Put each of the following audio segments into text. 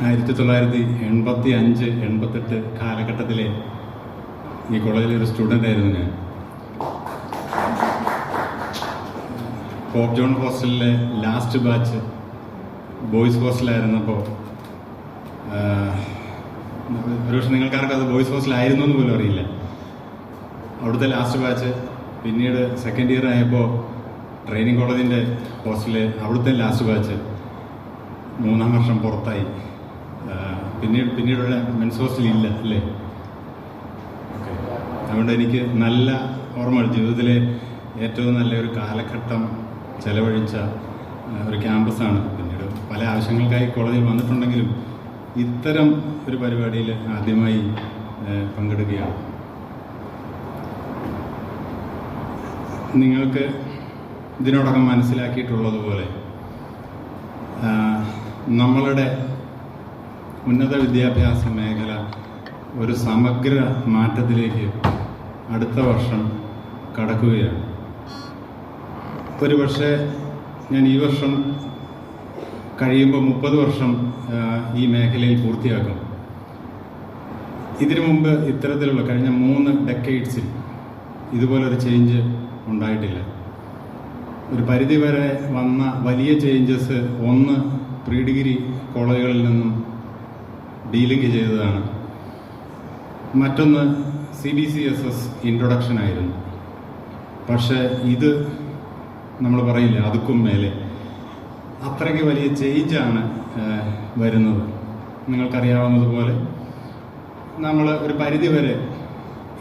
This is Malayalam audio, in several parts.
1985-88 കാലഘട്ടത്തിലെ ഈ കോളേജിലെ ഒരു സ്റ്റുഡൻ്റ് ആയിരുന്നു ഞാൻ. പോപ്പ് ജോൺ ഹോസ്റ്റലിലെ ലാസ്റ്റ് ബാച്ച് ബോയ്സ് ഹോസ്റ്റലായിരുന്നപ്പോൾ, ഒരുപക്ഷെ നിങ്ങൾക്കാർക്കും അത് ബോയ്സ് ഹോസ്റ്റലായിരുന്നു എന്ന് പോലും അറിയില്ല. അവിടുത്തെ ലാസ്റ്റ് ബാച്ച് പിന്നീട് സെക്കൻഡ് ഇയർ ആയപ്പോൾ ട്രെയിനിങ് കോളേജിൻ്റെ ഹോസ്റ്റലിൽ അവിടുത്തെ ലാസ്റ്റ് ബാച്ച് 3-ാം വർഷം പുറത്തായി. പിന്നീടുള്ള മെൻസ് ഹോസ്റ്റൽ ഇല്ല അല്ലേ? ഓക്കെ. അതുകൊണ്ട് എനിക്ക് നല്ല ഓർമ്മകൾ, ജീവിതത്തിലെ ഏറ്റവും നല്ലൊരു കാലഘട്ടം ചെലവഴിച്ച ഒരു ക്യാമ്പസാണ്. പിന്നീട് പല ആവശ്യങ്ങൾക്കായി കോളേജിൽ വന്നിട്ടുണ്ടെങ്കിലും ഇത്തരം ഒരു പരിപാടിയിൽ ആദ്യമായി പങ്കെടുക്കുകയാണ്. നിങ്ങൾക്ക് ഇതിനോടകം മനസ്സിലാക്കിയിട്ടുള്ളതുപോലെ നമ്മളുടെ ഉന്നത വിദ്യാഭ്യാസ മേഖല ഒരു സമഗ്ര മാറ്റത്തിലേക്ക് അടുത്ത വർഷം കടക്കുകയാണ്. ഒരു പക്ഷേ ഞാൻ ഈ വർഷം കഴിയുമ്പോൾ 30 വർഷം ഈ മേഖലയിൽ പൂർത്തിയാക്കും. ഇതിനു മുമ്പ് ഇത്തരത്തിലുള്ള കഴിഞ്ഞ 3 ഡെക്കേഡ്സിൽ ഇതുപോലൊരു ചേഞ്ച് ഉണ്ടായിട്ടില്ല. ഒരു പരിധിവരെ വന്ന വലിയ ചേഞ്ചസ് ഒന്ന് പ്രീ ഡിഗ്രി കോളേജുകളിൽ നിന്നും ഡീലിങ്ക് ചെയ്തതാണ്. മറ്റൊന്ന് CBCSS ഇൻട്രൊഡക്ഷൻ ആയിരുന്നു. പക്ഷേ ഇത് നമ്മൾ പറയില്ല, അതുക്കും മേലെ അത്രയ്ക്ക് വലിയ ചേഞ്ചാണ് വരുന്നത്. നിങ്ങൾക്കറിയാവുന്നതുപോലെ നമ്മൾ ഒരു പരിധിവരെ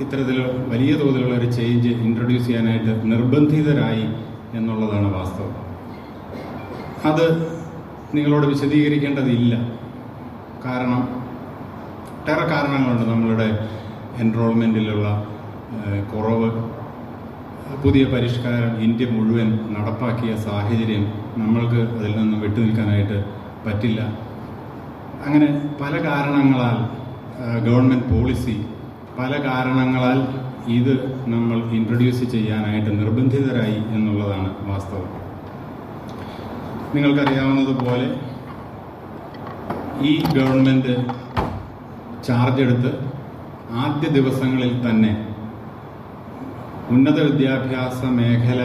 ഇത്തരത്തിൽ വലിയ തോതിലുള്ള ഒരു ചേഞ്ച് ഇൻട്രൊഡ്യൂസ് ചെയ്യാനായിട്ട് നിർബന്ധിതരായി എന്നുള്ളതാണ് വാസ്തവം. അത് നിങ്ങളോട് വിശദീകരിക്കേണ്ടതില്ല. കാരണം ഒട്ടേറെ കാരണങ്ങളുണ്ട്. നമ്മളുടെ എൻറോൾമെൻറ്റിലുള്ള കുറവ്, പുതിയ പരിഷ്കാരം ഇന്ത്യ മുഴുവൻ നടപ്പാക്കിയ സാഹചര്യം, നമ്മൾക്ക് അതിൽ നിന്നും വിട്ടുനിൽക്കാനായിട്ട് പറ്റില്ല. അങ്ങനെ പല കാരണങ്ങളാൽ, ഗവൺമെൻറ് പോളിസി, പല കാരണങ്ങളാൽ ഇത് നമ്മൾ ഇൻട്രൊഡ്യൂസ് ചെയ്യാനായിട്ട് നിർബന്ധിതരായി എന്നുള്ളതാണ് വാസ്തവം. നിങ്ങൾക്കറിയാവുന്നതുപോലെ ഈ ഗവൺമെൻറ് ചാർജ് എടുത്ത് ആദ്യ ദിവസങ്ങളിൽ തന്നെ ഉന്നത വിദ്യാഭ്യാസ മേഖല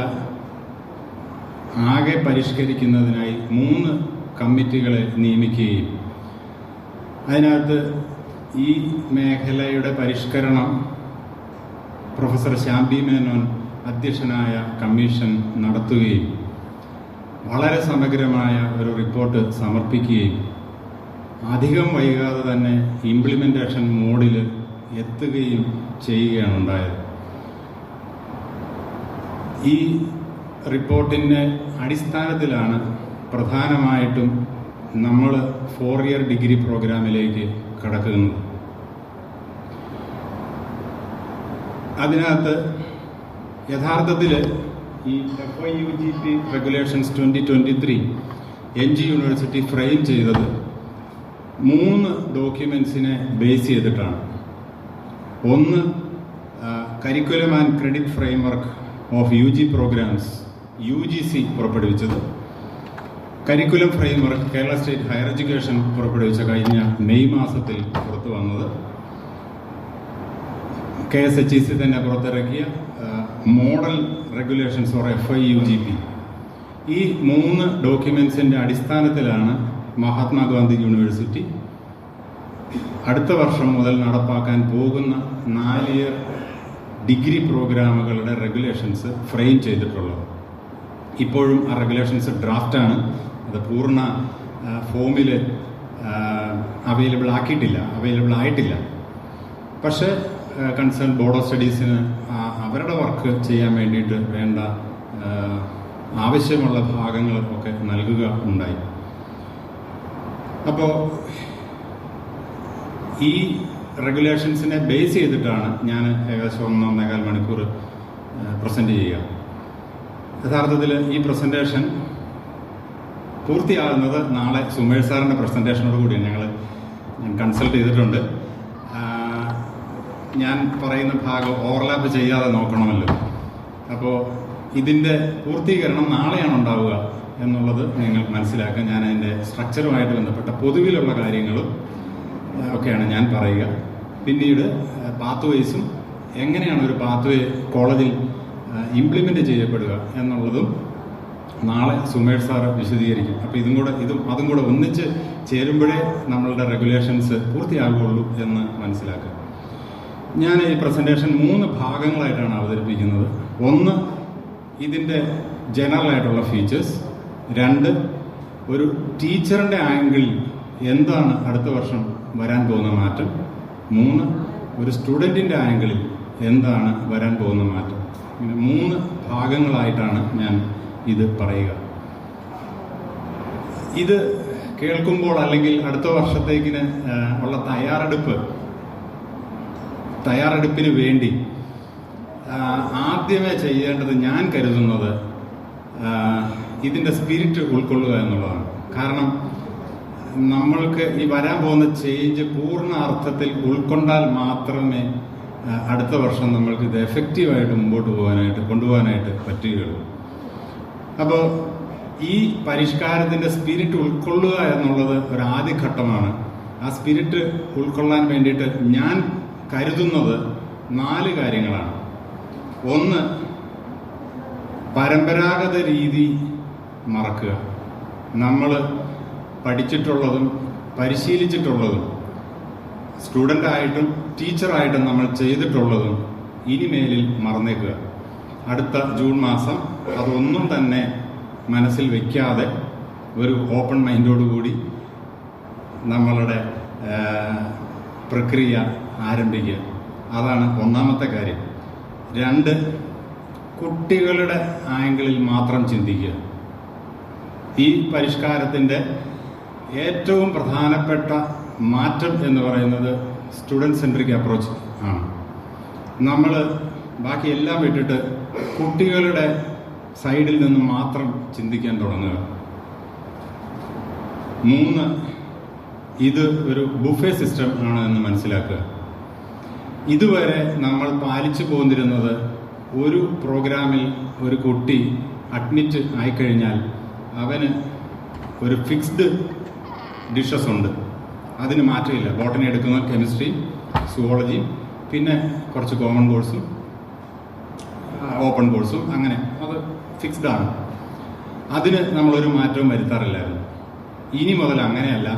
ആകെ പരിഷ്കരിക്കുന്നതിനായി 3 കമ്മിറ്റികളെ നിയമിക്കുകയും അതിനകത്ത് ഈ മേഖലയുടെ പരിഷ്കരണം പ്രൊഫസർ ശ്യാംബി മേനോൻ അധ്യക്ഷനായ കമ്മീഷൻ നടത്തുകയും വളരെ സമഗ്രമായ ഒരു റിപ്പോർട്ട് സമർപ്പിക്കുകയും അധികം വൈകാതെ തന്നെ ഇംപ്ലിമെൻറ്റേഷൻ മോഡിൽ എത്തുകയും ചെയ്യുകയാണ് ഉണ്ടായത്. ഈ റിപ്പോർട്ടിൻ്റെ അടിസ്ഥാനത്തിലാണ് പ്രധാനമായിട്ടും നമ്മൾ 4 ഇയർ ഡിഗ്രി പ്രോഗ്രാമിലേക്ക് കടക്കുന്നത്. അതിനകത്ത് യഥാർത്ഥത്തിൽ ഈ FIUGP regulations 2023 NG university frame ചെയ്തത് 3 ഡോക്യുമെൻസിനെ ബേസ് ചെയ്തിട്ടാണ്. ഒന്ന്, curriculum and credit framework of UG programs UGC പുറപ്പെടുവിച്ചത്. Curriculum framework Kerala state higher education പുറപ്പെടുവിച്ച കഴിഞ്ഞ മെയ് മാസത്തിൽ പുറത്തു വന്നത്. KSHEC തന്നെ പുറത്തിറക്കിയ മോഡൽ റെഗുലേഷൻസ് ഓർ FIUGP. ഈ 3 ഡോക്യുമെൻസിൻ്റെ അടിസ്ഥാനത്തിലാണ് മഹാത്മാഗാന്ധി യൂണിവേഴ്സിറ്റി അടുത്ത വർഷം മുതൽ നടപ്പാക്കാൻ പോകുന്ന 4 ഇയർ ഡിഗ്രി പ്രോഗ്രാമുകളുടെ റെഗുലേഷൻസ് ഫ്രെയിം ചെയ്തിട്ടുള്ളത്. ഇപ്പോഴും ആ റെഗുലേഷൻസ് ഡ്രാഫ്റ്റാണ്. അത് പൂർണ്ണ ഫോമിൽ അവൈലബിൾ ആയിട്ടില്ല. പക്ഷേ കൺസേൺ ബോർഡ് ഓഫ് സ്റ്റഡീസിന് അവരുടെ വർക്ക് ചെയ്യാൻ വേണ്ടിയിട്ട് വേണ്ട ആവശ്യമുള്ള ഭാഗങ്ങളൊക്കെ നൽകുക ഉണ്ടായി. അപ്പോൾ ഈ റെഗുലേഷൻസിനെ ബേസ് ചെയ്തിട്ടാണ് ഞാൻ ഏകദേശം 1.25 മണിക്കൂർ പ്രസൻറ്റ് ചെയ്യുക. യഥാർത്ഥത്തിൽ ഈ പ്രസൻറ്റേഷൻ പൂർത്തിയാകുന്നത് നാളെ സുമേഷ് സാറിൻ്റെ പ്രസൻറ്റേഷനോട് കൂടിയാണ്. ഞാൻ കൺസൾട്ട് ചെയ്തിട്ടുണ്ട്. ഞാൻ പറയുന്ന ഭാഗം ഓവർലാപ്പ് ചെയ്യാതെ നോക്കണമല്ലോ. അപ്പോൾ ഇതിൻ്റെ പൂർത്തീകരണം നാളെയാണ് ഉണ്ടാവുക എന്നുള്ളത് നിങ്ങൾ മനസ്സിലാക്കുക. ഞാൻ അതിൻ്റെ സ്ട്രക്ചറുമായിട്ട് ബന്ധപ്പെട്ട പൊതുവിലുള്ള കാര്യങ്ങളും ഒക്കെയാണ് ഞാൻ പറയുക. പിന്നീട് പാത്ത് വേസും എങ്ങനെയാണ് ഒരു പാത്ത് വേ കോളേജിൽ ഇംപ്ലിമെൻ്റ് ചെയ്യപ്പെടുക എന്നുള്ളതും നാളെ സുമേഷ് സാറ് വിശദീകരിക്കും. അപ്പോൾ അതും കൂടെ ഒന്നിച്ച് ചേരുമ്പോഴേ നമ്മളുടെ റെഗുലേഷൻസ് പൂർത്തിയാകുള്ളൂ എന്ന് മനസ്സിലാക്കുക. ഞാൻ ഈ പ്രസൻറ്റേഷൻ 3 ഭാഗങ്ങളായിട്ടാണ് അവതരിപ്പിക്കുന്നത്. 1, ഇതിൻ്റെ ജനറൽ ആയിട്ടുള്ള ഫീച്ചേഴ്സ്. 2, ഒരു ടീച്ചറിൻ്റെ ആംഗിളിൽ എന്താണ് അടുത്ത വർഷം വരാൻ പോകുന്ന മാറ്റം. 3, ഒരു സ്റ്റുഡൻറ്റിൻ്റെ ആംഗിളിൽ എന്താണ് വരാൻ പോകുന്ന മാറ്റം. ഇങ്ങനെ 3 ഭാഗങ്ങളായിട്ടാണ് ഞാൻ ഇത് പറയുക. ഇത് കേൾക്കുമ്പോൾ അല്ലെങ്കിൽ അടുത്ത വർഷത്തേക്കിന് ഉള്ള തയ്യാറെടുപ്പിന് വേണ്ടി ആദ്യമേ ചെയ്യേണ്ടത് ഞാൻ കരുതുന്നത് ഇതിൻ്റെ സ്പിരിറ്റ് ഉൾക്കൊള്ളുക എന്നുള്ളതാണ്. കാരണം നമ്മൾക്ക് ഈ വരാൻ പോകുന്ന ചേഞ്ച് പൂർണ്ണ അർത്ഥത്തിൽ ഉൾക്കൊണ്ടാൽ മാത്രമേ അടുത്ത വർഷം നമ്മൾക്ക് ഇത് എഫക്റ്റീവായിട്ട് മുമ്പോട്ട് കൊണ്ടുപോകാനായിട്ട് പറ്റുകയുള്ളൂ. അപ്പോൾ ഈ പരിഷ്കാരത്തിൻ്റെ സ്പിരിറ്റ് ഉൾക്കൊള്ളുക എന്നുള്ളത് ഒരു ആദ്യഘട്ടമാണ്. ആ സ്പിരിറ്റ് ഉൾക്കൊള്ളാൻ വേണ്ടിയിട്ട് ഞാൻ കരുതുന്നത് 4 കാര്യങ്ങളാണ്. 1, പരമ്പരാഗത രീതി മറക്കുക. നമ്മൾ പഠിച്ചിട്ടുള്ളതും പരിശീലിച്ചിട്ടുള്ളതും സ്റ്റുഡൻ്റായിട്ടും ടീച്ചറായിട്ടും നമ്മൾ ചെയ്തിട്ടുള്ളതും ഇനിമേലിൽ മറന്നേക്കുക. അടുത്ത ജൂൺ മാസം അതൊന്നും തന്നെ മനസ്സിൽ വയ്ക്കാതെ ഒരു ഓപ്പൺ മൈൻഡോടുകൂടി നമ്മളുടെ പ്രക്രിയ ആരംഭിക്കുക. അതാണ് 1ാമത്തെ കാര്യം. 2, കുട്ടികളുടെ ആംഗിളിൽ മാത്രം ചിന്തിക്കുക. ഈ പരിഷ്കാരത്തിൻ്റെ ഏറ്റവും പ്രധാനപ്പെട്ട മാറ്റം എന്ന് പറയുന്നത് സ്റ്റുഡൻറ് സെൻട്രിക് അപ്രോച്ച് ആണ്. നമ്മൾ ബാക്കി എല്ലാം വിട്ടിട്ട് കുട്ടികളുടെ സൈഡിൽ നിന്ന് മാത്രം ചിന്തിക്കാൻ തുടങ്ങുക. 3, ഇത് ഒരു ബുഫേ സിസ്റ്റം ആണ് എന്ന് മനസ്സിലാക്കുക. ഇതുവരെ നമ്മൾ പാലിച്ചു പോന്നിരുന്നത് ഒരു പ്രോഗ്രാമിൽ ഒരു കുട്ടി അഡ്മിറ്റ് ആയിക്കഴിഞ്ഞാൽ അവന് ഒരു ഫിക്സ്ഡ് ഡിഷസ് ഉണ്ട്, അതിന് മാറ്റമില്ല. ബോട്ടണി എടുക്കുന്ന കെമിസ്ട്രി, സുവോളജി, പിന്നെ കുറച്ച് കോമൺ കോഴ്സും ഓപ്പൺ കോഴ്സും, അങ്ങനെ അത് ഫിക്സ്ഡ് ആണ്. അതിന് നമ്മളൊരു മാറ്റവും വരുത്താറില്ലായിരുന്നു. ഇനി മുതൽ അങ്ങനെയല്ല.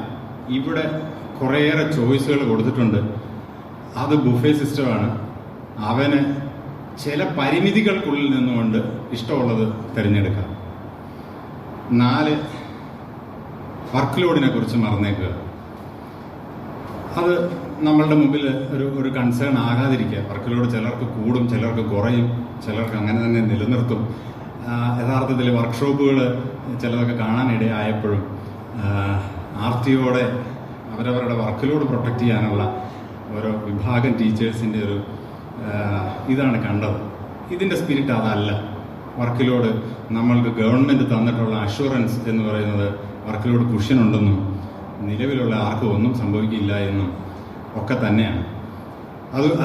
ഇവിടെ കുറേയേറെ ചോയ്സുകൾ കൊടുത്തിട്ടുണ്ട്. അത് ബുഫേ സിസ്റ്റമാണ്. അവന് ചില പരിമിതികൾക്കുള്ളിൽ നിന്നുകൊണ്ട് ഇഷ്ടമുള്ളത് തിരഞ്ഞെടുക്കാം. 4, വർക്ക് ലോഡിനെ കുറിച്ച് മറന്നേക്കുക. അത് നമ്മളുടെ മുമ്പിൽ ഒരു കൺസേൺ ആകാതിരിക്കുക. വർക്ക് ലോഡ് ചിലർക്ക് കൂടും, ചിലർക്ക് കുറയും, ചിലർക്ക് അങ്ങനെ തന്നെ നിലനിർത്തും. യഥാർത്ഥത്തിൽ വർക്ക്ഷോപ്പുകൾ ചിലതൊക്കെ കാണാനിടയായപ്പോഴും ആർത്തിയോടെ അവരവരുടെ വർക്ക് ലോഡ് പ്രൊട്ടക്റ്റ് ചെയ്യാനുള്ള ഓരോ വിഭാഗം ടീച്ചേഴ്സിൻ്റെ ഒരു ഇതാണ് കണ്ടത്. ഇതിൻ്റെ സ്പിരിറ്റ് അതല്ല. വർക്ക് ലോഡ് നമ്മൾക്ക് ഗവൺമെൻറ് തന്നിട്ടുള്ള അഷുറൻസ് എന്ന് പറയുന്നത് വർക്ക് ലോഡ് കുഷ്യൻ ഉണ്ടെന്നും നിലവിലുള്ള ആർക്കും ഒന്നും സംഭവിക്കില്ല എന്നും ഒക്കെ തന്നെയാണ്.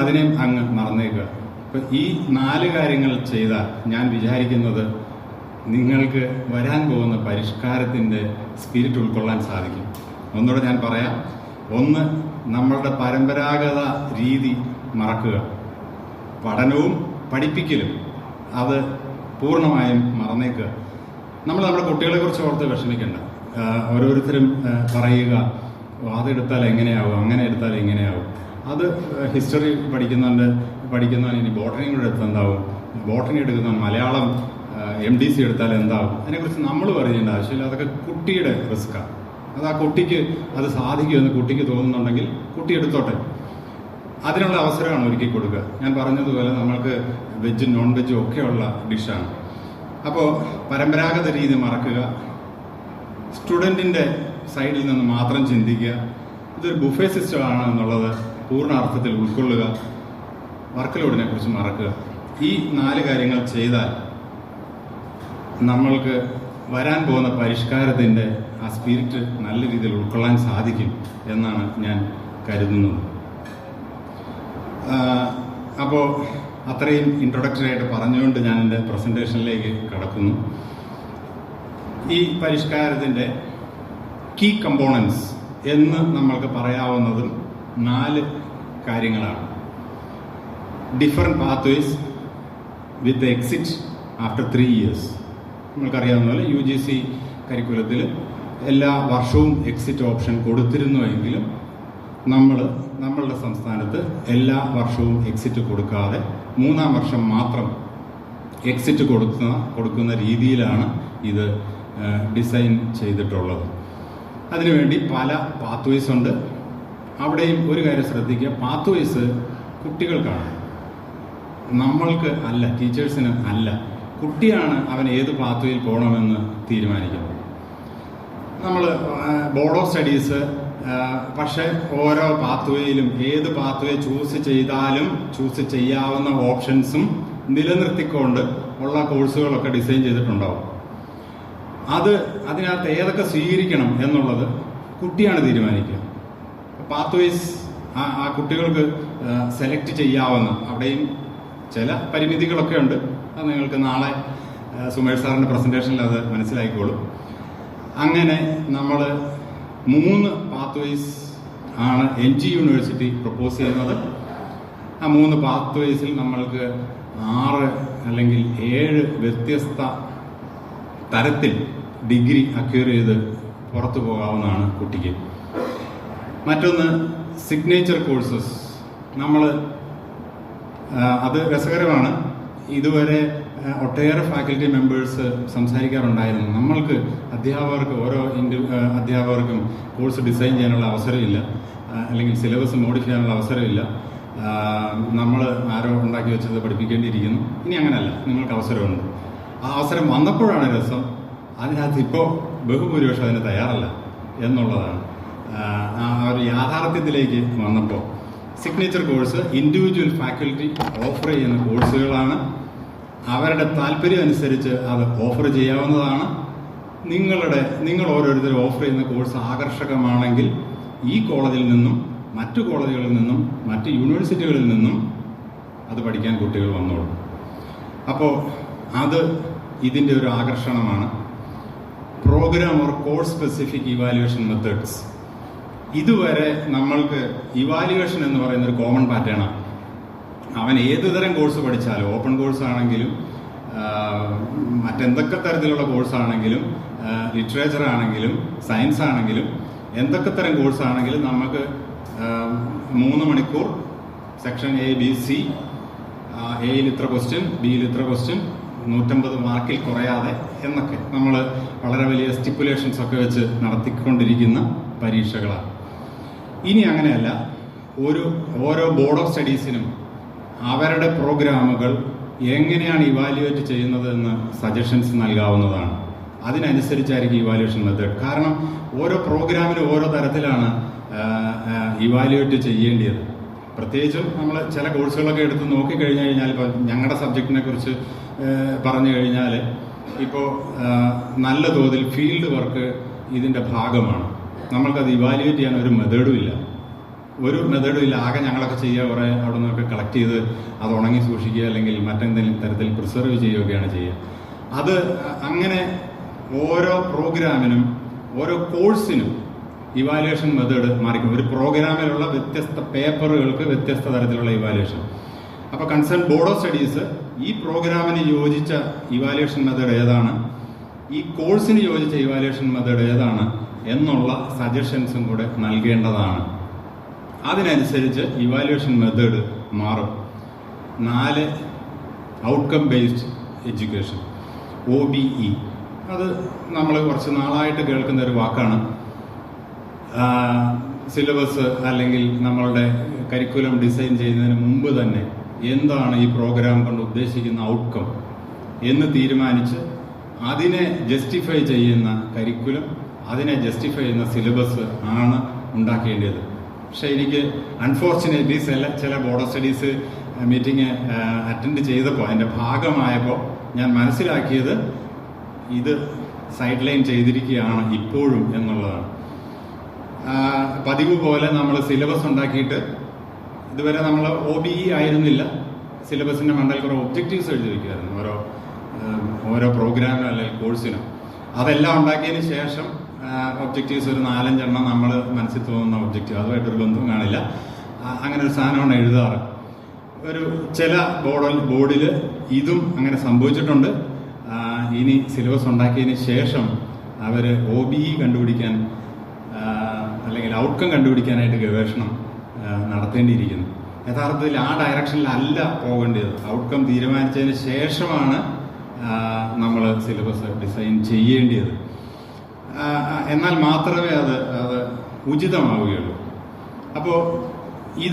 അതിനെ അങ്ങ് മറന്നേക്കുക. ഇപ്പം ഈ 4 കാര്യങ്ങൾ ചെയ്താൽ ഞാൻ വിചാരിക്കുന്നത് നിങ്ങൾക്ക് വരാൻ പോകുന്ന പരിഷ്കാരത്തിൻ്റെ സ്പിരിറ്റ് ഉൾക്കൊള്ളാൻ സാധിക്കും. ഒന്നുകൂടെ ഞാൻ പറയാം. 1, നമ്മളുടെ പരമ്പരാഗത രീതി മറക്കുക. പഠനവും പഠിപ്പിക്കലും അത് പൂർണ്ണമായും മറന്നേക്കുക. നമ്മുടെ കുട്ടികളെ കുറിച്ച് ഓർത്ത് വിഷമിക്കേണ്ട. ഓരോരുത്തരും പറയുക അതെടുത്താൽ എങ്ങനെയാവും, അങ്ങനെ എടുത്താൽ എങ്ങനെയാവും. അത് ഹിസ്റ്ററി പഠിക്കുന്നവൻ ഇനി ബോട്ടണി കൂടെ എടുത്താൽ എന്താവും, ബോട്ടണി എടുക്കുന്നവൻ മലയാളം MDC എടുത്താൽ എന്താവും, അതിനെക്കുറിച്ച് നമ്മൾ പറയേണ്ട ആവശ്യമില്ല. അതൊക്കെ കുട്ടിയുടെ റിസ്ക്കാണ്. അത് ആ കുട്ടിക്ക് അത് സാധിക്കുമെന്ന് കുട്ടിക്ക് തോന്നുന്നുണ്ടെങ്കിൽ കുട്ടി എടുത്തോട്ടെ. അതിനുള്ള അവസരമാണ് ഒരുക്കി കൊടുക്കുക. ഞാൻ പറഞ്ഞതുപോലെ നമ്മൾക്ക് വെജും നോൺ വെജും ഒക്കെയുള്ള ഡിഷാണ്. അപ്പോൾ പരമ്പരാഗത രീതി മറക്കുക. സ്റ്റുഡൻറ്റിൻ്റെ സൈഡിൽ നിന്ന് മാത്രം ചിന്തിക്കുക. ഇതൊരു ബുഫേ സിസ്റ്റമാണ് എന്നുള്ളത് പൂർണ്ണ അർത്ഥത്തിൽ ഉൾക്കൊള്ളുക. വർക്ക് ലോഡിനെ കുറിച്ച് മറക്കുക. ഈ 4 കാര്യങ്ങൾ ചെയ്താൽ നമ്മൾക്ക് വരാൻ പോകുന്ന പരിഷ്കാരത്തിൻ്റെ ആ സ്പിരിറ്റ് നല്ല രീതിയിൽ ഉൾക്കൊള്ളാൻ സാധിക്കും എന്നാണ് ഞാൻ കരുതുന്നത്. അപ്പോൾ അത്രയും ഇൻട്രൊഡക്ടറി ആയിട്ട് പറഞ്ഞുകൊണ്ട് ഞാൻ എൻ്റെ പ്രസൻറ്റേഷനിലേക്ക് കടക്കുന്നു. ഈ പരിഷ്കാരത്തിൻ്റെ കീ കമ്പോണൻസ് എന്ന് നമ്മൾക്ക് പറയാവുന്നതും 4 കാര്യങ്ങളാണ്. ഡിഫറെൻറ്റ് പാത്വേസ് വിത്ത് എക്സിറ്റ് ആഫ്റ്റർ 3 years. നമ്മൾക്കറിയാവുന്ന പോലെ UGC കരിക്കുലത്തിൽ എല്ലാ വർഷവും എക്സിറ്റ് ഓപ്ഷൻ കൊടുത്തിരുന്നുവെങ്കിലും നമ്മളുടെ സംസ്ഥാനത്ത് എല്ലാ വർഷവും എക്സിറ്റ് കൊടുക്കാതെ 3-ാം വർഷം മാത്രം എക്സിറ്റ് കൊടുക്കുന്ന രീതിയിലാണ് ഇത് ഡിസൈൻ ചെയ്തിട്ടുള്ളത്. അതിനുവേണ്ടി പല പാത്വേസ് ഉണ്ട്. അവിടെയും ഒരു കാര്യം ശ്രദ്ധിക്കുക, പാത്വേസ് കുട്ടികൾക്കാണ്, നമ്മൾക്ക് അല്ല, ടീച്ചേഴ്സിന് അല്ല. കുട്ടിയാണ് അവൻ ഏത് പാത്വേയിൽ പോകണമെന്ന് തീരുമാനിക്കുന്നത്. നമ്മൾ ബോർഡ് ഓഫ് സ്റ്റഡീസ് പക്ഷേ ഓരോ പാത്വേയിലും ഏത് പാത്വേ ചൂസ് ചെയ്യാവുന്ന ഓപ്ഷൻസും നിലനിർത്തിക്കൊണ്ട് ഉള്ള കോഴ്സുകളൊക്കെ ഡിസൈൻ ചെയ്തിട്ടുണ്ടാവും. അതിനകത്ത് ഏതൊക്കെ സ്വീകരിക്കണം എന്നുള്ളത് കുട്ടിയാണ് തീരുമാനിക്കുക. പാത്വേസ് ആ കുട്ടികൾക്ക് സെലക്ട് ചെയ്യാവുന്ന, അവിടെയും ചില പരിമിതികളൊക്കെ ഉണ്ട്. അത് നിങ്ങൾക്ക് നാളെ സുമേഷ് സാറിൻ്റെ പ്രസൻറ്റേഷനിൽ അത് മനസ്സിലാക്കിക്കോളും. അങ്ങനെ നമ്മൾ 3 പാത്വേസ് ആണ് NG യൂണിവേഴ്സിറ്റി പ്രപ്പോസ് ചെയ്യുന്നത്. ആ 3 പാത്വേസിൽ നമ്മൾക്ക് 6 അല്ലെങ്കിൽ 7 വ്യത്യസ്ത തരത്തിൽ ഡിഗ്രി അക്വയർ ചെയ്ത് പുറത്തു പോകാവുന്നതാണ് കുട്ടിക്ക്. മറ്റൊന്ന് സിഗ്നേച്ചർ കോഴ്സസ്. അത് രസകരമാണ്. ഇതുവരെ ഒട്ടേറെ ഫാക്കൽറ്റി മെമ്പേഴ്സ് സംസാരിക്കാറുണ്ടായിരുന്നു, നമ്മൾക്ക് അധ്യാപകർക്ക് അധ്യാപകർക്കും കോഴ്സ് ഡിസൈൻ ചെയ്യാനുള്ള അവസരമില്ല, അല്ലെങ്കിൽ സിലബസ് മോഡിഫൈ ചെയ്യാനുള്ള അവസരമില്ല, നമ്മൾ ആരോ ഉണ്ടാക്കി വെച്ചത് പഠിപ്പിക്കേണ്ടിയിരിക്കുന്നു. ഇനി അങ്ങനെയല്ല, നിങ്ങൾക്ക് അവസരമുണ്ട്. ആ അവസരം വന്നപ്പോഴാണ് രസം. അതിനകത്ത് ഇപ്പോൾ ബഹുഭൂരിപക്ഷം അതിന് തയ്യാറല്ല എന്നുള്ളതാണ്. ആ ഒരു യാഥാർത്ഥ്യത്തിലേക്ക് വന്നപ്പോൾ signature course individual faculty offer ചെയ്യുന്ന കോഴ്സുകളാണ്. അവരുടെ താല്പര്യം അനുസരിച്ച് അത് ഓഫർ ചെയ്യാവുന്നതാണ്. നിങ്ങൾ ഓരോരുത്തരും ഓഫർ ചെയ്യുന്ന കോഴ്സ് ആകർഷകമാണെങ്കിൽ ഈ കോളേജിൽ നിന്നും മറ്റു കോളേജുകളിൽ നിന്നും മറ്റ് യൂണിവേഴ്സിറ്റികളിൽ നിന്നും അത് പഠിക്കാൻ കുട്ടികൾ വന്നോളും. അപ്പോൾ അത് ഇതിൻ്റെ ഒരു ആകർഷണമാണ്. Program or course specific evaluation methods. ഇതുവരെ നമ്മൾക്ക് ഇവാലുവേഷൻ എന്ന് പറയുന്ന ഒരു കോമൺ പാറ്റേണാണ്. അവൻ ഏത് തരം കോഴ്സ് പഠിച്ചാലും, ഓപ്പൺ കോഴ്സ് ആണെങ്കിലും മറ്റെന്തൊക്കെ തരത്തിലുള്ള കോഴ്സാണെങ്കിലും, ലിറ്ററേച്ചർ ആണെങ്കിലും സയൻസ് ആണെങ്കിലും എന്തൊക്കെ തരം കോഴ്സ് ആണെങ്കിലും നമുക്ക് 3 മണിക്കൂർ സെക്ഷൻ ABC, എയിൽ ഇത്ര ക്വസ്റ്റ്യൻ, ബിയിൽ ഇത്ര ക്വസ്റ്റ്യൻ, 150 മാർക്കിൽ കുറയാതെ എന്നൊക്കെ നമ്മൾ വളരെ വലിയ സ്റ്റിപ്പുലേഷൻസ് ഒക്കെ വെച്ച് നടത്തിക്കൊണ്ടിരിക്കുന്ന പരീക്ഷകളാണ്. ഇനി അങ്ങനെയല്ല. ഓരോ ബോർഡ് ഓഫ് സ്റ്റഡീസിനും അവരുടെ പ്രോഗ്രാമുകൾ എങ്ങനെയാണ് ഇവാലുവേറ്റ് ചെയ്യുന്നത് എന്ന് സജഷൻസ് നൽകാവുന്നതാണ്. അതിനനുസരിച്ചായിരിക്കും ഇവാലുവേഷൻ മെത്തേഡ്. കാരണം ഓരോ പ്രോഗ്രാമിനും ഓരോ തരത്തിലാണ് ഇവാലുവേറ്റ് ചെയ്യേണ്ടത്. പ്രത്യേകിച്ചും നമ്മൾ ചില കോഴ്സുകളൊക്കെ എടുത്ത് നോക്കിക്കഴിഞ്ഞാൽ, ഇപ്പോൾ ഞങ്ങളുടെ സബ്ജക്റ്റിനെ കുറിച്ച് പറഞ്ഞു കഴിഞ്ഞാൽ, ഇപ്പോൾ നല്ല തോതിൽ ഫീൽഡ് വർക്ക് ഇതിൻ്റെ ഭാഗമാണ്. നമ്മൾക്കത് ഇവാലുവേറ്റ് ചെയ്യാൻ ഒരു മെത്തേഡും ഇല്ല. ആകെ ഞങ്ങളൊക്കെ ചെയ്യുക, കുറേ അവിടെ നിന്നൊക്കെ കളക്ട് ചെയ്ത് അത് ഉണങ്ങി സൂക്ഷിക്കുക, അല്ലെങ്കിൽ മറ്റെന്തെങ്കിലും തരത്തിൽ പ്രിസർവ് ചെയ്യുകയൊക്കെയാണ് ചെയ്യുക. അത് അങ്ങനെ ഓരോ പ്രോഗ്രാമിനും ഓരോ കോഴ്സിനും ഇവാലുവേഷൻ മെത്തേഡ് മാറിക്കും. ഒരു പ്രോഗ്രാമിലുള്ള വ്യത്യസ്ത പേപ്പറുകൾക്ക് വ്യത്യസ്ത തരത്തിലുള്ള ഇവാലുവേഷൻ. അപ്പോൾ കൺസേൺ ബോർഡ് ഓഫ് സ്റ്റഡീസ് ഈ പ്രോഗ്രാമിന് യോജിച്ച ഇവാലുവേഷൻ മെത്തേഡ് ഏതാണ്, ഈ കോഴ്സിന് യോജിച്ച ഇവാലുവേഷൻ മെത്തേഡ് ഏതാണ് എന്നുള്ള സജഷൻസും കൂടെ നൽകേണ്ടതാണ്. അതിനനുസരിച്ച് ഇവാലുവേഷൻ മെത്തേഡ് മാറും. 4 ഔട്ട്കം ബേസ്ഡ് എഡ്യൂക്കേഷൻ, OBE. അത് നമ്മൾ കുറച്ച് നാളായിട്ട് കേൾക്കുന്ന ഒരു വാക്കാണ്. സിലബസ് അല്ലെങ്കിൽ നമ്മളുടെ കരിക്കുലം ഡിസൈൻ ചെയ്യുന്നതിന് മുമ്പ് തന്നെ എന്താണ് ഈ പ്രോഗ്രാം കൊണ്ട് ഉദ്ദേശിക്കുന്ന ഔട്ട്കം എന്ന് തീരുമാനിച്ച് അതിനെ ജസ്റ്റിഫൈ ചെയ്യുന്ന കരിക്കുലം, അതിനെ ജസ്റ്റിഫൈ ചെയ്യുന്ന സിലബസ് ആണ് ഉണ്ടാക്കേണ്ടത്. പക്ഷെ എനിക്ക് അൺഫോർച്ചുനേറ്റ്ലി ചില board of studies meeting attend ചെയ്തപ്പോൾ, അതിൻ്റെ ഭാഗമായപ്പോൾ ഞാൻ മനസ്സിലാക്കിയത് ഇത് സൈഡ് ലൈൻ ചെയ്തിരിക്കുകയാണ് ഇപ്പോഴും എന്നുള്ളതാണ്. പതിവ് പോലെ നമ്മൾ സിലബസ് ഉണ്ടാക്കിയിട്ട്, ഇതുവരെ നമ്മൾ OBE ആയിരുന്നില്ല, സിലബസിൻ്റെ മണ്ടയിൽ കുറേ ഒബ്ജക്റ്റീവ്സ് എഴുതി വയ്ക്കുമായിരുന്നു ഓരോ പ്രോഗ്രാമിനും അല്ലെങ്കിൽ കോഴ്സിനും. അതെല്ലാം ഉണ്ടാക്കിയതിന് ശേഷം ഒബ്ജക്റ്റീവ്സ് ഒരു 4-5 എണ്ണം നമ്മൾ മനസ്സിൽ തോന്നുന്ന ഒബ്ജക്റ്റീവ്, അതുമായിട്ടൊരു ബന്ധവും കാണില്ല. അങ്ങനെ ഒരു സാധനമാണ് എഴുതാറ്. ഒരു ചില ബോർഡിൽ ഇതും അങ്ങനെ സംഭവിച്ചിട്ടുണ്ട്. ഇനി സിലബസ് ഉണ്ടാക്കിയതിന് ശേഷം അവർ OBE കണ്ടുപിടിക്കാൻ അല്ലെങ്കിൽ ഔട്ട്കം കണ്ടുപിടിക്കാനായിട്ട് ഗവേഷണം നടത്തേണ്ടിയിരിക്കുന്നു. യഥാർത്ഥത്തിൽ ആ ഡയറക്ഷനിലല്ല പോകേണ്ടത്. ഔട്ട്കം തീരുമാനിച്ചതിന് ശേഷമാണ് നമ്മൾ സിലബസ് ഡിസൈൻ ചെയ്യേണ്ടത്. എന്നാൽ മാത്രമേ അത് ഉചിതമാവുകയുള്ളൂ. അപ്പോൾ ഈ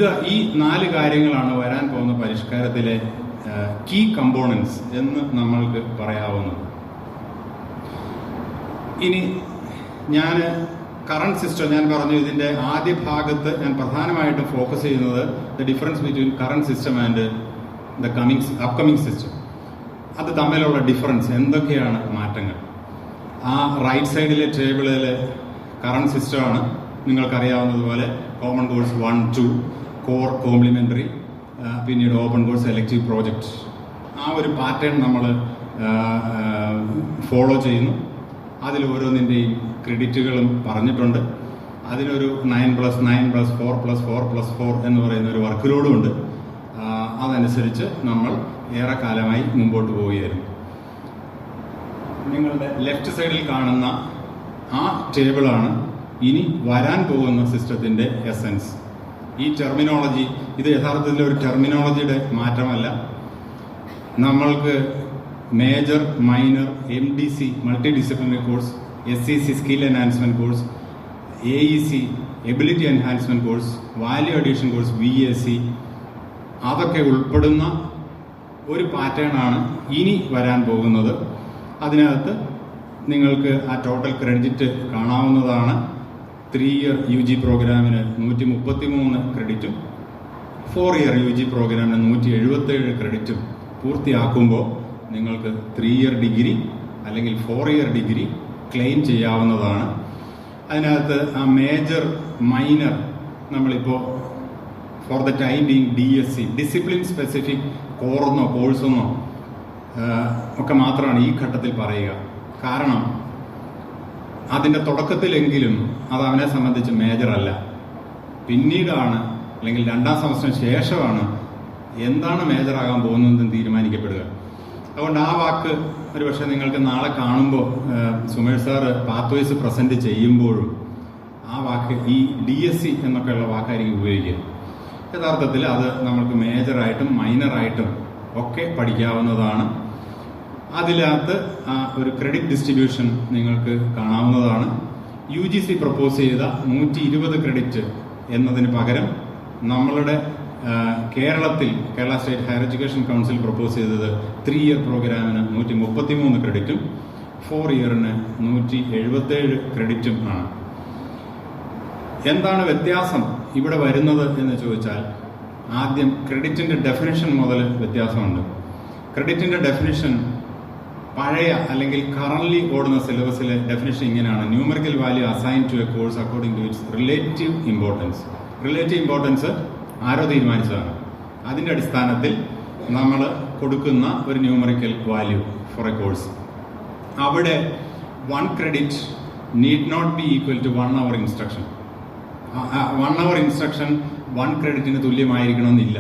4 കാര്യങ്ങളാണ് വരാൻ പോകുന്ന പരിഷ്കാരത്തിലെ കീ കമ്പോണൻസ് എന്ന് നമ്മൾക്ക് പറയാവുന്നത്. ഇനി ഞാൻ കറണ്ട് സിസ്റ്റം ഞാൻ പറഞ്ഞു, ഇതിന്റെ ആദ്യ ഭാഗത്ത് ഞാൻ പ്രധാനമായിട്ടും ഫോക്കസ് ചെയ്യുന്നത് the difference between current system and the upcoming system. അത് തമ്മിലുള്ള ഡിഫറൻസ്, എന്തൊക്കെയാണ് മാറ്റങ്ങൾ. ആ റൈറ്റ് സൈഡിലെ ടേബിളിൽ കറണ്ട് സിസ്റ്റമാണ് നിങ്ങൾക്കറിയാവുന്നതുപോലെ കോമൺ കോഴ്സ് 1-2, കോർ കോംപ്ലിമെന്ററി, പിന്നീട് ഓപ്പൺ കോഴ്സ് എലക്റ്റീവ് പ്രോജക്റ്റ്. ആ ഒരു പാറ്റേൺ നമ്മൾ ഫോളോ ചെയ്യുന്നു. അതിൽ ഓരോന്നിൻ്റെയും ക്രെഡിറ്റുകളും പറഞ്ഞിട്ടുണ്ട്. അതിനൊരു 9+9+4+4+4 എന്ന് പറയുന്ന ഒരു വർക്ക് ലോഡും ഉണ്ട്. അതനുസരിച്ച് നമ്മൾ ഏറെ കാലമായി മുമ്പോട്ട് പോവുകയായിരുന്നു. നിങ്ങളുടെ ലെഫ്റ്റ് സൈഡിൽ കാണുന്ന ആ ടേബിളാണ് ഇനി വരാൻ പോകുന്ന സിസ്റ്റത്തിന്റെ എസൻസ്. ഈ ടെർമിനോളജി, ഇത് യഥാർത്ഥത്തിൽ ഒരു ടെർമിനോളജിയുടെ മാറ്റമല്ല. നമ്മൾക്ക് major, minor, MDC multi disciplinary course, SCC skill enhancement course, AEC ability enhancement course, value addition course, VAC, അതൊക്കെ ഉൾപ്പെടുന്ന ഒരു പാറ്റേൺ ആണ് ഇനി വരാൻ പോകുന്നത്. അതിനകത്ത് നിങ്ങൾക്ക് ആ ടോട്ടൽ ക്രെഡിറ്റ് കാണാവുന്നതാണ്. 3 ഇയർ UG പ്രോഗ്രാമിന് 133 ക്രെഡിറ്റും 4 ഇയർ UG പ്രോഗ്രാമിന് 177 ക്രെഡിറ്റും പൂർത്തിയാക്കുമ്പോൾ നിങ്ങൾക്ക് 3 ഇയർ ഡിഗ്രി അല്ലെങ്കിൽ 4 ഇയർ ഡിഗ്രി ക്ലെയിം ചെയ്യാവുന്നതാണ്. അതിനകത്ത് ആ മേജർ, മൈനർ നമ്മളിപ്പോൾ for the time being DSC discipline specific കോറെന്നോ കോഴ്സെന്നോ ഒക്കെ മാത്രമാണ് ഈ ഘട്ടത്തിൽ പറയുക. കാരണം അതിൻ്റെ തുടക്കത്തിലെങ്കിലും അത് അവനെ സംബന്ധിച്ച് മേജർ അല്ല. പിന്നീടാണ് അല്ലെങ്കിൽ 2ാം സെമസ്റ്ററിന് ശേഷമാണ് എന്താണ് മേജറാകാൻ പോകുന്നതെന്ന് തീരുമാനിക്കപ്പെടുക. അതുകൊണ്ട് ആ വാക്ക് ഒരുപക്ഷെ നിങ്ങൾക്ക് നാളെ കാണുമ്പോൾ സുമേഷ് സാറ് പാത്വേസ് പ്രസന്റ് ചെയ്യുമ്പോഴും ആ വാക്ക് ഈ DSC എന്നൊക്കെയുള്ള വാക്കായിരിക്കും ഉപയോഗിക്കുക. യഥാർത്ഥത്തിൽ അത് നമ്മൾക്ക് മേജറായിട്ടും മൈനറായിട്ടും ഒക്കെ പഠിക്കാവുന്നതാണ്. അതിനകത്ത് ആ ഒരു ക്രെഡിറ്റ് ഡിസ്ട്രിബ്യൂഷൻ നിങ്ങൾക്ക് കാണാവുന്നതാണ്. UGC പ്രപ്പോസ് ചെയ്ത 120 ക്രെഡിറ്റ് എന്നതിന് പകരം നമ്മളുടെ കേരളത്തിൽ Kerala state higher education council propose ചെയ്തത് 3 ഇയർ പ്രോഗ്രാമിന് 133 ക്രെഡിറ്റും 4 ഇയറിന് 177 ക്രെഡിറ്റും ആണ്. എന്താണ് വ്യത്യാസം ഇവിടെ വരുന്നത് എന്ന് ചോദിച്ചാൽ, ആദ്യം ക്രെഡിറ്റിന്റെ ഡെഫിനിഷൻ മുതൽ വ്യത്യാസമുണ്ട്. ക്രെഡിറ്റിന്റെ ഡെഫിനിഷൻ പഴയ അല്ലെങ്കിൽ കറന്റ്ലി ഓടുന്ന സിലബസിലെ ഡെഫിനിഷൻ ഇങ്ങനെയാണ്: numerical value assign to a course according to its relative importance. Relative importance ആരോ തീരുമാനിച്ചതാണ്. അതിന്റെ അടിസ്ഥാനത്തിൽ നമ്മൾ കൊടുക്കുന്ന ഒരു numerical value for a course. അവിടെ 1 credit need not be equal to 1 hour instruction. 1 hour instruction 1 ക്രെഡിറ്റിന് തുല്യമായിരിക്കണമെന്നില്ല.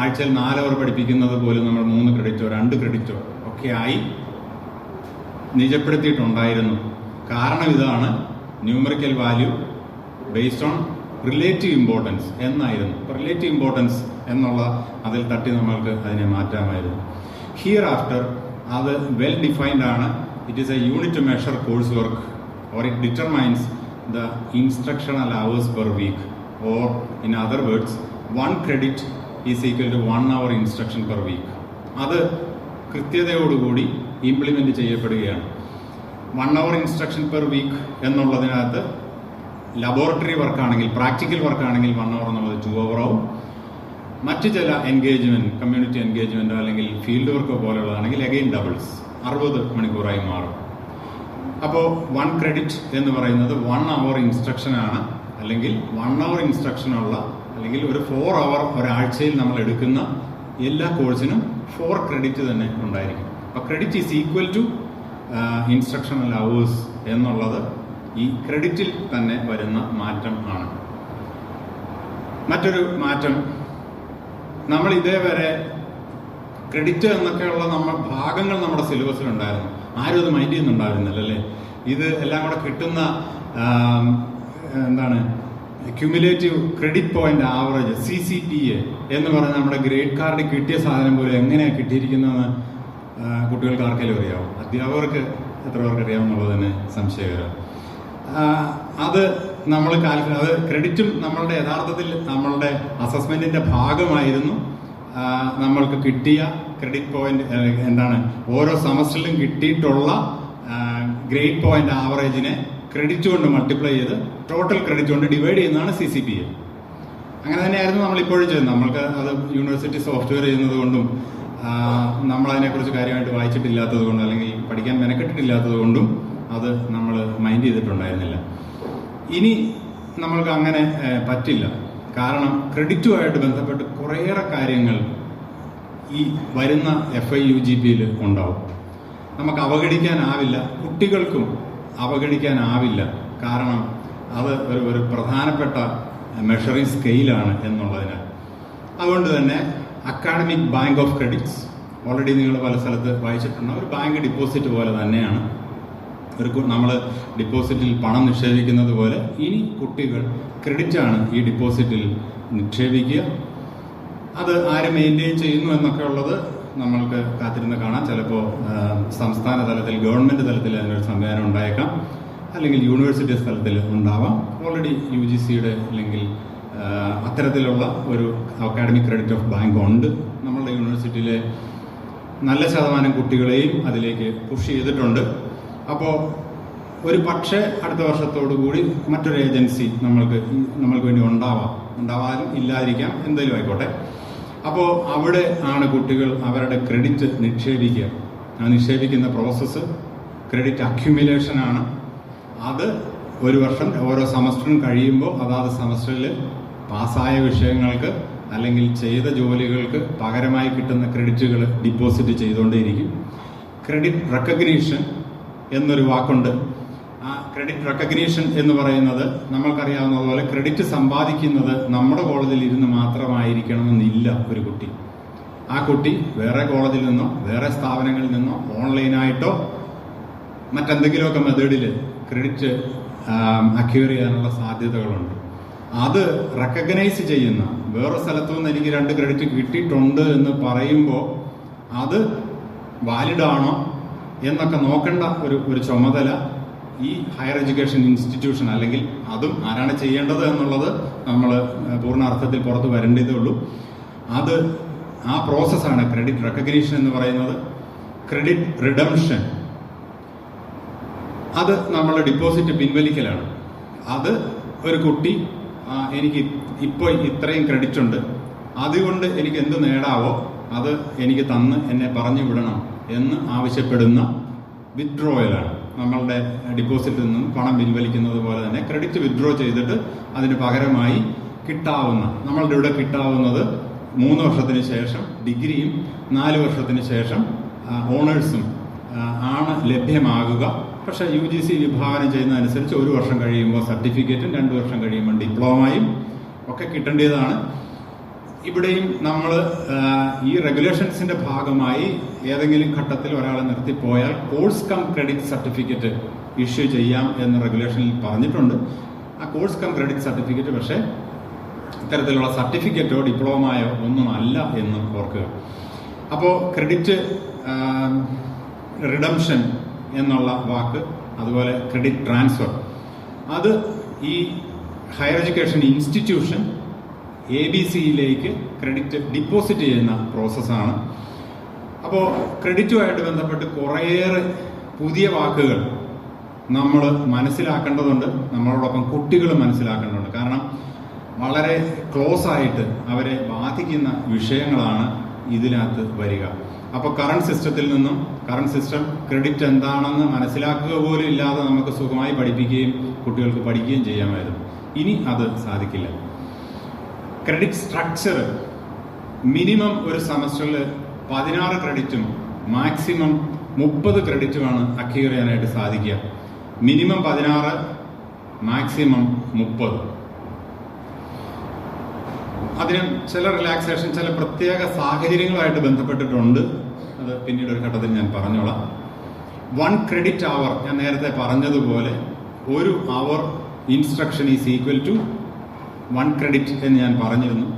ആഴ്ചയിൽ 4 അവർ പഠിപ്പിക്കുന്നത് പോലും നമ്മൾ 3 ക്രെഡിറ്റോ 2 ക്രെഡിറ്റോ ഒക്കെ ആയി നിജപ്പെടുത്തിയിട്ടുണ്ടായിരുന്നു. കാരണം ഇതാണ്, numerical value based on relative importance എന്നായിരുന്നു. റിലേറ്റീവ് ഇമ്പോർട്ടൻസ് എന്നുള്ള അതിൽ തട്ടി നമ്മൾക്ക് അതിനെ മാറ്റാമായിരുന്നു. ഹിയർ ആഫ്റ്റർ അത് വെൽ ഡിഫൈൻഡ് ആണ്. It is A unit two measure course work or it determines the instructional hours per week, or in other words 1 credit is equal to 1 hour instruction per week. അത് കൃത്യതയോടുകൂടി ഇംപ്ലിമെന്റ് ചെയ്യപ്പെടുകയാണ്. 1 hour ഇൻസ്ട്രക്ഷൻ പെർ വീക്ക് എന്നുള്ളതിനകത്ത് ലബോറട്ടറി വർക്കാണെങ്കിൽ, പ്രാക്ടിക്കൽ വർക്കാണെങ്കിൽ 1 hour എന്നുള്ളത് 2 hour ആവും. മറ്റ് ചില എൻഗേജ്മെന്റ്, കമ്മ്യൂണിറ്റി എൻഗേജ്മെന്റോ അല്ലെങ്കിൽ ഫീൽഡ് വർക്കോ പോലെയുള്ളതാണെങ്കിൽ അഗെയിൻ ഡബിൾസ് 60 മണിക്കൂറായി മാറും. അപ്പോൾ 1 ക്രെഡിറ്റ് എന്ന് പറയുന്നത് 1 hour ഇൻസ്ട്രക്ഷൻ ആണ്. അല്ലെങ്കിൽ 1 hour ഇൻസ്ട്രക്ഷൻ ഉള്ള, അല്ലെങ്കിൽ ഒരു 4 hour ഒരാഴ്ചയിൽ നമ്മൾ എടുക്കുന്ന എല്ലാ കോഴ്സിനും 4 ക്രെഡിറ്റ് തന്നെ ഉണ്ടായിരിക്കും. അപ്പോൾ credit is equal to instructional hours എന്നുള്ളത് ഈ ക്രെഡിറ്റിൽ തന്നെ വരുന്ന മാറ്റം ആണ്. മറ്റൊരു മാറ്റം, നമ്മൾ ഇതേവരെ ക്രെഡിറ്റ് എന്നൊക്കെയുള്ള ഭാഗങ്ങൾ നമ്മുടെ സിലബസിലുണ്ടായിരുന്നു. ആരും അത് മൈൻഡ് ചെയ്യുന്നുണ്ടായിരുന്നില്ല അല്ലേ? ഇത് എല്ലാം കൂടെ കിട്ടുന്ന cumulative credit point average CCPA എന്ന് പറഞ്ഞ നമ്മുടെ ഗ്രേഡ് കാർഡ് കിട്ടിയ സാധനം പോലെ എങ്ങനെയാണ് കിട്ടിയിരിക്കുന്നതെന്ന് കുട്ടികൾക്ക് ആർക്കെങ്കിലും അറിയാവും? അധ്യാപകർക്ക് എത്ര പേർക്ക് അറിയാമെന്നുള്ളത് തന്നെ സംശയകരം. അത് നമ്മൾ അത് ക്രെഡിറ്റും നമ്മളുടെ യഥാർത്ഥത്തിൽ നമ്മളുടെ അസസ്മെന്റിന്റെ ഭാഗമായിരുന്നു. നമ്മൾക്ക് കിട്ടിയ ക്രെഡിറ്റ് പോയിന്റ് ഓരോ സെമസ്റ്ററിലും കിട്ടിയിട്ടുള്ള ഗ്രേഡ് പോയിന്റ് ആവറേജിനെ ക്രെഡിറ്റ് കൊണ്ട് മൾട്ടിപ്ലൈ ചെയ്ത് ടോട്ടൽ ക്രെഡിറ്റ് കൊണ്ട് ഡിവൈഡ് ചെയ്യുന്നതാണ് CCPA. അങ്ങനെ തന്നെയായിരുന്നു നമ്മൾ ഇപ്പോഴും ചെയ്യുന്നത്. നമ്മൾക്ക് അത് യൂണിവേഴ്സിറ്റി സോഫ്റ്റ്വെയർ ചെയ്യുന്നത് കൊണ്ടും നമ്മളതിനെക്കുറിച്ച് കാര്യമായിട്ട് വായിച്ചിട്ടില്ലാത്തത് കൊണ്ടും അല്ലെങ്കിൽ പഠിക്കാൻ മെനക്കെട്ടിട്ടില്ലാത്തത് കൊണ്ടും അത് നമ്മൾ മൈൻഡ് ചെയ്തിട്ടുണ്ടായിരുന്നില്ല. ഇനി നമ്മൾക്ക് അങ്ങനെ പറ്റില്ല. കാരണം ക്രെഡിറ്റുമായിട്ട് ബന്ധപ്പെട്ട് കുറേയേറെ കാര്യങ്ങൾ ഈ വരുന്ന FIUGPയിൽ ഉണ്ടാവും. നമുക്ക് അവഗണിക്കാനാവില്ല, കുട്ടികൾക്കും അവഗണിക്കാനാവില്ല. കാരണം അത് ഒരു പ്രധാനപ്പെട്ട മെഷറിംഗ് സ്കെയിലാണ് എന്നുള്ളതിനാൽ. അതുകൊണ്ട് തന്നെ academic bank of credits already നിങ്ങൾ പല സ്ഥലത്ത് വായിച്ചിട്ടുണ്ട്. ഒരു ബാങ്ക് ഡിപ്പോസിറ്റ് പോലെ തന്നെയാണ്. നമ്മൾ ഡിപ്പോസിറ്റിൽ പണം നിക്ഷേപിക്കുന്നത് പോലെ ഇനി കുട്ടികൾ ക്രെഡിറ്റാണ് ഈ ഡിപ്പോസിറ്റിൽ നിക്ഷേപിക്കുക. അത് ആര് മെയിൻറ്റെയിൻ ചെയ്യുന്നു എന്നൊക്കെ ഉള്ളത് നമ്മൾക്ക് കാത്തിരുന്ന് കാണാം. ചിലപ്പോൾ സംസ്ഥാന തലത്തിൽ ഗവൺമെന്റ് തലത്തിൽ അതിനൊരു സംവിധാനം ഉണ്ടായേക്കാം, അല്ലെങ്കിൽ യൂണിവേഴ്സിറ്റി തലത്തിൽ ഉണ്ടാവാം. ഓൾറെഡി UGCയുടെ അല്ലെങ്കിൽ അത്തരത്തിലുള്ള ഒരു അക്കാഡമിക് ക്രെഡിറ്റ് ഓഫ് ബാങ്ക് ഉണ്ട്. നമ്മളുടെ യൂണിവേഴ്സിറ്റിയിലെ നല്ല ശതമാനം കുട്ടികളെയും അതിലേക്ക് പുഷ് ചെയ്തിട്ടുണ്ട്. അപ്പോൾ ഒരു പക്ഷേ അടുത്ത വർഷത്തോടു കൂടി മറ്റൊരു ഏജൻസി നമ്മൾക്ക് വേണ്ടി ഉണ്ടാവാനും ഇല്ലാതിരിക്കാം, എന്തെങ്കിലും ആയിക്കോട്ടെ. അപ്പോൾ അവിടെ ആണ് കുട്ടികൾ അവരുടെ ക്രെഡിറ്റ് നിക്ഷേപിക്കുക. ആ നിക്ഷേപിക്കുന്ന പ്രോസസ്സ് ക്രെഡിറ്റ് അക്യുമുലേഷൻ ആണ്. അത് ഒരു വർഷം ഓരോ സെമസ്റ്ററും കഴിയുമ്പോൾ അതാത് സെമസ്റ്ററിൽ പാസ്സായ വിഷയങ്ങൾക്ക് അല്ലെങ്കിൽ ചെയ്ത ജോലികൾക്ക് പകരമായി കിട്ടുന്ന ക്രെഡിറ്റുകൾ ഡിപ്പോസിറ്റ് ചെയ്തുകൊണ്ടേയിരിക്കും. ക്രെഡിറ്റ് റെക്കഗ്നീഷൻ എന്നൊരു വാക്കുണ്ട്. ആ ക്രെഡിറ്റ് റെക്കഗ്നീഷൻ എന്ന് പറയുന്നത് നമ്മൾക്കറിയാവുന്നതുപോലെ ക്രെഡിറ്റ് സമ്പാദിക്കുന്നത് നമ്മുടെ കോളേജിൽ ഇരുന്ന് മാത്രമായിരിക്കണമെന്നില്ല. ഒരു കുട്ടി, ആ കുട്ടി വേറെ കോളേജിൽ നിന്നോ വേറെ സ്ഥാപനങ്ങളിൽ നിന്നോ ഓൺലൈനായിട്ടോ മറ്റെന്തെങ്കിലുമൊക്കെ മെത്തേഡിൽ ക്രെഡിറ്റ് അക്വയർ ചെയ്യാനുള്ള സാധ്യതകളുണ്ട്. അത് റെക്കഗ്നൈസ് ചെയ്യുന്ന വേറെ സ്ഥലത്തു നിന്ന് എനിക്ക് 2 ക്രെഡിറ്റ് കിട്ടിയിട്ടുണ്ട് എന്ന് പറയുമ്പോൾ അത് വാലിഡാണോ എന്നൊക്കെ നോക്കേണ്ട ഒരു ചുമതല ഈ ഹയർ എഡ്യൂക്കേഷൻ ഇൻസ്റ്റിറ്റ്യൂഷൻ, അല്ലെങ്കിൽ അതും ആരാണ് ചെയ്യേണ്ടത് എന്നുള്ളത് നമ്മൾ പൂർണ്ണാർത്ഥത്തിൽ പുറത്ത് വരേണ്ടതേ ഉള്ളൂ. ആ പ്രോസസ്സാണ് ക്രെഡിറ്റ് റെക്കഗ്നീഷൻ എന്ന് പറയുന്നത്. ക്രെഡിറ്റ് റിഡംഷൻ, അത് നമ്മളെ ഡിപ്പോസിറ്റ് പിൻവലിക്കലാണ്. അത് ഒരു കുട്ടി എനിക്ക് ഇപ്പോൾ ഇത്രയും ക്രെഡിറ്റ് ഉണ്ട്, അതുകൊണ്ട് എനിക്ക് എന്ത് നേടാവോ അത് എനിക്ക് തന്ന് എന്നെ പറഞ്ഞു വിടണം എന്ന് ആവശ്യപ്പെടുന്ന വിത്ഡ്രോയലാണ്. നമ്മളുടെ ഡിപ്പോസിറ്റിൽ നിന്നും പണം പിൻവലിക്കുന്നത് പോലെ തന്നെ ക്രെഡിറ്റ് വിത്ഡ്രോ ചെയ്തിട്ട് അതിന് പകരമായി നമ്മളുടെ ഇവിടെ കിട്ടാവുന്നത് 3 വർഷത്തിന് ശേഷം ഡിഗ്രിയും 4 വർഷത്തിന് ശേഷം ഓണേഴ്സും ആണ് ലഭ്യമാകുക. പക്ഷെ UGC വിഭാവനം ചെയ്യുന്നതനുസരിച്ച് 1 വർഷം കഴിയുമ്പോൾ സർട്ടിഫിക്കറ്റും 2 വർഷം കഴിയുമ്പോൾ ഡിപ്ലോമയും ഒക്കെ കിട്ടേണ്ടതാണ്. ഇവിടെയും നമ്മൾ ഈ റെഗുലേഷൻസിന്റെ ഭാഗമായി ഏതെങ്കിലും ഘട്ടത്തിൽ ഒരാളെ നിർത്തിപ്പോയാൽ course cum credit certificate issue ചെയ്യാം എന്ന് റെഗുലേഷനിൽ പറഞ്ഞിട്ടുണ്ട്. ആ കോഴ്സ് കം ക്രെഡിറ്റ് സർട്ടിഫിക്കറ്റ് പക്ഷേ ഇത്തരത്തിലുള്ള സർട്ടിഫിക്കറ്റോ ഡിപ്ലോമയോ ഒന്നും അല്ല എന്ന് ഓർക്കുക. അപ്പോൾ ക്രെഡിറ്റ് റിഡംഷൻ എന്നുള്ള വാക്ക്, അതുപോലെ ക്രെഡിറ്റ് ട്രാൻസ്ഫർ, അത് ഈ ഹയർ എഡ്യൂക്കേഷൻ ഇൻസ്റ്റിറ്റ്യൂഷൻ ABCയിലേക്ക് ക്രെഡിറ്റ് ഡിപ്പോസിറ്റ് ചെയ്യുന്ന പ്രോസസ്സാണ്. അപ്പോൾ ക്രെഡിറ്റുമായിട്ട് ബന്ധപ്പെട്ട് കുറേയേറെ പുതിയ വാക്കുകൾ നമ്മൾ മനസ്സിലാക്കേണ്ടതുണ്ട്. നമ്മളോടൊപ്പം കുട്ടികൾ മനസ്സിലാക്കേണ്ടതുണ്ട്. കാരണം വളരെ ക്ലോസ് ആയിട്ട് അവരെ ബാധിക്കുന്ന വിഷയങ്ങളാണ് ഇതിനകത്ത് വരിക. അപ്പോൾ കറണ്ട് സിസ്റ്റം ക്രെഡിറ്റ് എന്താണെന്ന് മനസ്സിലാക്കുക പോലും ഇല്ലാതെ നമുക്ക് സുഖമായി പഠിപ്പിക്കുകയും കുട്ടികൾക്ക് പഠിക്കുകയും ചെയ്യാമായിരുന്നു. ഇനി അത് സാധിക്കില്ല. ക്രെഡിറ്റ് സ്ട്രക്ചർ, മിനിമം ഒരു സെമസ്റ്ററിൽ 16 ക്രെഡിറ്റും മാക്സിമം 30 ക്രെഡിറ്റുമാണ് അക്യൂർ ചെയ്യാനായിട്ട് സാധിക്കുക. Minimum 16, maximum 30. അതിന് ചില റിലാക്സേഷൻ ചില പ്രത്യേക സാഹചര്യങ്ങളുമായിട്ട് ബന്ധപ്പെട്ടിട്ടുണ്ട്. അത് പിന്നീട് ഒരു ഘട്ടത്തിൽ ഞാൻ പറഞ്ഞോളാം. 1 ക്രെഡിറ്റ് അവർ, ഞാൻ നേരത്തെ പറഞ്ഞതുപോലെ 1 hour instruction is equal to 1 credit എന്ന് ഞാൻ പറഞ്ഞിരുന്നു.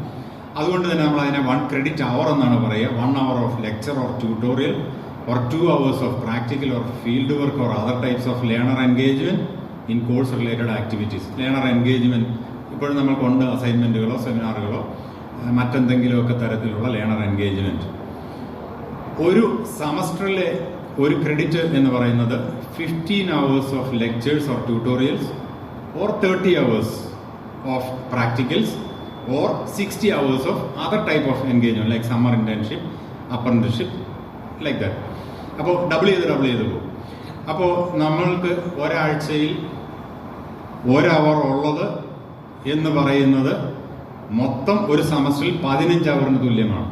അതുകൊണ്ട് തന്നെ നമ്മൾ അതിനെ 1 ക്രെഡിറ്റ് അവർ എന്നാണ് പറയുക. 1 hour of lecture or tutorial or 2 hours of practical or field work or other types of learner engagement in course related activities. Learner engagement ഇപ്പോഴും നമ്മൾക്കുണ്ട്, അസൈൻമെന്റുകളോ സെമിനാറുകളോ മറ്റെന്തെങ്കിലുമൊക്കെ തരത്തിലുള്ള ലേണർ എൻഗേജ്മെന്റ്. ഒരു സെമസ്റ്ററിലെ 1 ക്രെഡിറ്റ് എന്ന് പറയുന്നത് 15 hours of lectures or tutorials or 30 hours of practicals or 60 hours of other type of engagement like summer internship, apprenticeship, like that. അപ്പോൾ ഡബിൾ ചെയ്ത് പോകും. അപ്പോൾ നമ്മൾക്ക് ഒരാഴ്ചയിൽ 1 അവർ ഉള്ളത് എന്ന് പറയുന്നത് മൊത്തം ഒരു സെമസ്റ്ററിൽ 15 അവറിന് തുല്യമാണ്.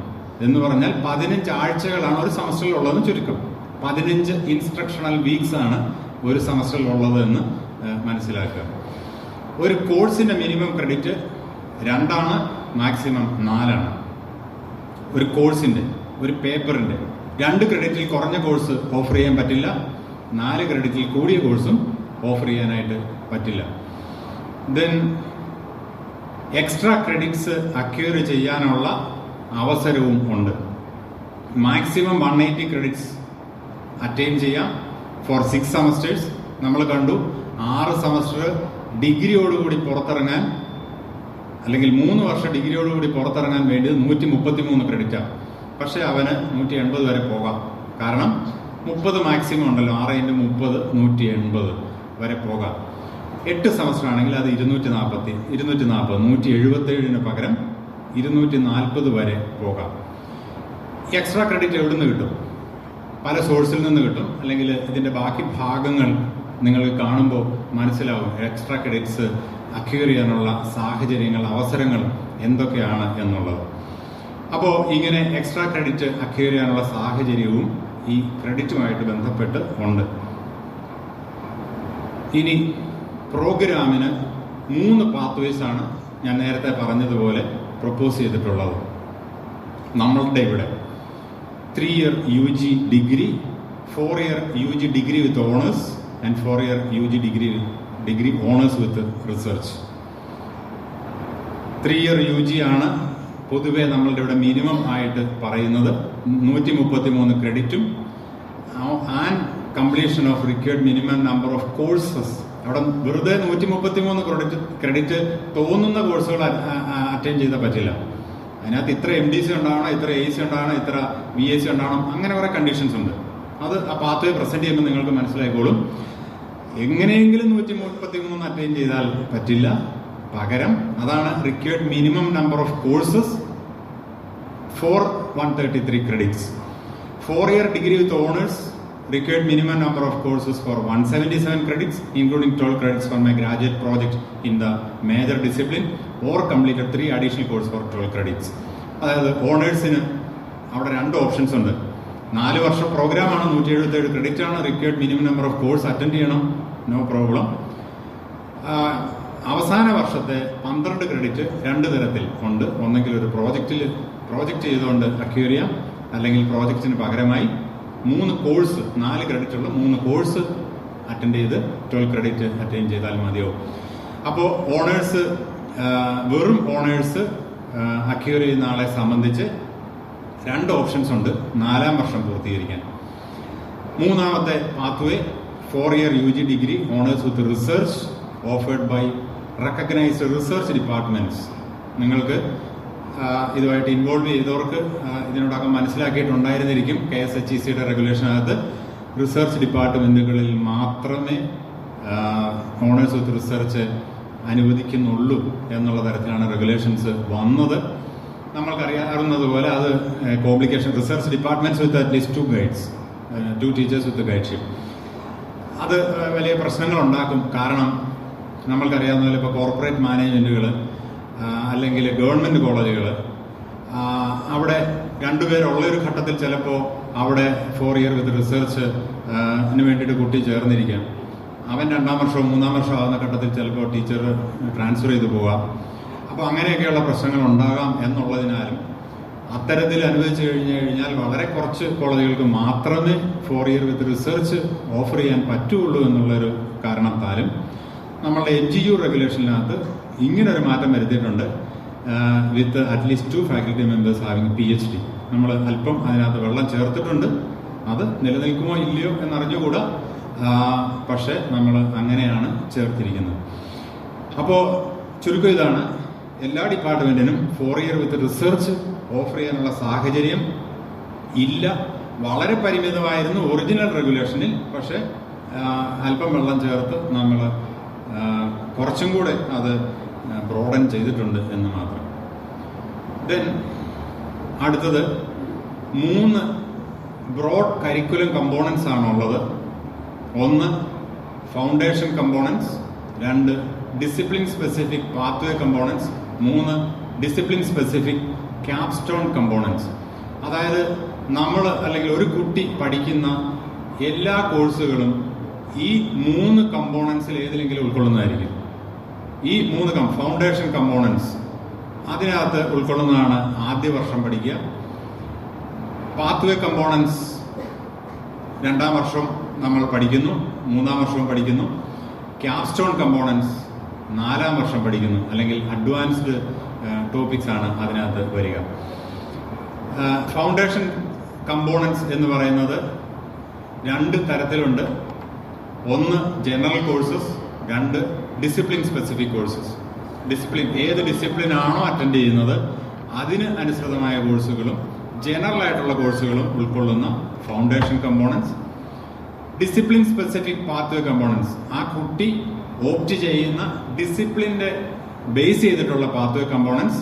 എന്ന് പറഞ്ഞാൽ 15 ആഴ്ചകളാണ് ഒരു സെമസ്റ്ററിൽ ഉള്ളതെന്ന് ചുരുക്കം. 15 ഇൻസ്ട്രക്ഷണൽ വീക്സ് ആണ് ഒരു സെമസ്റ്ററിൽ ഉള്ളത് എന്ന് മനസ്സിലാക്കുക. ഒരു കോഴ്സിന്റെ മിനിമം ക്രെഡിറ്റ് 2 ആണ്, മാക്സിമം 4 ആണ്. ഒരു കോഴ്സിന്റെ, ഒരു പേപ്പറിന്റെ 2 ക്രെഡിറ്റിൽ കുറഞ്ഞ കോഴ്സ് ഓഫർ ചെയ്യാൻ പറ്റില്ല, 4 ക്രെഡിറ്റിൽ കൂടിയ കോഴ്സും ഓഫർ ചെയ്യാനായിട്ട് പറ്റില്ല. ദെൻ എക്സ്ട്രാ ക്രെഡിറ്റ്സ് അക്വയർ ചെയ്യാനുള്ള അവസരവും ഉണ്ട്. മാക്സിമം 180 ക്രെഡിറ്റ്സ് അറ്റൈൻ ചെയ്യാം ഫോർ 6 സെമസ്റ്റേഴ്സ്. നമ്മൾ കണ്ടു 6 സെമസ്റ്റർ ഡിഗ്രിയോടുകൂടി പുറത്തിറങ്ങാൻ, അല്ലെങ്കിൽ 3 വർഷം ഡിഗ്രിയോടുകൂടി പുറത്തിറങ്ങാൻ വേണ്ടി 133 ക്രെഡിറ്റാണ്. പക്ഷെ അവന് 180 വരെ പോകാം. കാരണം 30 മാക്സിമം ഉണ്ടല്ലോ, 6 × 30 180 വരെ പോകാം. 8 സെമസ്റ്റർ ആണെങ്കിൽ അത് 240, 177 പകരം 240 വരെ പോകാം. എക്സ്ട്രാ ക്രെഡിറ്റ് എവിടെ നിന്ന് കിട്ടും? പല സോഴ്സിൽ നിന്ന് കിട്ടും. അല്ലെങ്കിൽ ഇതിന്റെ ബാക്കി ഭാഗങ്ങൾ നിങ്ങൾ കാണുമ്പോൾ മനസ്സിലാവും എക്സ്ട്രാ ക്രെഡിറ്റ്സ് അക്വയർ ചെയ്യാനുള്ള സാഹചര്യങ്ങൾ, അവസരങ്ങൾ എന്തൊക്കെയാണ് എന്നുള്ളത്. അപ്പോൾ ഇങ്ങനെ എക്സ്ട്രാ ക്രെഡിറ്റ് അക്വയർ ചെയ്യാനുള്ള സാഹചര്യവും ഈ ക്രെഡിറ്റുമായിട്ട് ബന്ധപ്പെട്ട് ഉണ്ട്. ഇനി പ്രോഗ്രാമിന് 3 പാത്വേസ് ആണ് ഞാൻ നേരത്തെ പറഞ്ഞതുപോലെ പ്രൊപ്പോസ് ചെയ്തിട്ടുള്ളത്. നമ്മളുടെ ഇവിടെ 3 year UG degree, 4 year UG degree with honours and 4 year UG degree honours with research. 3 year UG ആണ് പൊതുവെ നമ്മളുടെ ഇവിടെ മിനിമം ആയിട്ട് പറയുന്നത്. 133 ക്രെഡിറ്റും and completion of required minimum number of courses. അവിടെ വെറുതെ 133 ക്രെഡിറ്റ് തോന്നുന്ന കോഴ്സുകൾ അറ്റൻഡ് ചെയ്താൽ പറ്റില്ല. അതിനകത്ത് ഇത്ര MDC ഉണ്ടാവണം, ഇത്ര AC ഉണ്ടാവണം, ഇത്ര VAC ഉണ്ടാവണം, അങ്ങനെ കുറെ കണ്ടീഷൻസ് ഉണ്ട്. അത് ആ പാത്വേ പ്രസന്റ് ചെയ്യുമ്പോൾ നിങ്ങൾക്ക് മനസ്സിലായിക്കോളും. എങ്ങനെയെങ്കിലും 133 അറ്റൻഡ് ചെയ്താൽ പറ്റില്ല. പകരം അതാണ് required minimum number of courses for 133 credits. 4 year degree with honors, required minimum number of courses for 177 credits, including 12 credits for my graduate project in the major discipline, or completed 3 additional courses for 12 credits. അതായത് ഓണേഴ്സിന് അവിടെ 2 ഓപ്ഷൻസ് ഉണ്ട്. 4 വർഷ പ്രോഗ്രാമാണ്, 177 ക്രെഡിറ്റ് ആണ്, required minimum number of course attend ചെയ്യണം, നോ പ്രോബ്ലം. അവസാന വർഷത്തെ 12 ക്രെഡിറ്റ് 2 തരത്തിൽ ഉണ്ട്. ഒന്നെങ്കിൽ ഒരു പ്രോജക്റ്റ് ചെയ്തുകൊണ്ട് അക്വയർ ചെയ്യാം, അല്ലെങ്കിൽ പ്രോജക്റ്റിന് പകരമായി 3 കോഴ്സ്, 4 ക്രെഡിറ്റ് ഉള്ള 3 കോഴ്സ് അറ്റൻഡ് ചെയ്ത് 12 ക്രെഡിറ്റ് അറ്റൈൻ ചെയ്താൽ മതിയാവും. അപ്പോൾ ഓണേഴ്സ്, വെറും ഓണേഴ്സ് അക്വയർ ചെയ്യുന്ന ആളെ സംബന്ധിച്ച് 2 ഓപ്ഷൻസ് ഉണ്ട് 4ാം വർഷം പൂർത്തീകരിക്കാൻ. 3ാമത്തെ pathway 4 year UG degree honours with research offered by recognised research departments. നിങ്ങൾക്ക് ഇതുമായിട്ട് ഇൻവോൾവ് ചെയ്തവർക്ക് ഇതിനോടകം മനസ്സിലാക്കിയിട്ടുണ്ടായിരുന്നിരിക്കും. KSHECയുടെ റെഗുലേഷനകത്ത് റിസർച്ച് ഡിപ്പാർട്ട്മെന്റുകളിൽ മാത്രമേ ഓണേഴ്സ് വിത്ത് റിസർച്ച് അനുവദിക്കുന്നുള്ളൂ എന്നുള്ള തരത്തിലാണ് റെഗുലേഷൻസ് വന്നത്. നമ്മൾക്കറിയാവുന്നതുപോലെ അത് complication, research departments with at least 2 guides, 2 teachers with guideship, അത് വലിയ പ്രശ്നങ്ങൾ ഉണ്ടാക്കും. കാരണം നമ്മൾക്കറിയാവുന്ന പോലെ ഇപ്പോൾ കോർപ്പറേറ്റ് മാനേജ്മെന്റുകൾ അല്ലെങ്കിൽ ഗവൺമെന്റ് കോളേജുകൾ, അവിടെ 2 പേരുള്ള ഒരു ഘട്ടത്തിൽ ചിലപ്പോൾ അവിടെ 4 ഇയർ വിത്ത് റിസർച്ച് വേണ്ടിയിട്ട് കുട്ടി ചേർന്നിരിക്കാം. അവൻ 2ാം വർഷവും 3ാം വർഷവും ആകുന്ന ഘട്ടത്തിൽ ചിലപ്പോൾ ടീച്ചർ ട്രാൻസ്ഫർ ചെയ്തു പോകാം. അപ്പോൾ അങ്ങനെയൊക്കെയുള്ള പ്രശ്നങ്ങൾ ഉണ്ടാകാം എന്നുള്ളതിനാലും അത്തരത്തിൽ അനുവദിച്ചു കഴിഞ്ഞാൽ വളരെ കുറച്ച് കോളേജുകൾക്ക് മാത്രമേ 4 ഇയർ വിത്ത് റിസർച്ച് ഓഫർ ചെയ്യാൻ പറ്റുള്ളൂ എന്നുള്ളൊരു കാരണത്താലും നമ്മളുടെ NGU റെഗുലേഷനിനകത്ത് ഇങ്ങനൊരു മാറ്റം വരുത്തിയിട്ടുണ്ട്. വിത്ത് at least 2 faculty members having PhD. നമ്മൾ അല്പം അതിനകത്ത് വെള്ളം ചേർത്തിട്ടുണ്ട്. അത് നിലനിൽക്കുമോ ഇല്ലയോ എന്നറിഞ്ഞുകൂടാ, പക്ഷെ നമ്മൾ അങ്ങനെയാണ് ചേർത്തിരിക്കുന്നത്. അപ്പോൾ ചുരുക്കം ഇതാണ്, എല്ലാ ഡിപ്പാർട്ട്മെന്റിനും 4 ഇയർ വിത്ത് റിസർച്ച് ഓഫർ ചെയ്യാനുള്ള സാഹചര്യം ഇല്ല. വളരെ പരിമിതമായിരുന്നു ഒറിജിനൽ റെഗുലേഷനിൽ, പക്ഷെ അല്പം വെള്ളം ചേർത്ത് നമ്മൾ കുറച്ചും കൂടെ അത് ബ്രോഡൻ ചെയ്തിട്ടുണ്ട് എന്ന് മാത്രം. ദെൻ അടുത്തത് 3 ബ്രോഡ് കരിക്കുലം കമ്പോണൻസ് ആണുള്ളത്. 1 foundation components, 2 discipline specific pathway components, 3 discipline specific capstone components. അതായത് നമ്മൾ അല്ലെങ്കിൽ ഒരു കുട്ടി പഠിക്കുന്ന എല്ലാ കോഴ്സുകളും ഈ 3 കമ്പോണൻസിൽ ഏതിലെങ്കിലും ഉൾക്കൊള്ളുന്നതായിരിക്കും. ഈ 3 ഫൗണ്ടേഷൻ കമ്പോണൻസ് അതിനകത്ത് ഉൾക്കൊള്ളുന്നതാണ് ആദ്യ വർഷം പഠിക്കുക. പാത്വേ കമ്പോണൻസ് 2ാം വർഷം നമ്മൾ പഠിക്കുന്നു, 3ാം വർഷവും പഠിക്കുന്നു. ക്യാപ്സ്റ്റോൺ കമ്പോണൻസ് 4ാം വർഷം പഠിക്കുന്നു, അല്ലെങ്കിൽ അഡ്വാൻസ്ഡ് ടോപ്പിക്സ് ആണ് അതിനകത്ത് വരിക. ഫൗണ്ടേഷൻ കമ്പോണൻസ് എന്ന് പറയുന്നത് 2 തരത്തിലുണ്ട്. 1 general courses, 2 discipline specific courses. Discipline ഏത് ഡിസിപ്ലിൻ ആണോ അറ്റൻഡ് ചെയ്യുന്നത് അതിന് അനുസൃതമായ കോഴ്സുകളും ജനറൽ ആയിട്ടുള്ള കോഴ്സുകളും ഉൾക്കൊള്ളുന്ന foundation components. Discipline specific pathway components, ആ കുട്ടി ഓപ്റ്റ് ചെയ്യുന്ന ഡിസിപ്ലിന്റെ ബേസ് ചെയ്തിട്ടുള്ള പാത്വേ കമ്പോണൻസ്.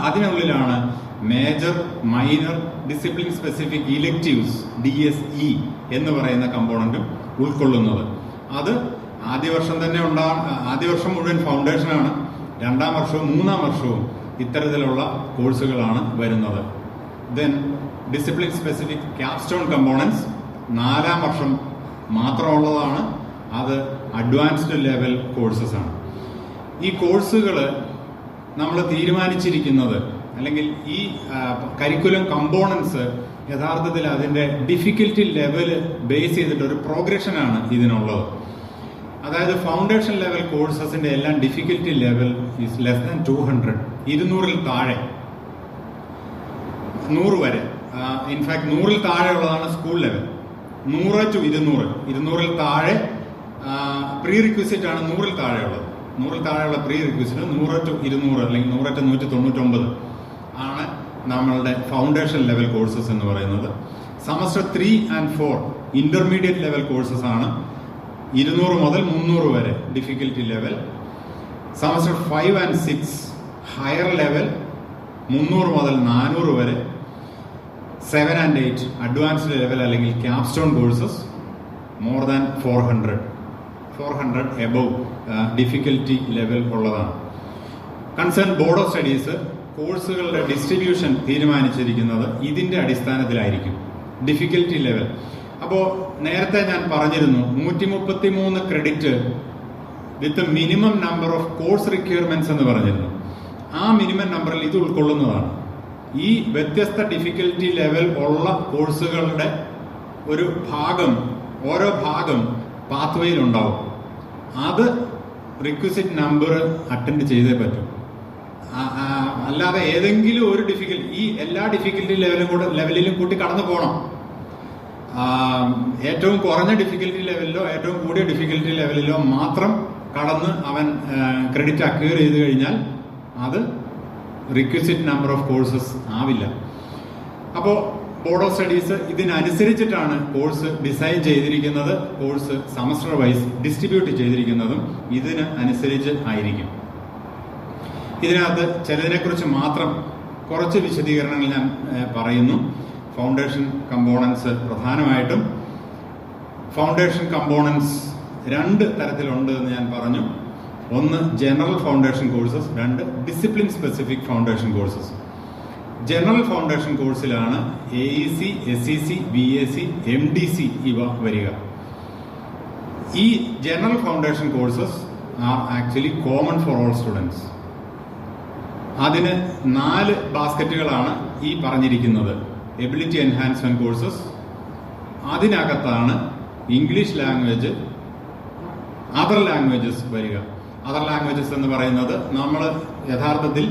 അതിനുള്ളിലാണ് major, minor, discipline specific electives DSE എന്ന് പറയുന്ന കമ്പോണന്റും ഉൾക്കൊള്ളുന്നത്. അത് ആദ്യ വർഷം തന്നെ ആദ്യ വർഷം മുഴുവൻ ഫൗണ്ടേഷനാണ്, 2ാം വർഷവും 3ാം വർഷവും ഇത്തരത്തിലുള്ള കോഴ്സുകളാണ് വരുന്നത്. Then discipline specific capstone components 4ാം വർഷം മാത്രമുള്ളതാണ്. അത് അഡ്വാൻസ്ഡ് ലെവൽ കോഴ്സസ് ആണ്. ഈ കോഴ്സുകൾ നമ്മൾ തീരുമാനിച്ചിരിക്കുന്നത്, അല്ലെങ്കിൽ ഈ കരിക്കുലം കമ്പോണൻസ് യഥാർത്ഥത്തിൽ അതിന്റെ ഡിഫിക്കൽറ്റി ലെവല് ബേസ് ചെയ്തിട്ട് ഒരു പ്രോഗ്രഷനാണ് ഇതിനുള്ളത്. അതായത് ഫൗണ്ടേഷൻ ലെവൽ കോഴ്സസിന്റെ എല്ലാം difficulty level is less than 200, 200-ൽ താഴെ, 100 വരെ. ഇൻഫാക്ട് 100-ൽ താഴെ ഉള്ളതാണ് സ്കൂൾ ലെവൽ. 100 to 200, 200-ൽ താഴെ പ്രീ റിക്വിസിറ്റ് ആണ് 100-ൽ താഴെയുള്ളത്. 100-ൽ താഴെയുള്ള പ്രീ റിക്വിസിറ്റ് 100 to 200 അല്ലെങ്കിൽ 100 to 199 ആണ് നമ്മളുടെ ഫൗണ്ടേഷൻ ലെവൽ കോഴ്സസ് എന്ന് പറയുന്നത്. Semester 3 and 4 intermediate level courses ആണ്, 200 മുതൽ 300 വരെ difficulty level. Semester 5 and 6 higher level, 300 മുതൽ 400 വരെ. 7 and 8 അഡ്വാൻസ്ഡ് ലെവൽ അല്ലെങ്കിൽ capstone courses, more than 400 above difficulty level ഉള്ളതാണ്. കൺസേൺ ബോർഡ് ഓഫ് സ്റ്റഡീസ് കോഴ്സുകളുടെ ഡിസ്ട്രിബ്യൂഷൻ തീരുമാനിച്ചിരിക്കുന്നത് ഇതിന്റെ അടിസ്ഥാനത്തിലായിരിക്കും, ഡിഫിക്കൽറ്റി ലെവൽ. അപ്പോൾ നേരത്തെ ഞാൻ പറഞ്ഞിരുന്നു 133 credit with minimum number of course requirements എന്ന് പറഞ്ഞിരുന്നു. ആ മിനിമം നമ്പറിൽ ഇത് ഉൾക്കൊള്ളുന്നതാണ്. ഈ വ്യത്യസ്ത ഡിഫിക്കൽറ്റി ലെവൽ ഉള്ള കോഴ്സുകളുടെ ഒരു ഭാഗം, ഓരോ ഭാഗം പാത്വേയിൽ ഉണ്ടാവും. അത് റിക്വസിറ്റ് നമ്പർ അറ്റൻഡ് ചെയ്തേ പറ്റും. അല്ലാതെ ഏതെങ്കിലും ഒരു ഈ എല്ലാ ഡിഫിക്കൽറ്റി ലെവലിലും കൂട്ടി കടന്നു പോകണം. ഏറ്റവും കുറഞ്ഞ ഡിഫിക്കൽറ്റി ലെവലിലോ ഏറ്റവും കൂടിയ ഡിഫിക്കൽറ്റി ലെവലിലോ മാത്രം കടന്ന് അവൻ ക്രെഡിറ്റ് അക്വയർ ചെയ്ത് കഴിഞ്ഞാൽ അത് റിക്വസിറ്റ് നമ്പർ ഓഫ് കോഴ്സസ് ആവില്ല. അപ്പോൾ ബോർഡ് ഓഫ് സ്റ്റഡീസ് ഇതിനനുസരിച്ചിട്ടാണ് കോഴ്സ് ഡിസൈൻ ചെയ്തിരിക്കുന്നത്. കോഴ്സ് സെമസ്റ്റർ വൈസ് ഡിസ്ട്രിബ്യൂട്ട് ചെയ്തിരിക്കുന്നതും ഇതിന് അനുസരിച്ച് ആയിരിക്കും. ഇതിനകത്ത് ചിലതിനെക്കുറിച്ച് മാത്രം കുറച്ച് വിശദീകരണങ്ങൾ ഞാൻ പറയുന്നു. ഫൗണ്ടേഷൻ കമ്പോണൻസ് പ്രധാനമായിട്ടും ഫൗണ്ടേഷൻ കമ്പോണൻസ് 2 തരത്തിലുണ്ട് എന്ന് ഞാൻ പറഞ്ഞു. 1 general foundation courses, 2 discipline specific foundation courses. General foundation കോഴ്സിലാണ് AEC, SEC, BAC, MDC ഇവ വരിക. ഈ general foundation courses are actually common for all students. അതിന് 4 ബാസ്ക്കറ്റുകളാണ് ഈ പറഞ്ഞിരിക്കുന്നത്. എബിലിറ്റി എൻഹാൻസ്മെന്റ് കോഴ്സസ്, അതിനകത്താണ് ഇംഗ്ലീഷ് ലാംഗ്വേജ്, അതർ ലാംഗ്വേജസ് വരിക. അതർ ലാംഗ്വേജസ് എന്ന് പറയുന്നത് നമ്മൾ യഥാർത്ഥത്തിൽ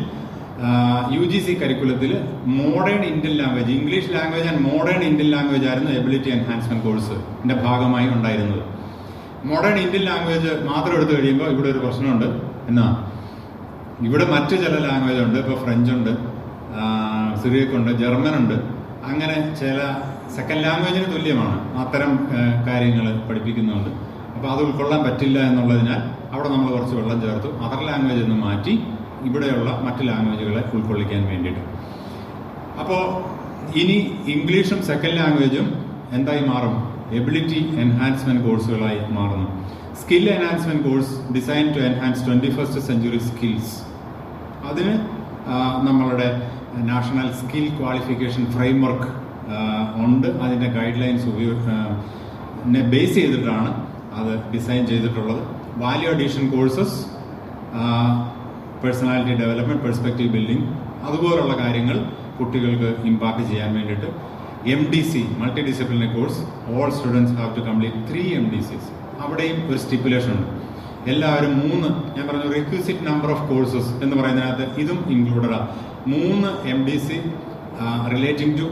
UGC കരിക്കുലത്തിൽ modern Indian language, English language and modern Indian language ആയിരുന്നു എബിലിറ്റി എൻഹാൻസ്മെന്റ് കോഴ്സിന്റെ ഭാഗമായി ഉണ്ടായിരുന്നത്. മോഡേൺ ഇന്ത്യൻ ലാംഗ്വേജ് മാത്രം എടുത്തു കഴിയുമ്പോൾ ഇവിടെ ഒരു പ്രശ്നമുണ്ട്. എന്നാ ഇവിടെ മറ്റു ചില ലാംഗ്വേജ് ഉണ്ട്. ഇപ്പോൾ ഫ്രഞ്ച് ഉണ്ട്, സിറിയക്ക് ഉണ്ട്, ജർമ്മൻ ഉണ്ട്. അങ്ങനെ ചില സെക്കൻഡ് ലാംഗ്വേജിന് തുല്യമാണ് അത്തരം കാര്യങ്ങൾ പഠിപ്പിക്കുന്നുണ്ട്. അപ്പോൾ അത് ഉൾക്കൊള്ളാൻ പറ്റില്ല എന്നുള്ളതിനാൽ അവിടെ നമ്മൾ കുറച്ച് വെള്ളം ചേർത്തു. അതർ ലാംഗ്വേജ് എന്ന് മാറ്റി ഇവിടെയുള്ള മറ്റ് ലാംഗ്വേജുകളെ ഉൾക്കൊള്ളിക്കാൻ വേണ്ടിയിട്ട്. അപ്പോൾ ഇനി ഇംഗ്ലീഷും സെക്കൻഡ് ലാംഗ്വേജും എന്തായി മാറും? എബിലിറ്റി എൻഹാൻസ്മെന്റ് കോഴ്സുകളായി മാറുന്നു. Skill enhancement course design to enhance 21st century skills. അതിന് നമ്മളുടെ നാഷണൽ സ്കിൽ ക്വാളിഫിക്കേഷൻ ഫ്രെയിംവർക്ക് ഉണ്ട്. അതിൻ്റെ ഗൈഡ് ലൈൻസ് ബേസ് ചെയ്തിട്ടാണ് അത് ഡിസൈൻ ചെയ്തിട്ടുള്ളത്. Value addition courses, personality development, perspective building, അതുപോലുള്ള കാര്യങ്ങൾ കുട്ടികൾക്ക് ഇമ്പാക്ട് ചെയ്യാൻ വേണ്ടിയിട്ട് MDC, multi disciplinary course, all students have to complete 3 MDCs. അവിടെയും ഒരു സ്റ്റിപ്പുലേഷൻ ഉണ്ട്. എല്ലാവരും 3, ഞാൻ പറഞ്ഞു റിക്വിസിറ്റ് നമ്പർ ഓഫ് കോഴ്സസ് എന്ന് പറയുന്നതിനകത്ത് ഇതും ഇൻക്ലൂഡഡാണ്. 3 MDC relating to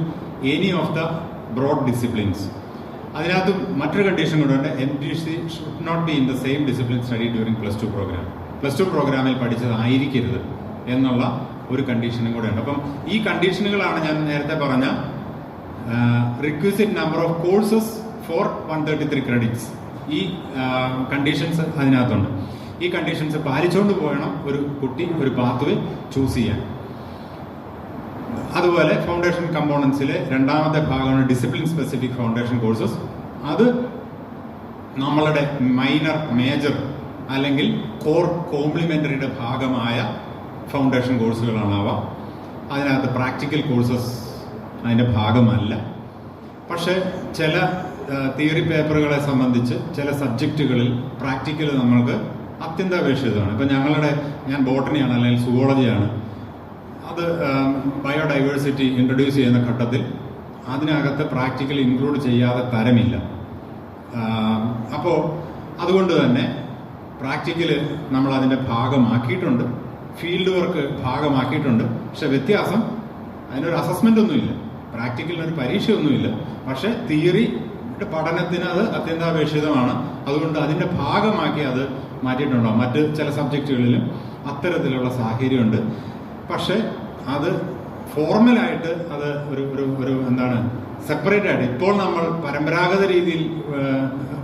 any of the broad disciplines. അതിനകത്ത് മറ്റൊരു കണ്ടീഷൻ കൂടെ ഉണ്ട്. MDC should not be in the same discipline study during +2 program. +2 പ്രോഗ്രാമിൽ പഠിച്ചതായിരിക്കരുത് എന്നുള്ള ഒരു കണ്ടീഷനും കൂടെ ഉണ്ട്. അപ്പം ഈ കണ്ടീഷനുകളാണ് ഞാൻ നേരത്തെ പറഞ്ഞ requisite number of courses for 133 credits. ഈ കണ്ടീഷൻസ് അതിനകത്തുണ്ട്. ഈ കണ്ടീഷൻസ് പാലിച്ചുകൊണ്ട് പോകണം ഒരു കുട്ടി ഒരു പാത്വേ ചൂസ് ചെയ്യാൻ. അതുപോലെ ഫൗണ്ടേഷൻ കമ്പോണൻസിലെ രണ്ടാമത്തെ ഭാഗമാണ് ഡിസിപ്ലിൻ സ്പെസിഫിക് ഫൗണ്ടേഷൻ കോഴ്സസ്. അത് നമ്മളുടെ മൈനർ, മേജർ അല്ലെങ്കിൽ കോർ കോംപ്ലിമെന്ററിയുടെ ഭാഗമായ ഫൗണ്ടേഷൻ കോഴ്സുകളാണ് അവ. അതിനകത്ത് പ്രാക്ടിക്കൽ കോഴ്സസ് അതിൻ്റെ ഭാഗമല്ല. പക്ഷെ ചില തിയറി പേപ്പറുകളെ സംബന്ധിച്ച് ചില സബ്ജക്റ്റുകളിൽ പ്രാക്ടിക്കൽ നമ്മൾക്ക് അത്യന്താപേക്ഷിതമാണ്. ഇപ്പം ഞാൻ ബോട്ടണിയാണ് അല്ലെങ്കിൽ സുവോളജിയാണ്. അത് ബയോഡൈവേഴ്സിറ്റി ഇൻട്രൊഡ്യൂസ് ചെയ്യുന്ന ഘട്ടത്തിൽ അതിനകത്ത് പ്രാക്ടിക്കൽ ഇൻക്ലൂഡ് ചെയ്യാതെ തരമില്ല. അപ്പോൾ അതുകൊണ്ട് തന്നെ പ്രാക്ടിക്കൽ നമ്മൾ അതിൻ്റെ ഭാഗമാക്കിയിട്ടുണ്ട്, ഫീൽഡ് വർക്ക് ഭാഗമാക്കിയിട്ടുണ്ട്. പക്ഷെ വ്യത്യാസം, അതിനൊരു അസസ്മെൻ്റ് ഒന്നുമില്ല, പ്രാക്ടിക്കലിനൊരു പരീക്ഷയൊന്നുമില്ല. പക്ഷെ തിയറി പഠനത്തിന് അത് അത്യന്താപേക്ഷിതമാണ്. അതുകൊണ്ട് അതിൻ്റെ ഭാഗമാക്കി അത് മാറ്റിയിട്ടുണ്ടാവും. മറ്റ് ചില സബ്ജക്റ്റുകളിലും അത്തരത്തിലുള്ള സാഹചര്യമുണ്ട്. പക്ഷെ അത് ഫോർമലായിട്ട് അത് ഒരു എന്താണ് സെപ്പറേറ്റ് ആയിട്ട് ഇപ്പോൾ നമ്മൾ പരമ്പരാഗത രീതിയിൽ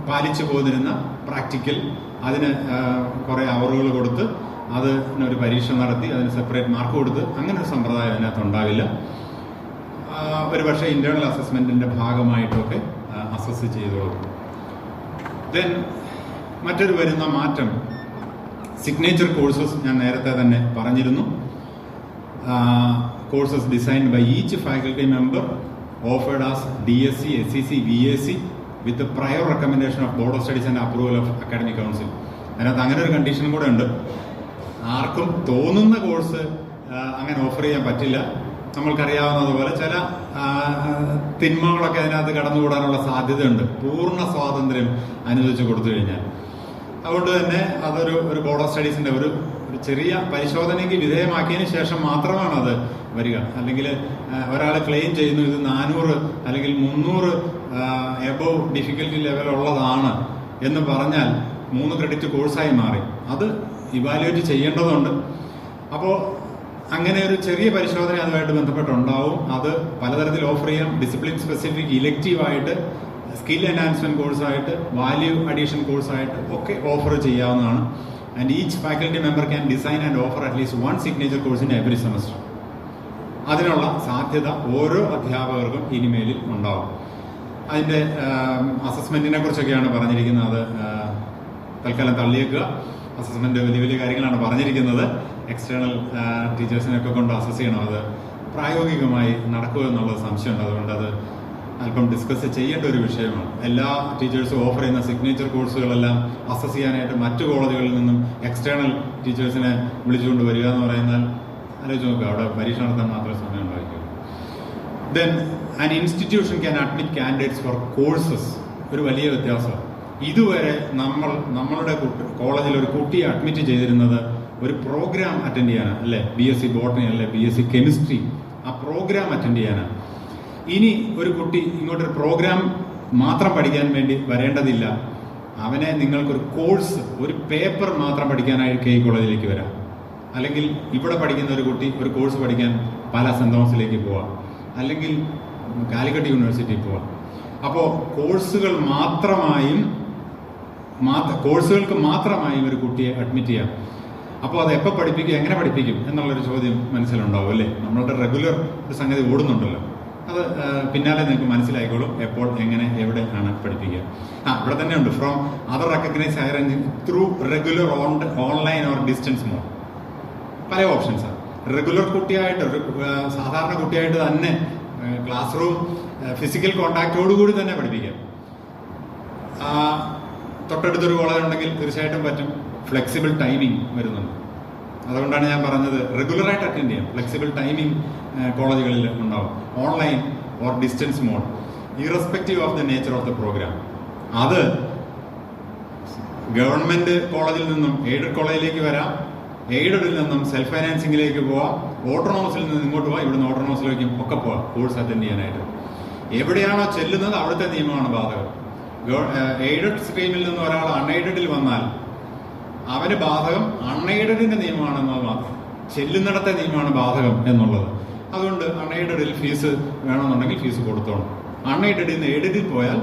പാലിച്ചു പോന്നിരുന്ന പ്രാക്ടിക്കൽ, അതിന് കുറേ അവറുകൾ കൊടുത്ത് അതിനൊരു പരീക്ഷ നടത്തി അതിന് സെപ്പറേറ്റ് മാർക്ക് കൊടുത്ത് അങ്ങനെ ഒരു സമ്പ്രദായം അതിനകത്ത് ഉണ്ടാവില്ല. ഒരുപക്ഷെ ഇന്റേണൽ അസസ്മെന്റിന്റെ ഭാഗമായിട്ടൊക്കെ അസസ് ചെയ്തോളൂ. ദെൻ മറ്റൊരു വരുന്ന മാറ്റം സിഗ്നേച്ചർ കോഴ്സസ്. ഞാൻ നേരത്തെ തന്നെ പറഞ്ഞിരുന്നു. Courses designed by each faculty member offered as DSc, SEC, BAC with prior recommendation of board of studies and approval of academic council. അതിനകത്ത് അങ്ങനെ ഒരു കണ്ടീഷനും കൂടെ ഉണ്ട്. ആർക്കും തോന്നുന്ന കോഴ്സ് അങ്ങനെ ഓഫർ ചെയ്യാൻ പറ്റില്ല. നമ്മൾക്കറിയാവുന്നതുപോലെ ചില തിന്മകളൊക്കെ അതിനകത്ത് കടന്നുകൂടാനുള്ള സാധ്യതയുണ്ട് പൂർണ്ണ സ്വാതന്ത്ര്യം അനുവദിച്ചു കൊടുത്തു കഴിഞ്ഞാൽ. അതുകൊണ്ട് തന്നെ അതൊരു ബോർഡ് ഓഫ് സ്റ്റഡീസിന്റെ ഒരു ചെറിയ പരിശോധനയ്ക്ക് വിധേയമാക്കിയതിന് ശേഷം മാത്രമാണ് അത് വരിക. അല്ലെങ്കിൽ ഒരാൾ ക്ലെയിം ചെയ്യുന്നു ഇത് 400 അല്ലെങ്കിൽ 300 എബോവ് ഡിഫിക്കൽറ്റി ലെവൽ ഉള്ളതാണ് എന്ന് പറഞ്ഞാൽ 3 ക്രെഡിറ്റ് കോഴ്സായി മാറി. അത് ഇവാലുവേറ്റ് ചെയ്യേണ്ടതുണ്ട്. അപ്പോൾ അങ്ങനെ ഒരു ചെറിയ പരിശോധന അതുമായിട്ട് ബന്ധപ്പെട്ടുണ്ടാവും. അത് പലതരത്തിൽ ഓഫർ ചെയ്യാം. ഡിസിപ്ലിൻ സ്പെസിഫിക് ഇലക്റ്റീവായിട്ട്, സ്കിൽ എൻഹാൻസ്മെന്റ് കോഴ്സായിട്ട്, വാല്യൂ അഡീഷൻ കോഴ്സായിട്ട് ഒക്കെ ഓഫർ ചെയ്യാവുന്നതാണ്. And each faculty member can design and offer at least 1 signature course in every semester. അതിനുള്ള സാധ്യത ഓരോ അധ്യാപകർക്കും ഇനിമേലിൽ ഉണ്ടാവും. അതിൻ്റെ അസസ്മെന്റിനെ കുറിച്ചൊക്കെയാണ് പറഞ്ഞിരിക്കുന്നത്. തൽക്കാലം തള്ളിയേക്കുക. അസസ്മെന്റ് വലിയ വലിയ കാര്യങ്ങളാണ് പറഞ്ഞിരിക്കുന്നത്. എക്സ്റ്റേണൽ ടീച്ചേഴ്സിനെയൊക്കെ കൊണ്ട് അസസ് ചെയ്യണം. അത് പ്രായോഗികമായി നടക്കുക എന്നുള്ളത് സംശയമുണ്ട്. അതുകൊണ്ട് അത് അല്പം ഡിസ്കസ് ചെയ്യേണ്ട ഒരു വിഷയമാണ്. എല്ലാ ടീച്ചേഴ്സും ഓഫർ ചെയ്യുന്ന സിഗ്നേച്ചർ കോഴ്സുകളെല്ലാം അസസ് ചെയ്യാനായിട്ട് മറ്റു കോളേജുകളിൽ നിന്നും എക്സ്റ്റേണൽ ടീച്ചേഴ്സിനെ വിളിച്ചുകൊണ്ട് വരിക എന്ന് പറയുന്നാൽ ആലോചിച്ച് നോക്കുക, അവിടെ പരീക്ഷ നടത്താൻ മാത്രമേ സമയം ഉണ്ടായിരിക്കും. Then an institution can admit candidates four courses. ഒരു വലിയ വ്യത്യാസം. ഇതുവരെ നമ്മളുടെ കോളേജിൽ ഒരു കുട്ടിയെ അഡ്മിറ്റ് ചെയ്തിരുന്നത് ഒരു പ്രോഗ്രാം അറ്റൻഡ് ചെയ്യാനാണ്, അല്ലെ? BSc ബോട്ടണി അല്ലെ BSc കെമിസ്ട്രി, ആ പ്രോഗ്രാം അറ്റൻഡ് ചെയ്യാനാണ്. ഇനി ഒരു കുട്ടി ഇങ്ങോട്ടൊരു പ്രോഗ്രാം മാത്രം പഠിക്കാൻ വേണ്ടി വരേണ്ടതില്ല. അവനെ നിങ്ങൾക്കൊരു കോഴ്സ്, ഒരു പേപ്പർ മാത്രം പഠിക്കാനായിട്ട് ഈ കോളേജിലേക്ക് വരാം. അല്ലെങ്കിൽ ഇവിടെ പഠിക്കുന്ന ഒരു കുട്ടി ഒരു കോഴ്സ് പഠിക്കാൻ പാലാ സെന്റ് തോമസിലേക്ക് പോവാം, അല്ലെങ്കിൽ കാലിക്കറ്റ് യൂണിവേഴ്സിറ്റിയിൽ പോവാം. അപ്പോൾ കോഴ്സുകൾക്ക് മാത്രമായും ഒരു കുട്ടിയെ അഡ്മിറ്റ് ചെയ്യാം. അപ്പോൾ അത് എപ്പോൾ പഠിപ്പിക്കും, എങ്ങനെ പഠിപ്പിക്കും എന്നുള്ളൊരു ചോദ്യം മനസ്സിലുണ്ടാവും, അല്ലേ? നമ്മളുടെ റെഗുലർ ഒരു സംഗതി ഓടുന്നുണ്ടല്ലോ, അത് പിന്നാലെ നിങ്ങൾക്ക് മനസ്സിലായിക്കോളും എപ്പോൾ, എങ്ങനെ, എവിടെ ആണ് പഠിപ്പിക്കുക. ഇവിടെ തന്നെ ഉണ്ട്. From other recognise higher through regular online or distance mode. പല ഓപ്ഷൻസാണ്. റെഗുലർ കുട്ടിയായിട്ട്, ഒരു സാധാരണ കുട്ടിയായിട്ട് തന്നെ ക്ലാസ് റൂം ഫിസിക്കൽ കോണ്ടാക്റ്റോടുകൂടി തന്നെ പഠിപ്പിക്കാം. തൊട്ടടുത്തൊരു കോളേജ് ഉണ്ടെങ്കിൽ തീർച്ചയായിട്ടും പറ്റും. ഫ്ലെക്സിബിൾ ടൈമിംഗ് വരുന്നുണ്ട്. അതുകൊണ്ടാണ് ഞാൻ പറഞ്ഞത് റെഗുലറായിട്ട് അറ്റൻഡ് ചെയ്യാം. ഫ്ലെക്സിബിൾ ടൈമിംഗ് കോളേജുകളിൽ ഉണ്ടാവും. Online or distance mode, irrespective of the nature of the program. അത് ഗവൺമെന്റ് കോളേജിൽ നിന്നും എയ്ഡഡ് കോളേജിലേക്ക് വരാം, എയ്ഡഡിൽ നിന്നും സെൽഫ് ഫൈനാൻസിംഗിലേക്ക് പോവാം, ഓട്ടോണോമസിൽ നിന്ന് ഇങ്ങോട്ട് പോവാം, ഇവിടുന്ന് ഓട്ടോണോമസിലേക്കും ഒക്കെ പോവാം കോഴ്സ് അറ്റൻഡ് ചെയ്യാനായിട്ട്. എവിടെയാണോ ചെല്ലുന്നത് അവിടുത്തെ നിയമമാണ് ബാധകം. എയ്ഡഡ് സ്ട്രീമിൽ നിന്ന് ഒരാൾ അൺഎയ്ഡഡിൽ വന്നാൽ അവന് ബാധകം അൺഎയ്ഡഡിന്റെ നിയമമാണെന്നത് മാത്രം, ചെല്ലുന്നിടത്തെ നിയമമാണ് ബാധകം എന്നുള്ളത്. അതുകൊണ്ട് അൺഎയ്ഡഡിൽ ഫീസ് വേണമെന്നുണ്ടെങ്കിൽ ഫീസ് കൊടുത്തോണം. അൺഎയ്ഡഡിൽ നിന്ന് എയ്ഡഡിൽ പോയാൽ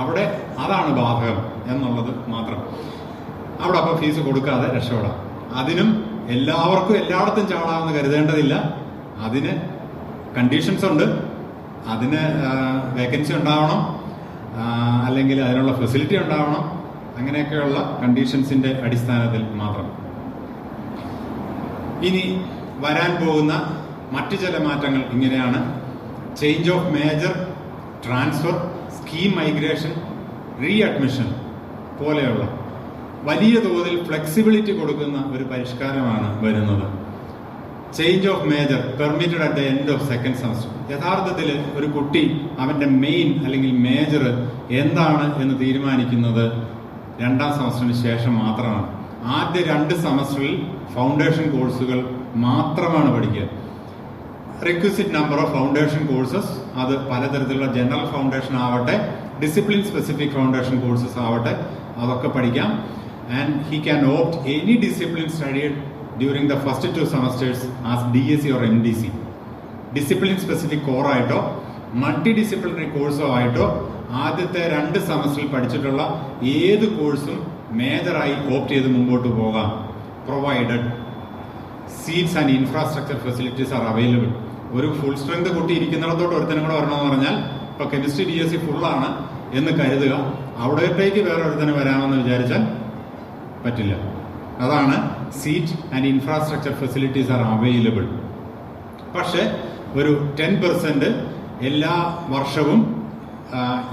അവിടെ അതാണ് ബാധകം എന്നുള്ളത് മാത്രം. അവിടെ അപ്പോൾ ഫീസ് കൊടുക്കാതെ രക്ഷപ്പെടാം. അതിനും എല്ലാവർക്കും എല്ലായിടത്തും ചാടാമെന്ന് കരുതേണ്ടതില്ല. അതിന് കണ്ടീഷൻസ് ഉണ്ട്. അതിന് വേക്കൻസി ഉണ്ടാവണം, അല്ലെങ്കിൽ അതിനുള്ള ഫെസിലിറ്റി ഉണ്ടാവണം. അങ്ങനെയൊക്കെയുള്ള കണ്ടീഷൻസിന്റെ അടിസ്ഥാനത്തിൽ മാത്രം. ഇനി വരാൻ പോകുന്ന മറ്റു ചില മാറ്റങ്ങൾ ഇങ്ങനെയാണ്. Change of major, transfer, scheme migration, re admission പോലെയുള്ള വലിയ തോതിൽ ഫ്ലെക്സിബിലിറ്റി കൊടുക്കുന്ന ഒരു പരിഷ്കാരമാണ് വരുന്നത്. Change of major permitted at the end of second semester. യഥാർത്ഥത്തിൽ ഒരു കുട്ടി അവന്റെ മെയിൻ അല്ലെങ്കിൽ മേജർ എന്താണ് എന്ന് തീരുമാനിക്കുന്നത് രണ്ടാം സെമസ്റ്ററിന് ശേഷം മാത്രമാണ്. ആദ്യ 2 സെമസ്റ്ററിൽ ഫൗണ്ടേഷൻ കോഴ്സുകൾ മാത്രമാണ് പഠിക്കുക. Requisite number of foundation courses, അത് പലതരത്തിലുള്ള ജനറൽ ഫൗണ്ടേഷൻ ആവട്ടെ, ഡിസിപ്ലിൻ സ്പെസിഫിക് ഫൗണ്ടേഷൻ കോഴ്സസ് ആവട്ടെ, അതൊക്കെ പഠിക്കാം. And he can opt any discipline studied during the first 2 semesters as DSc or MDC. Discipline specific കോറായിട്ടോ മൾട്ടി ഡിസിപ്ലിനറി കോഴ്സോ ആയിട്ടോ ആദ്യത്തെ 2 സെമസ്റ്ററിൽ പഠിച്ചിട്ടുള്ള ഏത് കോഴ്സും മേജറായി ഓപ്റ്റ് ചെയ്ത് മുമ്പോട്ട് പോകാം. Provided seats and infrastructure facilities are available. ഒരു ഫുൾ സ്ട്രെങ്ത് കുട്ടി ഇരിക്കുന്നിടത്തോട്ട് ഒരുത്തനും കൂടെ വരണമെന്ന് പറഞ്ഞാൽ, ഇപ്പൊ കെമിസ്ട്രി DSc ഫുള്ളാണ് എന്ന് കരുതുക, അവിടത്തേക്ക് വേറെ ഒരുത്തന് വരാമെന്ന് വിചാരിച്ചാൽ പറ്റില്ല. അതാണ് seat and infrastructure facilities are available. പക്ഷെ ഒരു 10% എല്ലാ വർഷവും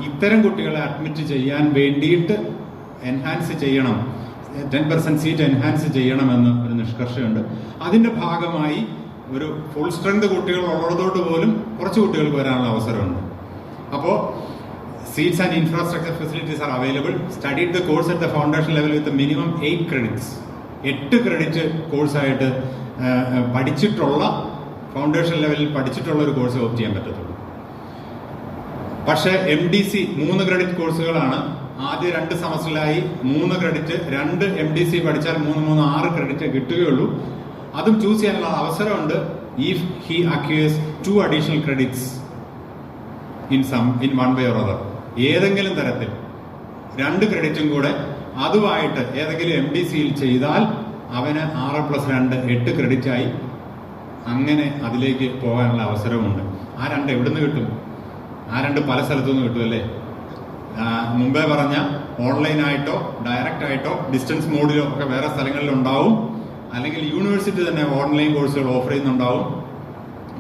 ഇത്തരം കുട്ടികളെ അഡ്മിറ്റ് ചെയ്യാൻ വേണ്ടിയിട്ട് എൻഹാൻസ് ചെയ്യണം, 10% സീറ്റ് എൻഹാൻസ് ചെയ്യണമെന്ന് ഒരു നിഷ്കർഷയുണ്ട്. അതിന്റെ ഭാഗമായി ഒരു ഫുൾ സ്ട്രെങ്ത് കുട്ടികൾ ഉള്ളതോട്ട് പോലും കുറച്ച് കുട്ടികൾക്ക് വരാനുള്ള അവസരമുണ്ട്. അപ്പോൾ seats and infrastructure facilities are available. Studied the course at the foundation level with minimum 8 credits. 8 credit കോഴ്സായിട്ട് പഠിച്ചിട്ടുള്ള, ഫൗണ്ടേഷൻ ലെവലിൽ പഠിച്ചിട്ടുള്ള ഒരു കോഴ്സ് ഓപ്റ്റ് ചെയ്യാൻ പറ്റത്തുള്ളൂ. പക്ഷേ MDC 3 ക്രെഡിറ്റ് കോഴ്സുകളാണ്. ആദ്യ 2 സെമസ്റ്ററിലായി 3 ക്രെഡിറ്റ്, 2 MDC പഠിച്ചാൽ 3 6 ക്രെഡിറ്റ് കിട്ടുകയുള്ളൂ. അതും ചൂസ് ചെയ്യാനുള്ള അവസരമുണ്ട് if he acquires 2 additional credits in one way or other. ഏതെങ്കിലും തരത്തിൽ 2 ക്രെഡിറ്റും കൂടെ അതുമായിട്ട് ഏതെങ്കിലും MDCയിൽ ചെയ്താൽ അവന് 6+2 8 ക്രെഡിറ്റ് ആയി. അങ്ങനെ അതിലേക്ക് പോകാനുള്ള അവസരമുണ്ട്. ആ 2 എവിടുന്ന് കിട്ടും? ആ 2 പല സ്ഥലത്തുനിന്ന് കിട്ടും, അല്ലേ? മുമ്പേ പറഞ്ഞ ഓൺലൈനായിട്ടോ ഡയറക്റ്റ് ആയിട്ടോ ഡിസ്റ്റൻസ് മോഡിലോ ഒക്കെ വേറെ സ്ഥലങ്ങളിലുണ്ടാവും. അല്ലെങ്കിൽ യൂണിവേഴ്സിറ്റി തന്നെ ഓൺലൈൻ കോഴ്സുകൾ ഓഫർ ചെയ്യുന്നുണ്ടാവും.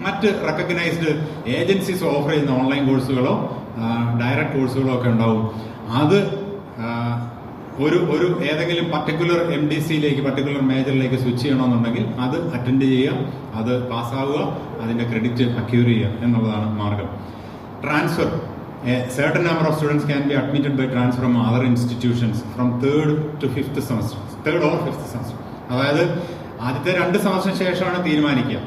മറ്റ് റെക്കഗ്നൈസ്ഡ് ഏജൻസീസ് ഓഫർ ചെയ്യുന്ന ഓൺലൈൻ കോഴ്സുകളോ ഡയറക്റ്റ് കോഴ്സുകളോ ഒക്കെ ഉണ്ടാവും. അത് ഒരു ഏതെങ്കിലും പർട്ടിക്കുലർ MDCയിലേക്ക് പർട്ടിക്കുലർ മേജറിലേക്ക് സ്വിച്ച് ചെയ്യണമെന്നുണ്ടെങ്കിൽ അത് അറ്റൻഡ് ചെയ്യുക, അത് പാസ്സാവുക, അതിന്റെ ക്രെഡിറ്റ് അക്യൂർ ചെയ്യുക എന്നുള്ളതാണ് മാർഗം. Transfer. A certain number of students can be admitted by transfer from other institutions from 3rd to 5th semester. 3rd or 5th semester. അതായത് ആദ്യത്തെ 2 സെമസ്റ്ററിന് ശേഷമാണ് തീരുമാനിക്കുക.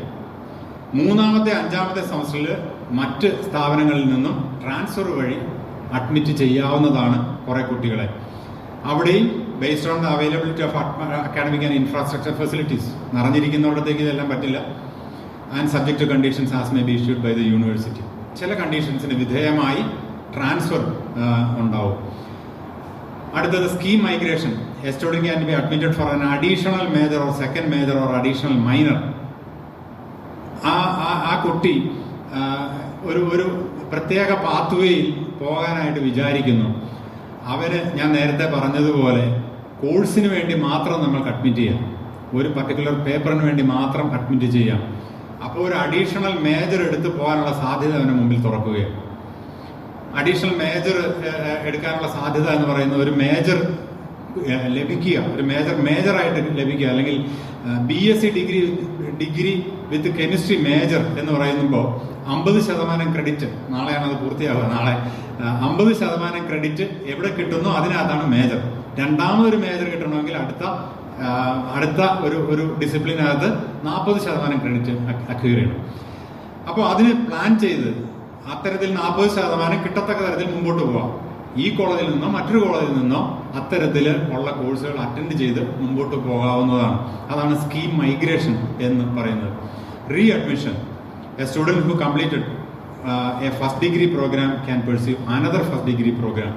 3ാമത്തെ 5ാമത്തെ സെമസ്റ്ററിൽ മറ്റ് സ്ഥാപനങ്ങളിൽ നിന്നും ട്രാൻസ്ഫർ വഴി അഡ്മിറ്റ് ചെയ്യാവുന്നതാണ് കുറെ കുട്ടികളെ. അവിടെയും based on the availability of academic and infrastructure facilities, നിറഞ്ഞിരിക്കുന്നിടത്തേക്ക് ഇതെല്ലാം പറ്റില്ല. And subject to conditions as may be issued by the university. ചില കണ്ടീഷൻസിന് വിധേയമായി ട്രാൻസ്ഫർ ഉണ്ടാവും. അടുത്തത് scheme migration. A student can be admitted for an additional major or second major or additional minor. ആ കുട്ടി ഒരു പ്രത്യേക പാത്വേയിൽ പോകാനായിട്ട് വിചാരിക്കുന്നു. അവന് ഞാൻ നേരത്തെ പറഞ്ഞതുപോലെ കോഴ്സിന് വേണ്ടി മാത്രം നമ്മൾക്ക് അഡ്മിറ്റ് ചെയ്യാം, ഒരു പർട്ടിക്കുലർ പേപ്പറിന് വേണ്ടി മാത്രം അഡ്മിറ്റ് ചെയ്യാം. അപ്പോൾ ഒരു അഡീഷണൽ മേജർ എടുത്ത് പോകാനുള്ള സാധ്യത അവന് മുമ്പിൽ തുറക്കുകയാണ്. അഡീഷണൽ മേജർ എടുക്കാനുള്ള സാധ്യത എന്ന് പറയുന്നത് ഒരു മേജർ ലഭിക്കുക, ഒരു മേജറായിട്ട് ലഭിക്കുക, അല്ലെങ്കിൽ BSc degree with chemistry major എന്ന് പറയുമ്പോൾ 50% ക്രെഡിറ്റ്, നാളെയാണ് അത് പൂർത്തിയാവുക, നാളെ 50% ക്രെഡിറ്റ് എവിടെ കിട്ടുന്നോ അതിനകത്താണ് മേജർ. രണ്ടാമതൊരു മേജർ കിട്ടണമെങ്കിൽ അടുത്ത ഒരു ഡിസിപ്ലിനകത്ത് 40% ക്രെഡിറ്റ് അക്വയർ ചെയ്യണം. അപ്പോൾ അതിന് പ്ലാൻ ചെയ്ത് അത്തരത്തിൽ 40% കിട്ടത്തക്ക തരത്തിൽ മുമ്പോട്ട് പോവാം. ഈ കോളേജിൽ നിന്നോ മറ്റൊരു കോളേജിൽ നിന്നോ അത്തരത്തിൽ ഉള്ള കോഴ്സുകൾ അറ്റൻഡ് ചെയ്ത് മുമ്പോട്ട് പോകാവുന്നതാണ്. അതാണ് സ്കീം മൈഗ്രേഷൻ എന്ന് പറയുന്നത്. Readmission. A student who completed a first degree program can pursue another first degree program.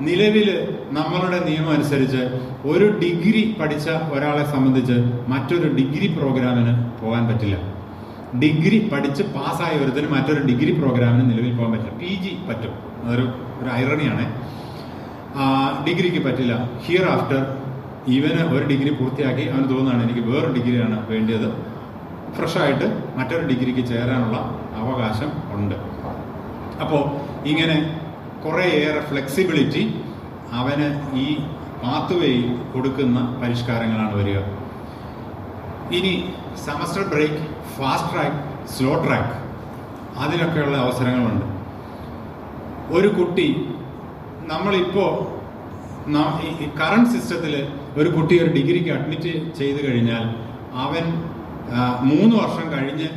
നിലവിൽ നമ്മളുടെ നിയമം അനുസരിച്ച് ഒരു ഡിഗ്രി പഠിച്ച ഒരാളെ സംബന്ധിച്ച് മറ്റൊരു ഡിഗ്രി പ്രോഗ്രാമിന് പോകാൻ പറ്റില്ല. ഡിഗ്രി പഠിച്ച് പാസ്സായ ഒരുത്തിന് മറ്റൊരു ഡിഗ്രി പ്രോഗ്രാമിന് നിലവിൽ പോകാൻ പറ്റില്ല. PG പറ്റും, അതൊരു ഐറണിയാണ്. ഡിഗ്രിക്ക് പറ്റില്ല. ഹിയർ ആഫ്റ്റർ ഇവന് ഒരു ഡിഗ്രി പൂർത്തിയാക്കി അവന് തോന്നുകയാണ് എനിക്ക് വേറൊരു ഡിഗ്രിയാണ് വേണ്ടിയത്, ഫ്രഷായിട്ട് മറ്റൊരു ഡിഗ്രിക്ക് ചേരാനുള്ള അവകാശം ഉണ്ട്. അപ്പോൾ ഇങ്ങനെ കുറേയേറെ ഫ്ലെക്സിബിലിറ്റി അവന് ഈ പാത്വേയിൽ കൊടുക്കുന്ന പരിഷ്കാരങ്ങളാണ് വരിക. ഇനി semester break, fast track, slow track, അതിനൊക്കെയുള്ള അവസരങ്ങളുണ്ട്. ഒരു കുട്ടി നമ്മളിപ്പോൾ കറണ്ട് സിസ്റ്റത്തിൽ ഒരു കുട്ടി ഒരു ഡിഗ്രിക്ക് അഡ്മിറ്റ് ചെയ്ത് കഴിഞ്ഞാൽ അവൻ 3 വർഷം കഴിഞ്ഞ്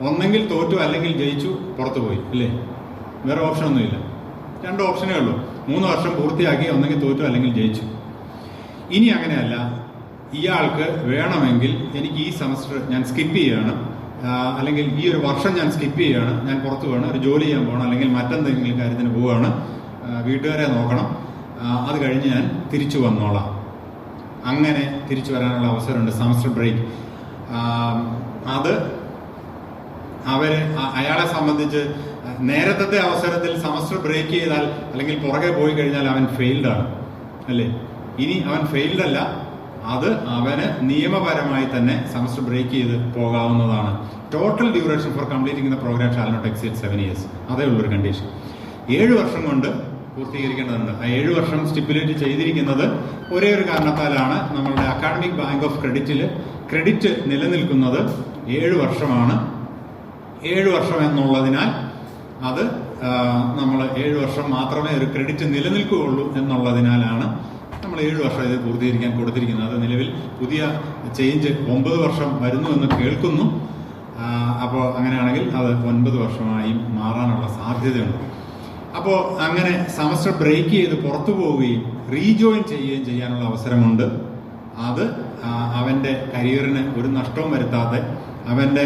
ഒന്നെങ്കിൽ തോറ്റു അല്ലെങ്കിൽ ജയിച്ചു പുറത്തു പോയി, അല്ലേ? വേറെ ഓപ്ഷനൊന്നുമില്ല, 2 ഓപ്ഷനേ ഉള്ളൂ. 3 വർഷം പൂർത്തിയാക്കി ഒന്നെങ്കിൽ തോറ്റു അല്ലെങ്കിൽ ജയിച്ചു. ഇനി അങ്ങനെയല്ല, ഇയാൾക്ക് വേണമെങ്കിൽ എനിക്ക് ഈ സെമസ്റ്റർ ഞാൻ സ്കിപ്പ് ചെയ്യുകയാണ്, അല്ലെങ്കിൽ ഈ ഒരു വർഷം ഞാൻ സ്കിപ്പ് ചെയ്യുകയാണ്, ഞാൻ പുറത്തു പോകണം, ഒരു ജോലി ചെയ്യാൻ പോകണം, അല്ലെങ്കിൽ മറ്റെന്തെങ്കിലും കാര്യത്തിന് പോവുകയാണ്, വീട്ടുകാരെ നോക്കണം, അത് കഴിഞ്ഞ് ഞാൻ തിരിച്ചു വന്നോളാം. അങ്ങനെ തിരിച്ചു വരാനുള്ള അവസരമുണ്ട്. സെമസ്റ്റർ ബ്രേക്ക് അത് അയാളെ സംബന്ധിച്ച് നേരത്തെ അവസരത്തിൽ സെമസ്റ്റർ ബ്രേക്ക് ചെയ്താൽ അല്ലെങ്കിൽ പുറകെ പോയി കഴിഞ്ഞാൽ അവൻ ഫെയിൽഡ് ആണ്, അല്ലേ? ഇനി അവൻ ഫെയിൽഡ് അല്ല, അത് അവന് നിയമപരമായി തന്നെ സെമസ്റ്റർ ബ്രേക്ക് ചെയ്ത് പോകാവുന്നതാണ്. Total duration for completing the program shall not exceed 7 years. അതേ ഉള്ളൊരു കണ്ടീഷൻ. 7 വർഷം കൊണ്ട് പൂർത്തീകരിക്കേണ്ടതുണ്ട്. ആ 7 വർഷം സ്റ്റിപ്പുലേറ്റ് ചെയ്തിരിക്കുന്നത് ഒരേ ഒരു കാരണത്താലാണ്. നമ്മളുടെ അക്കാഡമിക് ബാങ്ക് ഓഫ് ക്രെഡിറ്റിൽ ക്രെഡിറ്റ് നിലനിൽക്കുന്നത് 7 വർഷമാണ്. 7 വർഷം എന്നുള്ളതിനാൽ അത് നമ്മൾ 7 വർഷം മാത്രമേ ഒരു ക്രെഡിറ്റ് നിലനിൽക്കുകയുള്ളൂ എന്നുള്ളതിനാലാണ് നമ്മൾ 7 വർഷം ഇത് പൂർത്തീകരിക്കാൻ കൊടുത്തിരിക്കുന്നത്. അത് നിലവിൽ പുതിയ ചേഞ്ച് 9 വർഷം വരുന്നു എന്ന് കേൾക്കുന്നു. അപ്പോൾ അങ്ങനെയാണെങ്കിൽ അത് 9 വർഷമായി മാറാനുള്ള സാധ്യതയുണ്ട്. അപ്പോൾ അങ്ങനെ സെമസ്റ്റർ ബ്രേക്ക് ചെയ്ത് പുറത്തു പോവുകയും റീജോയിൻ ചെയ്യുകയും ചെയ്യാനുള്ള അവസരമുണ്ട്. അത് അവൻ്റെ കരിയറിന് ഒരു നഷ്ടവും വരുത്താതെ, അവൻ്റെ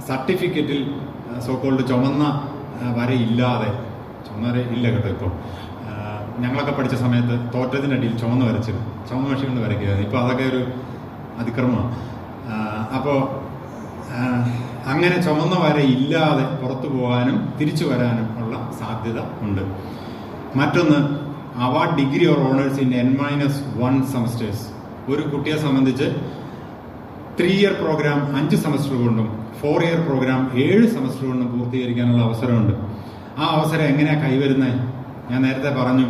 സർട്ടിഫിക്കറ്റിൽ സോക്കോൾഡ് ചുമന്ന വരയില്ലാതെ, ചുമന്ന വര ഇല്ല കേട്ടോ, ഇപ്പോൾ ഞങ്ങളൊക്കെ പഠിച്ച സമയത്ത് തോറ്റത്തിൻ്റെ അടിയിൽ ചുമന്ന് വരച്ചിരുന്നു, ചുമന്ന മഷി കൊണ്ട് വരയ്ക്കുകയായിരുന്നു. ഇപ്പോൾ അതൊക്കെ ഒരു അതിക്രമമാണ്. അപ്പോൾ അങ്ങനെ ചുമന്ന വര ഇല്ലാതെ പുറത്തു പോകാനും തിരിച്ചു വരാനും ഉള്ള സാധ്യത ഉണ്ട്. മറ്റൊന്ന്, award degree or owners in N-1 semesters. ഒരു കുട്ടിയെ സംബന്ധിച്ച് 3 ഇയർ പ്രോഗ്രാം 5 സെമസ്റ്റർ കൊണ്ടും 4 ഇയർ പ്രോഗ്രാം 7 സെമസ്റ്റർ കൊണ്ടും പൂർത്തീകരിക്കാനുള്ള അവസരമുണ്ട്. ആ അവസരം എങ്ങനെയാണ് കൈവരുന്നത്? ഞാൻ നേരത്തെ പറഞ്ഞു,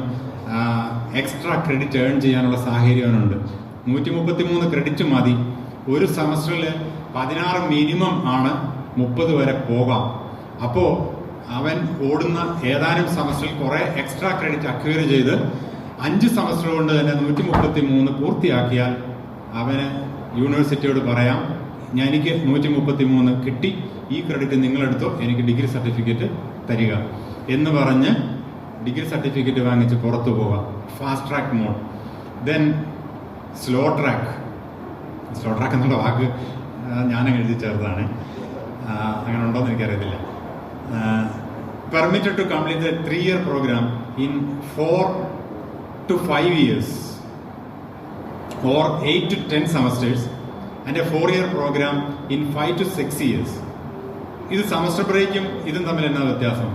എക്സ്ട്രാ ക്രെഡിറ്റ് ഏൺ ചെയ്യാനുള്ള സാഹചര്യമുണ്ട്. 133 ക്രെഡിറ്റ് മതി. ഒരു സെമസ്റ്ററിൽ 16 മിനിമം ആണ്, 30 വരെ പോകാം. അപ്പോൾ അവൻ ഓടുന്ന ഏതാനും സെമസ്റ്ററിൽ കുറെ എക്സ്ട്രാ ക്രെഡിറ്റ് അക്വയർ ചെയ്ത് 5 സെമസ്റ്റർ കൊണ്ട് തന്നെ 133 പൂർത്തിയാക്കിയാൽ അവന് യൂണിവേഴ്സിറ്റിയോട് പറയാം, എനിക്ക് 133 കിട്ടി, ഈ ക്രെഡിറ്റ് നിങ്ങളെടുത്തോ, എനിക്ക് ഡിഗ്രി സർട്ടിഫിക്കറ്റ് തരിക എന്ന് പറഞ്ഞ് ഡിഗ്രി സർട്ടിഫിക്കറ്റ് വാങ്ങിച്ച് പുറത്തു പോകാം. Fast track mode. Then slow track. Slow track എന്നുള്ള വാക്ക് ഞാൻ എഴുതി ചേർത്താണ്, അങ്ങനെ ഉണ്ടോയെന്ന് എനിക്കറിയത്തില്ല. Permitted to complete the 3 year program in 4 to 5 years or 8 to 10 semesters and a 4 year program in 5 to 6 years. ഇത് സെമസ്റ്റർ ബ്രേക്കും ഇതും തമ്മിൽ എന്നാ വ്യത്യാസം?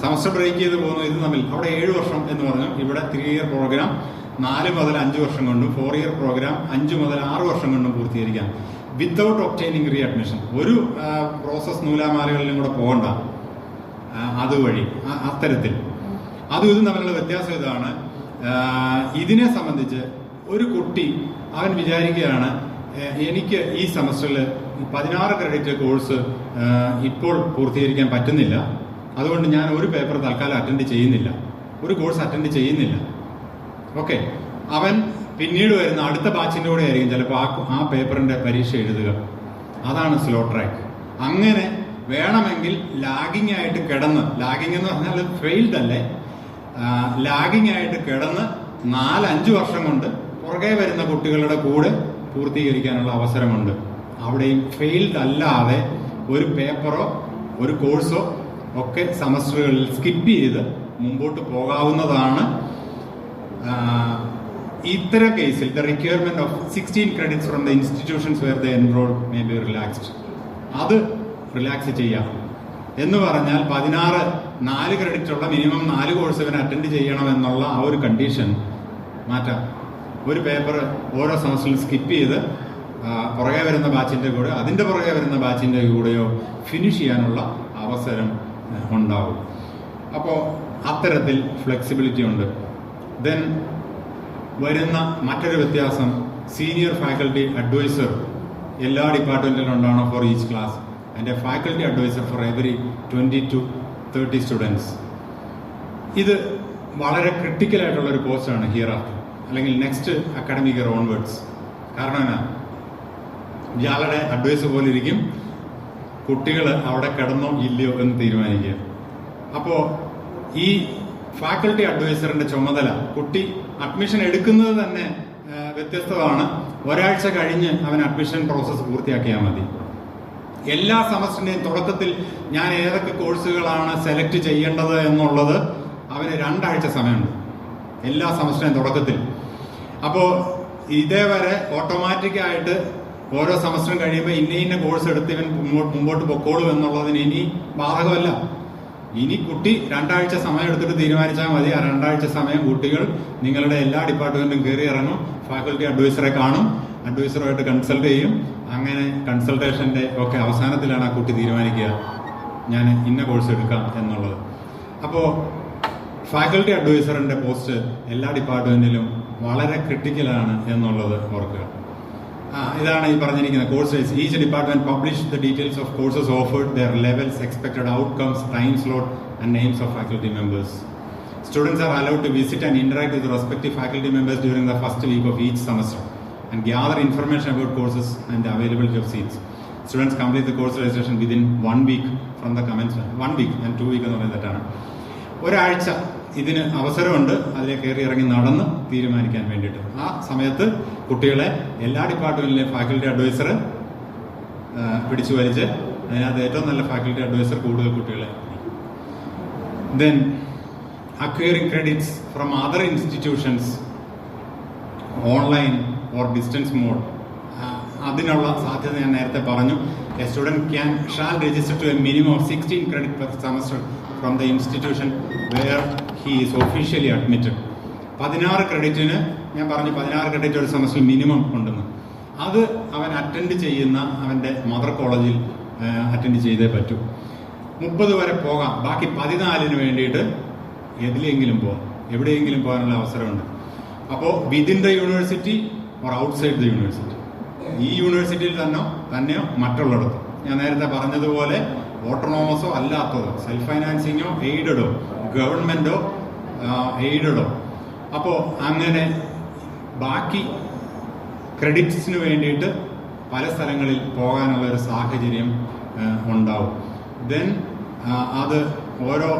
സെമസ്റ്റർ ബ്രേക്ക് ചെയ്ത് പോകുന്നു ഇതും തമ്മിൽ. അവിടെ 7 വർഷം എന്ന് പറഞ്ഞു, ഇവിടെ 3 ഇയർ പ്രോഗ്രാം 4 മുതൽ 5 വർഷം കൊണ്ടും 4 ഇയർ പ്രോഗ്രാം 5 മുതൽ 6 വർഷം കൊണ്ടും പൂർത്തീകരിക്കാം. Without obtaining readmission. ഒരു പ്രോസസ് നൂലാമാലകളിലും കൂടെ പോകണ്ട അതുവഴി. അത്തരത്തിൽ അതും ഇതും തമ്മിലുള്ള വ്യത്യാസം ഇതാണ്. ഇതിനെ സംബന്ധിച്ച് ഒരു കുട്ടി അവൻ വിചാരിക്കുകയാണ്, എനിക്ക് ഈ സെമസ്റ്ററിൽ 16 ക്രെഡിറ്റ് കോഴ്സ് ഇപ്പോൾ പൂർത്തീകരിക്കാൻ പറ്റുന്നില്ല, അതുകൊണ്ട് ഞാൻ ഒരു പേപ്പർ തൽക്കാലം അറ്റൻഡ് ചെയ്യുന്നില്ല, ഒരു കോഴ്സ് അറ്റൻഡ് ചെയ്യുന്നില്ല. ഓക്കെ, അവൻ പിന്നീട് വരുന്ന അടുത്ത ബാച്ചിൻ്റെ കൂടെ ആയിരിക്കും ചിലപ്പോൾ ആ പേപ്പറിന്റെ പരീക്ഷ എഴുതുക. അതാണ് സ്ലോ ട്രാക്ക്. അങ്ങനെ വേണമെങ്കിൽ ലാഗിങ് ആയിട്ട് കിടന്ന്, ലാഗിങ് എന്ന് പറഞ്ഞാൽ ഫെയിൽഡ് അല്ലേ, ലാഗിങ് ആയിട്ട് കിടന്ന് 4-5 വർഷം കൊണ്ട് പുറകെ വരുന്ന കുട്ടികളുടെ കൂടെ പൂർത്തീകരിക്കാനുള്ള അവസരമുണ്ട്. അവിടെയും ഫെയിൽഡ് അല്ലാതെ ഒരു പേപ്പറോ ഒരു കോഴ്സോ ഒക്കെ സെമസ്റ്ററുകളിൽ സ്കിപ്പ് ചെയ്ത് മുമ്പോട്ട് പോകാവുന്നതാണ്. ഇത്തരം കേസിൽ the requirement of 16 credits from the institutions where the enrol may be relaxed. അത് റിലാക്സ് ചെയ്യാം എന്ന് പറഞ്ഞാൽ 4 ക്രെഡിറ്റ് ഉള്ള മിനിമം 4 കോഴ്സ് ഇവൻ അറ്റൻഡ് ചെയ്യണം എന്നുള്ള ആ ഒരു കണ്ടീഷൻ മാറ്റാം. ഒരു പേപ്പർ ഓരോ സെമസ്റ്ററിൽ സ്കിപ്പ് ചെയ്ത് പുറകെ വരുന്ന ബാച്ചിന്റെ കൂടെ അതിന്റെ പുറകെ വരുന്ന ബാച്ചിന്റെ കൂടെയോ ഫിനിഷ് ചെയ്യാനുള്ള അവസരം ഉണ്ടാവും. അപ്പോൾ അത്തരത്തിൽ ഫ്ലെക്സിബിലിറ്റി ഉണ്ട്. ദെൻ വരുന്ന മറ്റൊരു വ്യത്യാസം, സീനിയർ ഫാക്കൽറ്റി അഡ്വൈസർ എല്ലാ ഡിപ്പാർട്ട്മെന്റിലും ഉണ്ടാവണം for each class and a faculty advisor for every 20 to 30 students. ഇത് വളരെ ക്രിട്ടിക്കൽ ആയിട്ടുള്ള ഒരു പോസ്റ്റാണ് ഹിയർ ആഫ്റ്റർ, അല്ലെങ്കിൽ നെക്സ്റ്റ് അക്കാഡമിക് ഇയർ ഓൺവേർഡ്സ്. കാരണം എന്നാ, ഇയാളുടെ അഡ്വൈസ് പോലെ ഇരിക്കും, കുട്ടികൾ അവിടെ കിടന്നോ ഇല്ലയോ എന്ന് തീരുമാനിക്കുക. അപ്പോൾ ഈ ഫാക്കൽറ്റി അഡ്വൈസറിന്റെ ചുമതല, കുട്ടി അഡ്മിഷൻ എടുക്കുന്നത് തന്നെ വ്യത്യസ്തമാണ്. ഒരാഴ്ച കഴിഞ്ഞ് അവൻ അഡ്മിഷൻ പ്രോസസ്സ് പൂർത്തിയാക്കിയാൽ മതി. എല്ലാ സെമസ്റ്ററിന്റെയും തുടക്കത്തിൽ ഞാൻ ഏതൊക്കെ കോഴ്സുകളാണ് സെലക്ട് ചെയ്യേണ്ടത് എന്നുള്ളത് അവന് 2 ആഴ്ച സമയമുണ്ട് എല്ലാ സെമസ്റ്ററിന്റെയും തുടക്കത്തിൽ. അപ്പോൾ ഇതേവരെ ഓട്ടോമാറ്റിക്കായിട്ട് ഓരോ സെമസ്റ്ററും കഴിയുമ്പോൾ ഇന്ന കോഴ്സ് എടുത്ത് ഇവൻ മുമ്പോട്ട് പൊക്കോളും എന്നുള്ളതിന് ഇനി ബാധകമല്ല. ഇനി കുട്ടി 2 ആഴ്ച സമയം എടുത്തിട്ട് തീരുമാനിച്ചാൽ മതി. ആ 2 ആഴ്ച സമയം കുട്ടികൾ നിങ്ങളുടെ എല്ലാ ഡിപ്പാർട്ട്മെന്റും കയറി ഇറങ്ങും, ഫാക്കൽറ്റി അഡ്വൈസറെ കാണും, അഡ്വൈസറുമായിട്ട് കൺസൾട്ട് ചെയ്യും. അങ്ങനെ കൺസൾട്ടേഷന്റെ ഒക്കെ അവസാനത്തിലാണ് ആ കുട്ടി തീരുമാനിക്കുക ഞാൻ ഇന്ന കോഴ്സ് എടുക്കാം എന്നുള്ളത്. അപ്പോൾ ഫാക്കൽറ്റി അഡ്വൈസറിന്റെ പോസ്റ്റ് എല്ലാ ഡിപ്പാർട്ട്മെന്റിലും വളരെ ക്രിട്ടിക്കലാണ് എന്നുള്ളത് ഓർക്കുക. ഇതാണ് ഈ പറഞ്ഞിരിക്കുന്ന course. Each department publish the details of courses offered, their levels, expected outcomes, time slot and names of faculty members. Students are allowed to visit and interact with the respective faculty members during the first week of each semester and gather information about courses and the availability of seats. Students complete the course registration within 1 week from the commencement. 1 week and 2 week എന്ന് പറയുന്നത് തെറ്റാണ്. ഒരാഴ്ച ഇതിന് അവസരമുണ്ട് അതിലെ കയറി ഇറങ്ങി നടന്ന് തീരുമാനിക്കാൻ വേണ്ടിയിട്ട്. ആ സമയത്ത് കുട്ടികളെ എല്ലാ ഡിപ്പാർട്ട്മെന്റിലെയും ഫാക്കൽറ്റി അഡ്വൈസർ പിടിച്ചു വലിച്ച് അതിനകത്ത് ഏറ്റവും നല്ല ഫാക്കൽറ്റി അഡ്വൈസർ കൂടുതൽ കുട്ടികളെ. Then acquiring credits from other institutions, online or distance mode, അതിനുള്ള സാധ്യത ഞാൻ നേരത്തെ പറഞ്ഞു. A student shall register to a minimum of 16 credit per semester from the institution where he is officially admitted. 16 ക്രെഡിറ്റിന് ഞാൻ പറഞ്ഞു 16 ക്രെഡിറ്റ് ഒരു സെമസ്റ്ററിൽ മിനിമം ഉണ്ടെന്ന്. അത് അവൻ അറ്റൻഡ് ചെയ്യുന്ന അവൻ്റെ മദർ കോളേജിൽ അറ്റൻഡ് ചെയ്തേ പറ്റൂ. 30 വരെ പോകാം, ബാക്കി 14 വേണ്ടിയിട്ട് എതിലെങ്കിലും പോകാം, എവിടെയെങ്കിലും പോകാനുള്ള അവസരമുണ്ട്. അപ്പോൾ within the university or outside the university, ഈ യൂണിവേഴ്സിറ്റിയിൽ തന്നെയോ മറ്റുള്ളിടത്തോ, ഞാൻ നേരത്തെ പറഞ്ഞതുപോലെ ഓട്ടോണോമസോ അല്ലാത്തതോ, സെൽഫ് ഫൈനാൻസിങ്ങോ എയ്ഡഡോ, ഗവൺമെന്റോ എയ്ഡഡോ, അപ്പോൾ അങ്ങനെ ബാക്കി ക്രെഡിറ്റ്സിന് വേണ്ടിയിട്ട് പല സ്ഥലങ്ങളിൽ പോകാനുള്ള ഒരു സാഹചര്യം ഉണ്ടാവും. ദെൻ അത് ഓരോ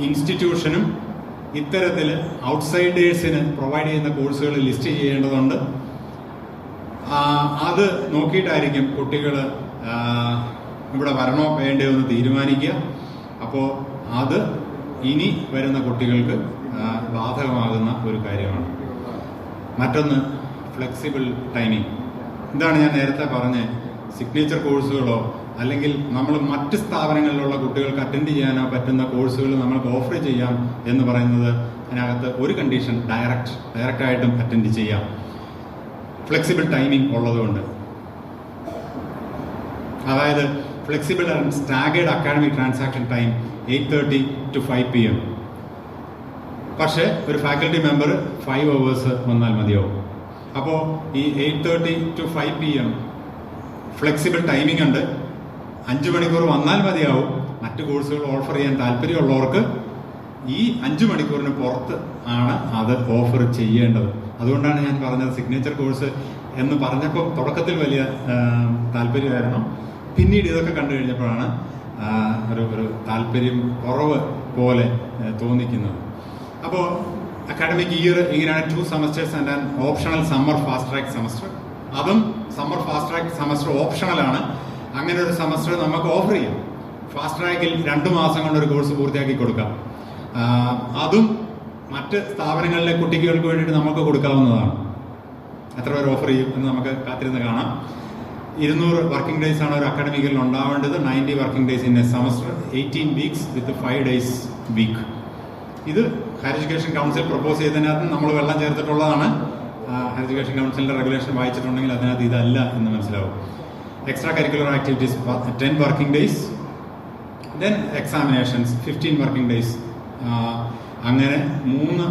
ഇൻസ്റ്റിറ്റ്യൂഷനും ഇത്തരത്തിൽ ഔട്ട്സൈഡേഴ്സിന് പ്രൊവൈഡ് ചെയ്യുന്ന കോഴ്സുകൾ ലിസ്റ്റ് ചെയ്യേണ്ടതുണ്ട്. അത് നോക്കിയിട്ടായിരിക്കും കുട്ടികൾ ഇവിടെ വരണോ വേണ്ടയോ എന്ന് തീരുമാനിക്കുക. അപ്പോൾ അത് ഇനി വരുന്ന കുട്ടികൾക്ക് ബാധകമാകുന്ന ഒരു കാര്യമാണ്. മറ്റൊന്ന് ഫ്ലെക്സിബിൾ ടൈമിംഗ്. ഇതാണ് ഞാൻ നേരത്തെ പറഞ്ഞ സിഗ്നേച്ചർ കോഴ്സുകളോ അല്ലെങ്കിൽ നമ്മൾ മറ്റ് സ്ഥാപനങ്ങളിലുള്ള കുട്ടികൾക്ക് അറ്റൻഡ് ചെയ്യാനോ പറ്റുന്ന കോഴ്സുകൾ നമ്മൾക്ക് ഓഫർ ചെയ്യാം എന്ന് പറയുന്നത്. അതിനകത്ത് ഒരു കണ്ടീഷൻ, ഡയറക്റ്റായിട്ടും അറ്റൻഡ് ചെയ്യാം, ഫ്ലെക്സിബിൾ ടൈമിംഗ് ഉള്ളതുകൊണ്ട്. അതായത് flexible and staggered academic transaction time 8:30 to 5 PM. പക്ഷേ ഒരു ഫാക്കൽറ്റി മെമ്പർ 5 hours വന്നാൽ മതിയാവും. അപ്പോൾ ഈ 8:30 to 5 PM ഫ്ലെക്സിബിൾ ടൈമിംഗ് ഉണ്ട്. 5 മണിക്കൂർ വന്നാൽ മതിയാവും. മറ്റു കോഴ്സുകൾ ഓഫർ ചെയ്യാൻ താല്പര്യമുള്ളവർക്ക് ഈ 5 മണിക്കൂറിന് പുറത്ത് ആണ് അത് ഓഫർ ചെയ്യേണ്ടത്. അതുകൊണ്ടാണ് ഞാൻ പറഞ്ഞത് സിഗ്നേച്ചർ കോഴ്സ് എന്ന് പറഞ്ഞപ്പോൾ തുടക്കത്തിൽ വലിയ താല്പര്യമായിരുന്നു. പിന്നീട് ഇതൊക്കെ കണ്ടു കഴിഞ്ഞപ്പോഴാണ് ഒരു താല്പര്യം കുറവ് പോലെ തോന്നിക്കുന്നത്. അപ്പോൾ അക്കാഡമിക് ഇയർ ഇങ്ങനെയാണ് 2 semesters and an optional summer fast track semester. അതും സമ്മർ ഫാസ്റ്റ് ട്രാക്ക് സെമസ്റ്റർ ഓപ്ഷണലാണ്. അങ്ങനെ ഒരു സെമസ്റ്റർ നമുക്ക് ഓഫർ ചെയ്യാം. ഫാസ്റ്റ് ട്രാക്കിൽ 2 മാസം കൊണ്ട് ഒരു കോഴ്സ് പൂർത്തിയാക്കി കൊടുക്കാം. അതും മറ്റ് സ്ഥാപനങ്ങളിലെ കുട്ടികൾക്ക് വേണ്ടിയിട്ട് നമുക്ക് കൊടുക്കാവുന്നതാണ്. എത്ര പേർ ഓഫർ ചെയ്യും എന്ന് നമുക്ക് കാത്തിരുന്ന് കാണാം. 200 വർക്കിംഗ് ഡേയ്സ് ആണ് ഒരു അക്കാഡമിക്കിൽ ഉണ്ടാവേണ്ടത്. 90 working days in a semester, 18 weeks with 5 days week. ഇത് ഹയർ എഡ്യൂക്കേഷൻ കൗൺസിൽ പ്രപ്പോസ് ചെയ്തതിനകത്ത് നമ്മൾ വെള്ളം ചേർത്തിട്ടുള്ളതാണ്. ഹയർ എഡ്യൂക്കേഷൻ കൗൺസിലിന്റെ റെഗുലേഷൻ വായിച്ചിട്ടുണ്ടെങ്കിൽ അതിനകത്ത് ഇതല്ല എന്ന് മനസ്സിലാവും. Extra curricular activities 10 working days, then examinations 15 working days. അങ്ങനെ 3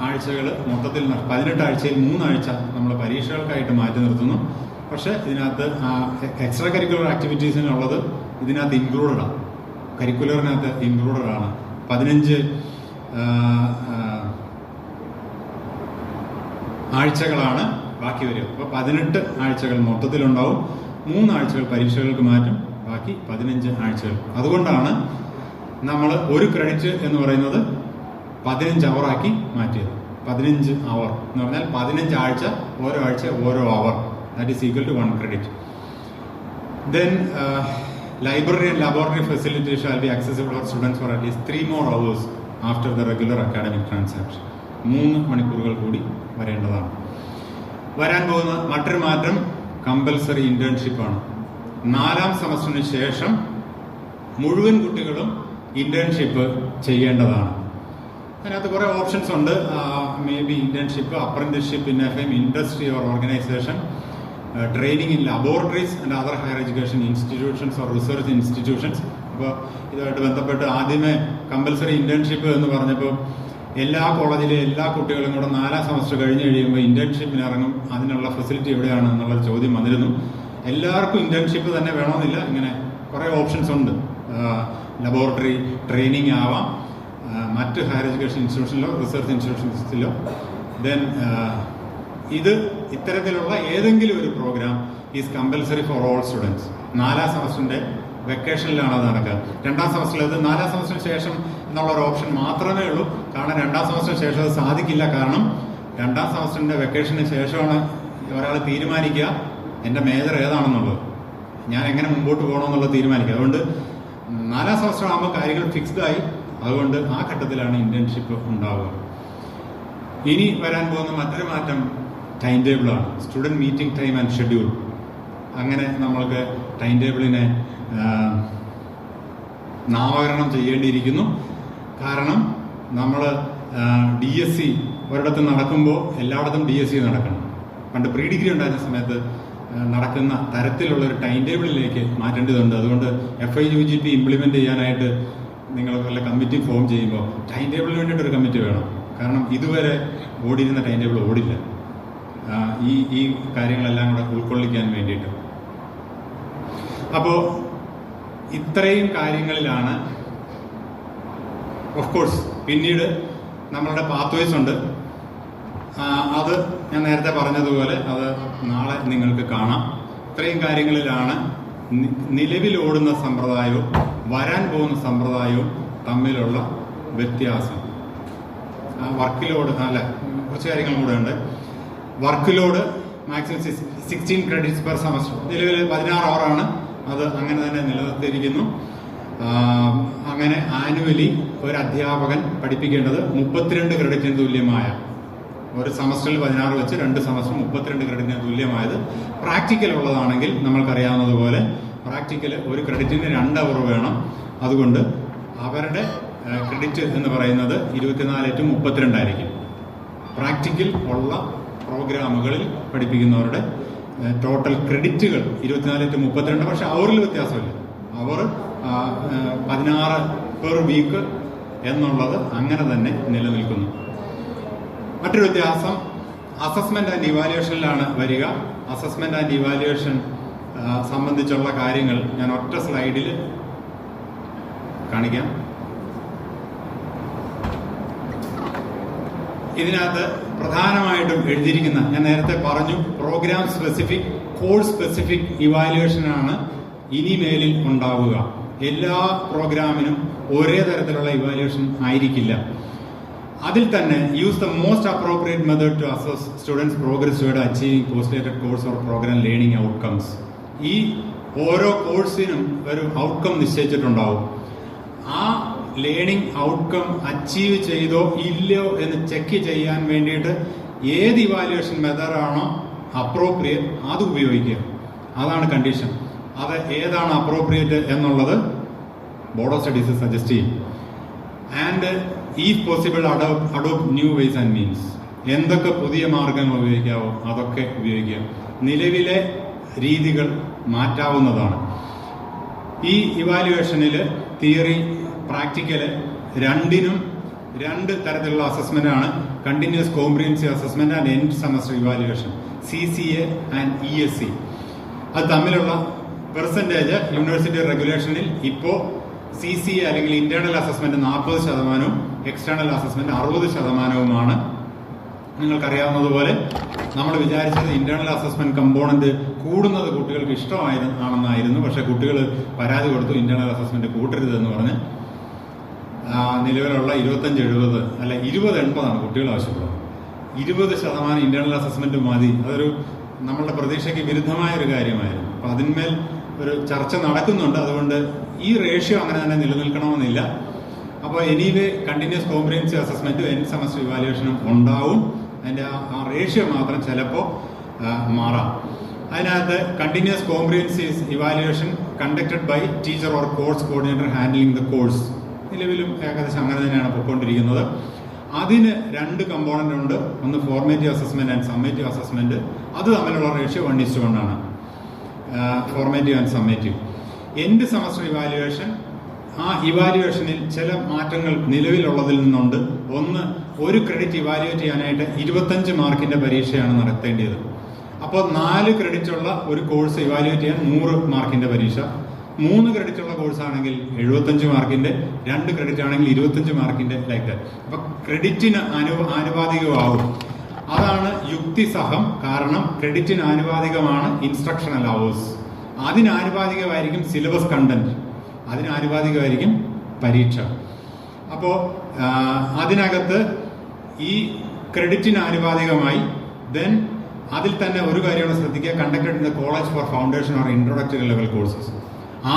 ആഴ്ചകൾ മൊത്തത്തിൽ 18 ആഴ്ചയിൽ 3 ആഴ്ച നമ്മൾ പരീക്ഷകൾക്കായിട്ട് മാറ്റി നിർത്തുന്നു. പക്ഷെ ഇതിനകത്ത് എക്സ്ട്രാ കരിക്കുലർ ആക്ടിവിറ്റീസിനുള്ളത് ഇതിനകത്ത് ഇൻക്ലൂഡഡ് ആണ്, കരിക്കുലറിനകത്ത് ഇൻക്ലൂഡഡ് ആണ്. 15 ആഴ്ചകളാണ് ബാക്കി വരിക. അപ്പോൾ 18 ആഴ്ചകൾ മൊത്തത്തിലുണ്ടാവും. 3 ആഴ്ചകൾ പരീക്ഷകൾക്ക് മാറ്റും, ബാക്കി 15 ആഴ്ചകൾ. അതുകൊണ്ടാണ് നമ്മൾ ഒരു ക്രെഡിറ്റ് എന്ന് പറയുന്നത് 15 അവറാക്കി മാറ്റിയത്. 15 അവർ എന്ന് പറഞ്ഞാൽ 15 ആഴ്ച, ഓരോ ആഴ്ച ഓരോ അവർ. That is equal to 1 credit. Then library and laboratory facilities shall be accessible for students for at least 3 more hours after the regular academic transaction. 3 മണിക്കൂറുകൾ കൂടി വരേണ്ടതാണ്. വരാൻ പോകുന്ന മറ്റൊരു മാറ്റം കമ്പൽസറി ഇന്റേൺഷിപ്പാണ്. 4ാം സെമസ്റ്ററിന് ശേഷം മുഴുവൻ കുട്ടികളും ഇന്റേൺഷിപ്പ് ചെയ്യേണ്ടതാണ്. അതിനകത്ത് കുറേ ഓപ്ഷൻസ് ഉണ്ട്. May be internship, apprenticeship in A industry or organisation, training in laboratories and other higher education institutions or research institutions. അപ്പോൾ ഇതുമായിട്ട് ബന്ധപ്പെട്ട് ആദ്യമേ കമ്പൽസറി ഇന്റേൺഷിപ്പ് എന്ന് പറഞ്ഞപ്പോൾ എല്ലാ കോളേജിലെ എല്ലാ കുട്ടികളും കൂടെ 4ാം സെമസ്റ്റർ കഴിഞ്ഞ് കഴിയുമ്പോൾ ഇന്റേൺഷിപ്പിന് ഇറങ്ങും. അതിനുള്ള ഫെസിലിറ്റി എവിടെയാണ് എന്നുള്ളൊരു ചോദ്യം വന്നിരുന്നു. എല്ലാവർക്കും ഇന്റേൺഷിപ്പ് തന്നെ വേണമെന്നില്ല. ഇങ്ങനെ കുറേ ഓപ്ഷൻസ് ഉണ്ട്. ലബോറട്ടറി ട്രെയിനിങ് ആവാം, മറ്റ് ഹയർ എഡ്യൂക്കേഷൻ ഇൻസ്റ്റിറ്റ്യൂഷനിലോ റിസർച്ച് ഇൻസ്റ്റിറ്റ്യൂഷൻസിലോ. ദെൻ ഇത് ഇത്തരത്തിലുള്ള ഏതെങ്കിലും ഒരു program is compulsory for all students. 4ാം സെമസ്റ്ററിന്റെ വെക്കേഷനിലാണ് അത് നടക്കുക. 2ാം സെമസ്റ്ററിൽ ഇത് 4ാം സെമസ്റ്ററിന് ശേഷം എന്നുള്ള ഒരു ഓപ്ഷൻ മാത്രമേ ഉള്ളൂ. കാരണം 2ാം സെമസ്റ്ററിന് ശേഷം അത് സാധിക്കില്ല. കാരണം 2ാം സെമസ്റ്ററിന്റെ വെക്കേഷന് ശേഷമാണ് ഒരാൾ തീരുമാനിക്കുക എൻ്റെ മേജർ ഏതാണെന്നുള്ളത്, ഞാൻ എങ്ങനെ മുമ്പോട്ട് പോകണമെന്നുള്ളത് തീരുമാനിക്കുക. അതുകൊണ്ട് 4ാം സെമസ്റ്റർ ആകുമ്പോൾ കാര്യങ്ങൾ ഫിക്സ്ഡ് ആയി. അതുകൊണ്ട് ആ ഘട്ടത്തിലാണ് ഇന്റേൺഷിപ്പ് ഉണ്ടാവുക. ഇനി വരാൻ പോകുന്ന മറ്റൊരു മാറ്റം ടൈം ടേബിളാണ്. Student meeting time and schedule. അങ്ങനെ നമ്മൾക്ക് ടൈം ടേബിളിനെ നാമകരണം ചെയ്യേണ്ടിയിരിക്കുന്നു. കാരണം നമ്മൾ DSC ഒരിടത്ത് നടക്കുമ്പോൾ എല്ലായിടത്തും DSC നടക്കണം. പണ്ട് പ്രീ ഡിഗ്രി ഉണ്ടായിരുന്ന സമയത്ത് നടക്കുന്ന തരത്തിലുള്ള ഒരു ടൈം ടേബിളിലേക്ക് മാറ്റേണ്ടതുണ്ട്. അതുകൊണ്ട് FIUGP ഇംപ്ലിമെന്റ് ചെയ്യാനായിട്ട് നിങ്ങൾ വല്ല കമ്മിറ്റി ഫോം ചെയ്യുമ്പോൾ ടൈം ടേബിളിന് വേണ്ടിയിട്ട് ഒരു കമ്മിറ്റി വേണം. കാരണം ഇതുവരെ ഓടിയിരുന്ന ടൈം ടേബിൾ ഓടില്ല, ഈ കാര്യങ്ങളെല്ലാം കൂടെ ഉൾക്കൊള്ളിക്കാൻ വേണ്ടിയിട്ട്. അപ്പോൾ ഇത്രയും കാര്യങ്ങളിലാണ് ഓഫ് കോഴ്സ് പിന്നീട് നമ്മളുടെ പാത്വേസ് ഉണ്ട്. അത് ഞാൻ നേരത്തെ പറഞ്ഞതുപോലെ അത് നാളെ നിങ്ങൾക്ക് കാണാം. ഇത്രയും കാര്യങ്ങളിലാണ് നിലവിലോടുന്ന സമ്പ്രദായവും വരാൻ പോകുന്ന സമ്പ്രദായവും തമ്മിലുള്ള വ്യത്യാസം. വർക്ക് ലോഡ് അല്ല, കുറച്ച് കാര്യങ്ങളും കൂടെ ഉണ്ട്. Work load maximum 16 credits per semester. നിലവിൽ 16 hour അത് അങ്ങനെ തന്നെ നിലനിർത്തിയിരിക്കുന്നു. അങ്ങനെ ആനുവലി ഒരു അധ്യാപകൻ പഠിപ്പിക്കേണ്ടത് 32 ക്രെഡിറ്റിന് തുല്യമായ, ഒരു സെമസ്റ്ററിൽ 16 വെച്ച് 2 സെമസ്റ്റർ 32 ക്രെഡിറ്റിന് തുല്യമായത്. പ്രാക്ടിക്കൽ ഉള്ളതാണെങ്കിൽ നമ്മൾക്കറിയാവുന്നതുപോലെ പ്രാക്ടിക്കൽ ഒരു ക്രെഡിറ്റിന് 2 hour വേണം. അതുകൊണ്ട് അവരുടെ ക്രെഡിറ്റ് എന്ന് പറയുന്നത് 24/32 ആയിരിക്കും. പ്രാക്ടിക്കൽ ഉള്ള പ്രോഗ്രാമുകളിൽ പഠിപ്പിക്കുന്നവരുടെ ടോട്ടൽ ക്രെഡിറ്റുകൾ 24/32. പക്ഷെ അവറിൽ വ്യത്യാസമില്ല. അവർ 16 പെർ വീക്ക് എന്നുള്ളത് അങ്ങനെ തന്നെ നിലനിൽക്കുന്നു. മറ്റൊരു വ്യത്യാസം അസസ്മെന്റ് ആൻഡ് ഇവാലുവേഷനിലാണ് വരിക. അസസ്മെന്റ് ആൻഡ് ഇവാലുവേഷൻ സംബന്ധിച്ചുള്ള കാര്യങ്ങൾ ഞാൻ ഒറ്റ സ്ലൈഡിൽ കാണിക്കാം. ഇതിനകത്ത് പ്രധാനമായിട്ടും എഴുതിയിരിക്കുന്ന, ഞാൻ നേരത്തെ പറഞ്ഞു, പ്രോഗ്രാം സ്പെസിഫിക്, കോഴ്സ് സ്പെസിഫിക് ഇവാലുവേഷനാണ് ഇനിമേലിൽ ഉണ്ടാവുക. എല്ലാ പ്രോഗ്രാമിനും ഒരേ തരത്തിലുള്ള ഇവാലുവേഷൻ ആയിരിക്കില്ല. അതിൽ തന്നെ use the most appropriate method to assess students progress toward achieving postgraduate course or programme learning outcomes. ഈ ഓരോ കോഴ്സിനും ഒരു ഔട്ട്കം നിശ്ചയിച്ചിട്ടുണ്ടാവും. ആ ലേണിംഗ് ഔട്ട്കം അച്ചീവ് ചെയ്തോ ഇല്ലയോ എന്ന് ചെക്ക് ചെയ്യാൻ വേണ്ടിയിട്ട് ഏത് ഇവാലുവേഷൻ മെത്തേഡാണോ അപ്രോപ്രിയേറ്റ് അത് ഉപയോഗിക്കുക. അതാണ് കണ്ടീഷൻ. അത് ഏതാണ് അപ്രോപ്രിയേറ്റ് എന്നുള്ളത് ബോർഡ് ഓഫ് സ്റ്റഡീസ് സജസ്റ്റ് ചെയ്യും. And if possible adopt new ways and means. എന്തൊക്കെ പുതിയ മാർഗങ്ങൾ ഉപയോഗിക്കാവോ അതൊക്കെ ഉപയോഗിക്കുക. നിലവിലെ രീതികൾ മാറ്റാവുന്നതാണ്. ഈ ഇവാലുവേഷനിൽ തിയറി, പ്രാക്ടിക്കല് രണ്ടിനും 2 തരത്തിലുള്ള അസസ്മെന്റ് ആണ്. Continuous comprehensive assessment and end semester evaluation, CCA and ESC. അത് തമ്മിലുള്ള പെർസെന്റേജ് യൂണിവേഴ്സിറ്റി റെഗുലേഷനിൽ ഇപ്പോൾ CCA അല്ലെങ്കിൽ ഇന്റേണൽ അസസ്മെന്റ് 40%, എക്സ്റ്റേണൽ അസസ്മെന്റ് 60%. നിങ്ങൾക്കറിയാവുന്നതുപോലെ നമ്മൾ വിചാരിച്ചത് ഇന്റേണൽ അസസ്മെന്റ് കമ്പോണന്റ് കൂടുന്നത് കുട്ടികൾക്ക് ഇഷ്ടമാണെന്നായിരുന്നു. പക്ഷെ കുട്ടികൾ പരാതി കൊടുത്തു ഇന്റേണൽ അസസ്മെന്റ് കൂട്ടരുതെന്ന് പറഞ്ഞ്. നിലവിലുള്ള 25-70 അല്ല 20-80 കുട്ടികൾ ആവശ്യപ്പെടുന്നത്. 20% ഇന്റേണൽ അസസ്മെന്റ് മതി. അതൊരു നമ്മളുടെ പ്രതീക്ഷയ്ക്ക് വിരുദ്ധമായ ഒരു കാര്യമായിരുന്നു. അപ്പൊ അതിന്മേൽ ഒരു ചർച്ച നടക്കുന്നുണ്ട്. അതുകൊണ്ട് ഈ റേഷ്യോ അങ്ങനെ തന്നെ നിലനിൽക്കണമെന്നില്ല. അപ്പോൾ എനിവേ കണ്ടിന്യൂസ് കോംപ്രിഹെൻസീവ് അസസ്മെന്റും എൻഡ് സെമസ്റ്റർ ഇവാലുവേഷനും ഉണ്ടാവും. അതിന്റെ ആ റേഷ്യോ മാത്രം ചിലപ്പോൾ മാറാം. അതിനകത്ത് continuous comprehensive evaluation conducted by teacher or course coordinator handling the course. നിലവിലും ഏകദേശം അങ്ങനെ തന്നെയാണ് പോയിക്കൊണ്ടിരിക്കുന്നത്. അതിന് 2 കമ്പോണന്റ് ഉണ്ട്. ഒന്ന് formative assessment and summative assessment. അത് തമ്മിലുള്ള റേഷ്യോ 1:1 ആണ്. Formative and summative. End semester evaluation, ആ ഇവാലുവേഷനിൽ ചില മാറ്റങ്ങൾ നിലവിലുള്ളതിൽ നിന്നുണ്ട്. ഒന്ന്, ഒരു ക്രെഡിറ്റ് ഇവാലുവേറ്റ് ചെയ്യാനായിട്ട് 25 മാർക്കിന്റെ പരീക്ഷയാണ് നടത്തേണ്ടത്. അപ്പോൾ 4 ക്രെഡിറ്റ് ഉള്ള ഒരു കോഴ്സ് ഇവാലുവേറ്റ് ചെയ്യാൻ 100 മാർക്കിന്റെ പരീക്ഷ. 3 ക്രെഡിറ്റ് ഉള്ള കോഴ്സ് ആണെങ്കിൽ 75 മാർക്കിന്റെ, 2 ക്രെഡിറ്റ് ആണെങ്കിൽ 25 മാർക്കിന്റെ, ലൈക്ക് ദാറ്റ്. അപ്പൊ ക്രെഡിറ്റിന് ആനുപാതികമാവും. അതാണ് യുക്തിസഹം. കാരണം ക്രെഡിറ്റിന് ആനുപാതികമാണ് ഇൻസ്ട്രക്ഷണൽ അവേഴ്സ്, അതിനാനുപാതികമായിരിക്കും സിലബസ് കണ്ടന്റ്, അതിനാനുപാതികമായിരിക്കും പരീക്ഷ. അപ്പോൾ അതിനകത്ത് ഈ ക്രെഡിറ്റിന് ആനുപാതികമായി ദെൻ അതിൽ തന്നെ ഒരു കാര്യമാണ് ശ്രദ്ധിക്കുക, conducted in the college four foundation or introductory level courses.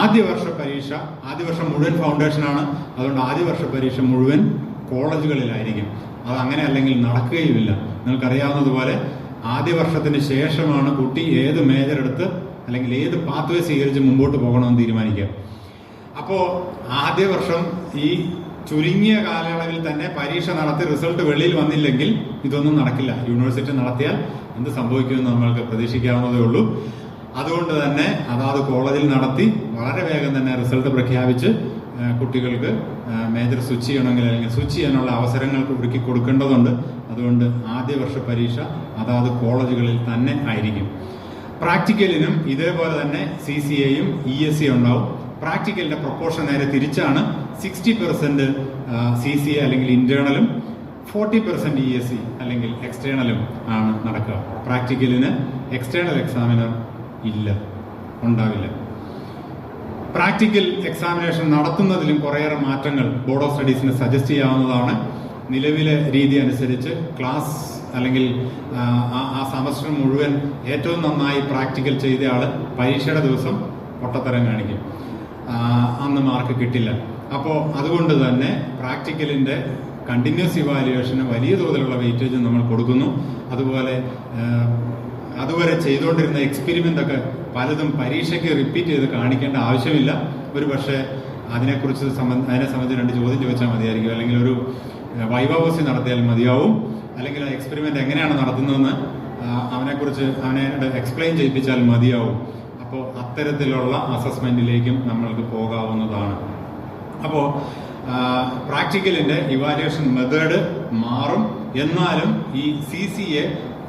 ആദ്യ വർഷ പരീക്ഷ, ആദ്യ വർഷം മുഴുവൻ ഫൗണ്ടേഷനാണ്. അതുകൊണ്ട് ആദ്യ വർഷ പരീക്ഷ മുഴുവൻ കോളേജുകളിലായിരിക്കും. അത് അങ്ങനെ അല്ലെങ്കിൽ നടക്കുകയുമില്ല. നിങ്ങൾക്കറിയാവുന്നതുപോലെ ആദ്യ വർഷത്തിന് ശേഷമാണ് കുട്ടി ഏത് മേജർ എടുത്ത് അല്ലെങ്കിൽ ഏത് പാത്വേ സ്വീകരിച്ച് മുമ്പോട്ട് പോകണമെന്ന് തീരുമാനിക്കുക. അപ്പോൾ ആദ്യ വർഷം ഈ ചുരുങ്ങിയ കാലയളവിൽ തന്നെ പരീക്ഷ നടത്തി റിസൾട്ട് വെളിയിൽ വന്നില്ലെങ്കിൽ ഇതൊന്നും നടക്കില്ല. യൂണിവേഴ്സിറ്റി നടത്തിയാൽ എന്ത് സംഭവിക്കുമെന്ന് നമ്മൾക്ക് പ്രതീക്ഷിക്കാവുന്നതേ ഉള്ളൂ. അതുകൊണ്ട് തന്നെ അതാത് കോളേജിൽ നടത്തി വളരെ വേഗം തന്നെ റിസൾട്ട് പ്രഖ്യാപിച്ച് കുട്ടികൾക്ക് മേജർ സ്വിച്ച് ചെയ്യണമെങ്കിൽ അല്ലെങ്കിൽ സ്വിച്ച് ചെയ്യാനുള്ള അവസരങ്ങൾ ഒരുക്കി കൊടുക്കേണ്ടതുണ്ട്. അതുകൊണ്ട് ആദ്യ വർഷ പരീക്ഷ അതാത് കോളേജുകളിൽ തന്നെ ആയിരിക്കും. പ്രാക്ടിക്കലിനും ഇതേപോലെ തന്നെ CCAയും ESC ഉണ്ടാവും. പ്രാക്ടിക്കലിന്റെ പ്രൊപ്പോർഷൻ നേരെ തിരിച്ചാണ്. 60% CCA അല്ലെങ്കിൽ ഇന്റേണലും 40% ESC അല്ലെങ്കിൽ എക്സ്റ്റേണലും ആണ് നടക്കുക. പ്രാക്ടിക്കലിന് എക്സ്റ്റേണൽ എക്സാമിനർ ഇല്ല, ഉണ്ടാവില്ല. പ്രാക്ടിക്കൽ എക്സാമിനേഷൻ നടത്തുന്നതിലും കുറേയേറെ മാറ്റങ്ങൾ ബോർഡ് ഓഫ് സ്റ്റഡീസിന് സജസ്റ്റ് ചെയ്യാവുന്നതാണ്. നിലവിലെ രീതി അനുസരിച്ച് ക്ലാസ് അല്ലെങ്കിൽ ആ സെമസ്റ്റർ മുഴുവൻ ഏറ്റവും നന്നായി പ്രാക്ടിക്കൽ ചെയ്ത ആള് പരീക്ഷയുടെ ദിവസം പൊട്ടത്തരം കാണിക്കും, അന്ന് മാർക്ക് കിട്ടില്ല. അപ്പോൾ അതുകൊണ്ട് തന്നെ പ്രാക്ടിക്കലിന്റെ കണ്ടിന്യൂസ് ഇവാലുവേഷന് വലിയ തോതിലുള്ള വെയിറ്റേജ് നമ്മൾ കൊടുക്കുന്നു. അതുപോലെ അതുവരെ ചെയ്തുകൊണ്ടിരുന്ന എക്സ്പെരിമെന്റ് ഒക്കെ പലതും പരീക്ഷയ്ക്ക് റിപ്പീറ്റ് ചെയ്ത് കാണിക്കേണ്ട ആവശ്യമില്ല. ഒരു പക്ഷേ അതിനെ സംബന്ധിച്ച് 2 ചോദ്യം ചോദിച്ചാൽ മതിയായിരിക്കും, അല്ലെങ്കിൽ ഒരു വൈവാവോസി നടത്തിയാൽ മതിയാവും, അല്ലെങ്കിൽ ആ എക്സ്പെരിമെന്റ് എങ്ങനെയാണ് നടത്തുന്നതെന്ന് അവനോട് എക്സ്പ്ലെയിൻ ചെയ്യിപ്പിച്ചാൽ മതിയാവും. അപ്പോൾ അത്തരത്തിലുള്ള അസസ്മെന്റിലേക്കും നമ്മൾക്ക് പോകാവുന്നതാണ്. അപ്പോൾ പ്രാക്ടിക്കലിന്റെ ഇവാലുവേഷൻ മെത്തേഡ് മാറും, എന്നാലും ഈ CCA